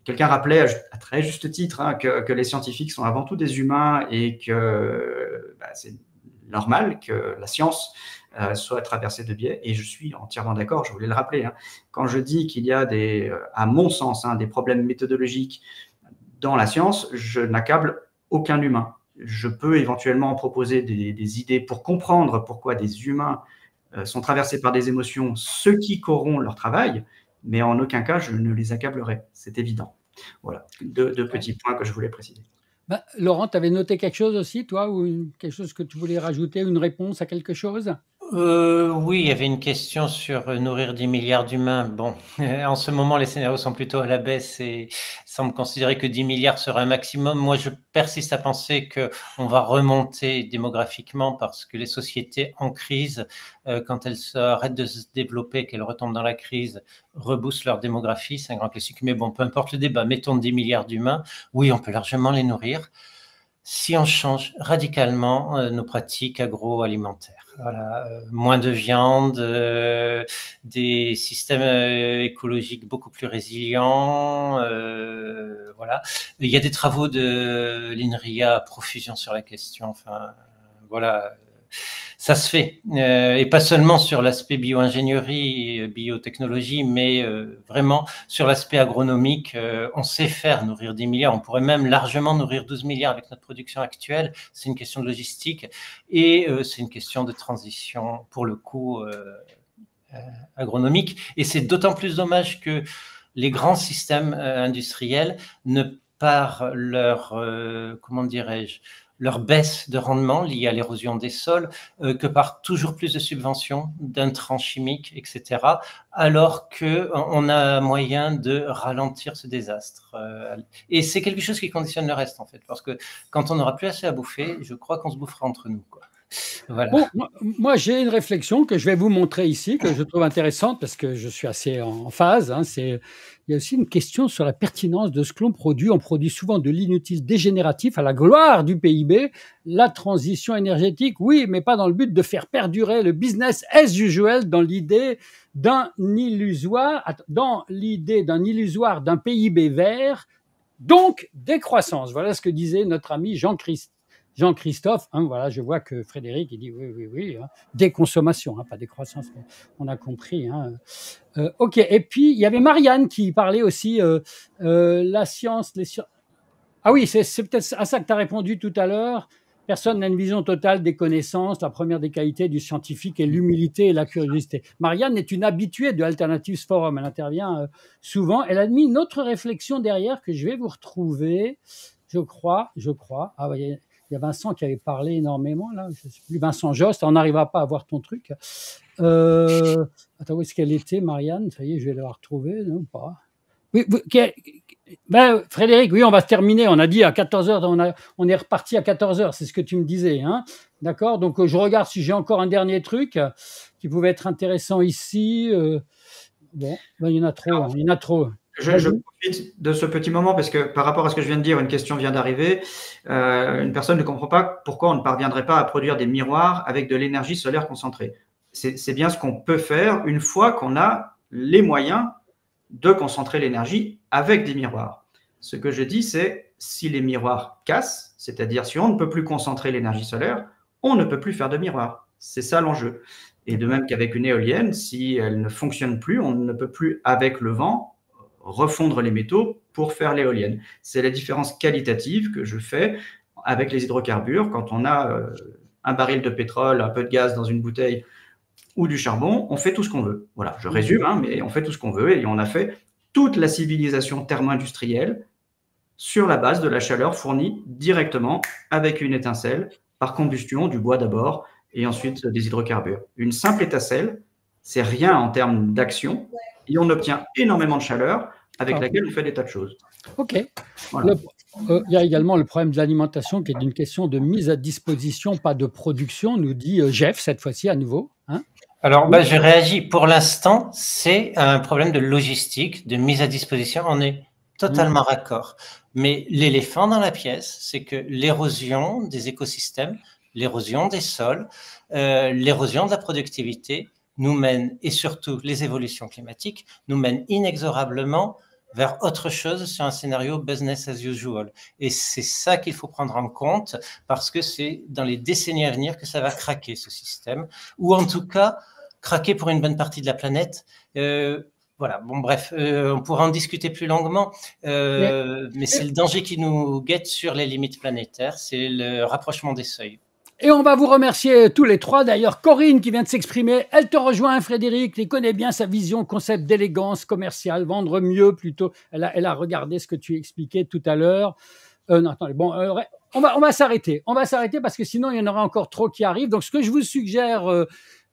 Quelqu'un rappelait à très juste titre, hein, que les scientifiques sont avant tout des humains et que c'est normal que la science soit traversée de biais. Et je suis entièrement d'accord, je voulais le rappeler. Hein. Quand je dis qu'il y a à mon sens, des problèmes méthodologiques dans la science, je n'accable aucun humain. Je peux éventuellement proposer des idées pour comprendre pourquoi des humains sont traversés par des émotions, ceux qui corrompent leur travail, mais en aucun cas, je ne les accablerai. C'est évident. Voilà, deux petits points que je voulais préciser. Laurent, tu avais noté quelque chose aussi, toi, ou quelque chose que tu voulais rajouter, une réponse à quelque chose? Oui, il y avait une question sur nourrir 10 milliards d'humains. Bon, en ce moment, les scénarios sont plutôt à la baisse et semblent considérer que 10 milliards serait un maximum. Moi, je persiste à penser qu'on va remonter démographiquement parce que les sociétés en crise, quand elles arrêtent de se développer, qu'elles retombent dans la crise, reboost leur démographie. C'est un grand classique. Mais bon, peu importe le débat, mettons 10 milliards d'humains. Oui, on peut largement les nourrir si on change radicalement nos pratiques agroalimentaires. Voilà, moins de viande, des systèmes écologiques beaucoup plus résilients. Voilà. Il y a des travaux de l'INRIA à profusion sur la question. Enfin, voilà, ça se fait. Et pas seulement sur l'aspect bio-ingénierie, biotechnologie, mais vraiment sur l'aspect agronomique. On sait faire nourrir 10 milliards. On pourrait même largement nourrir 12 milliards avec notre production actuelle. C'est une question de logistique et c'est une question de transition, pour le coup, agronomique. Et c'est d'autant plus dommage que les grands systèmes industriels, par leur, comment dirais-je, leur baisse de rendement liée à l'érosion des sols, que par toujours plus de subventions d'intrants chimiques, etc., alors qu'on a moyen de ralentir ce désastre. Et c'est quelque chose qui conditionne le reste, en fait, parce que quand on n'aura plus assez à bouffer, je crois qu'on se bouffera entre nous, quoi. Voilà. Bon, moi j'ai une réflexion que je vais vous montrer ici, que je trouve intéressante parce que je suis assez en phase. Hein. Il y a aussi une question sur la pertinence de ce que l'on produit. On produit souvent de l'inutile dégénératif à la gloire du PIB. La transition énergétique, oui, mais pas dans le but de faire perdurer le business as usual dans l'idée d'un illusoire d'un PIB vert, donc décroissance. Voilà ce que disait notre ami Jean-Christophe, hein, voilà, je vois que Frédéric, il dit oui, hein, déconsommation, hein, pas décroissance, on a compris. Hein. Ok, et puis il y avait Marianne qui parlait aussi la science, les sciences. Ah oui, c'est peut-être à ça que tu as répondu tout à l'heure. Personne n'a une vision totale des connaissances. La première des qualités du scientifique est l'humilité et la curiosité. Marianne est une habituée de Alternatives Forum. Elle intervient souvent. Elle a mis une autre réflexion derrière que je vais vous retrouver, je crois. Ah, voyez. Il y a Vincent qui avait parlé énormément, là. Je ne sais plus, Vincent Jost, on n'arrivera pas à voir ton truc. Attends, où est-ce qu'elle était, Marianne? Ça y est, je vais la retrouver, non pas. Oui, Frédéric, oui, on va se terminer. On a dit à 14h, on est reparti à 14h, c'est ce que tu me disais. Hein, d'accord? Donc, je regarde si j'ai encore un dernier truc qui pouvait être intéressant ici. Bon, il y en a trop. Hein, il y en a trop. Je profite de ce petit moment parce que par rapport à ce que je viens de dire, une question vient d'arriver. Une personne ne comprend pas pourquoi on ne parviendrait pas à produire des miroirs avec de l'énergie solaire concentrée. C'est bien ce qu'on peut faire une fois qu'on a les moyens de concentrer l'énergie avec des miroirs. Ce que je dis, c'est si les miroirs cassent, c'est-à-dire si on ne peut plus concentrer l'énergie solaire, on ne peut plus faire de miroirs. C'est ça l'enjeu. Et de même qu'avec une éolienne, si elle ne fonctionne plus, on ne peut plus, avec le vent, refondre les métaux pour faire l'éolienne. C'est la différence qualitative que je fais avec les hydrocarbures. Quand on a un baril de pétrole, un peu de gaz dans une bouteille ou du charbon, on fait tout ce qu'on veut. Voilà, je résume, hein, mais on fait tout ce qu'on veut et on a fait toute la civilisation thermo-industrielle sur la base de la chaleur fournie directement avec une étincelle par combustion du bois d'abord et ensuite des hydrocarbures. Une simple étincelle, c'est rien en termes d'action et on obtient énormément de chaleur avec laquelle on fait des tas de choses. Ok. Voilà. Il y a également le problème de l'alimentation qui est une question de mise à disposition, pas de production, nous dit Jeff, cette fois-ci à nouveau. Hein. Alors, je réagis. Pour l'instant, c'est un problème de logistique, de mise à disposition. On est totalement raccord. Mais l'éléphant dans la pièce, c'est que l'érosion des écosystèmes, l'érosion des sols, l'érosion de la productivité nous mène, et surtout les évolutions climatiques, nous mènent inexorablement vers autre chose sur un scénario business as usual. Et c'est ça qu'il faut prendre en compte parce que c'est dans les décennies à venir que ça va craquer, ce système, ou en tout cas craquer pour une bonne partie de la planète. Voilà, bon bref, on pourra en discuter plus longuement, mais c'est le danger qui nous guette sur les limites planétaires, c'est le rapprochement des seuils. Et on va vous remercier tous les trois. D'ailleurs, Corinne qui vient de s'exprimer, elle te rejoint, Frédéric, elle connaît bien sa vision, concept d'élégance commerciale, vendre mieux plutôt. Elle a regardé ce que tu expliquais tout à l'heure. Non, attendez, bon, on va s'arrêter. On va s'arrêter parce que sinon, il y en aura encore trop qui arrivent. Donc, ce que je vous suggère,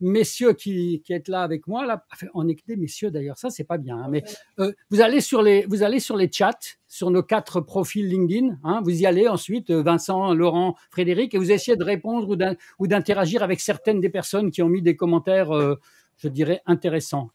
messieurs qui êtes là avec moi, là, on est que des messieurs d'ailleurs, ça c'est pas bien, hein, mais vous allez sur les chats, sur nos 4 profils LinkedIn, hein, vous y allez ensuite, Vincent, Laurent, Frédéric, et vous essayez de répondre ou d'interagir avec certaines des personnes qui ont mis des commentaires, je dirais, intéressants.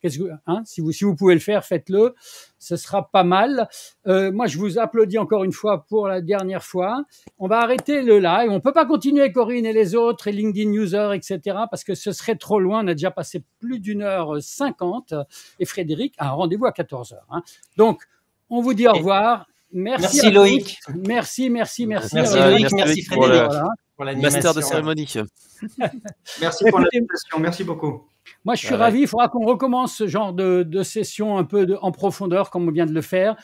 Si vous pouvez le faire, faites-le, ce sera pas mal. Moi, je vous applaudis encore une fois pour la dernière fois. On va arrêter le live. On peut pas continuer, Corinne et les autres, et LinkedIn users, etc., parce que ce serait trop loin. On a déjà passé plus d'1h50 et Frédéric a un rendez-vous à 14h. Hein. Donc, on vous dit au revoir. Merci Loïc. Merci Loïc, merci Frédéric pour l'animation. Master de cérémonie. Merci pour l'invitation, merci beaucoup. Moi, je suis ravi. Il faudra qu'on recommence ce genre de session un peu en profondeur, comme on vient de le faire.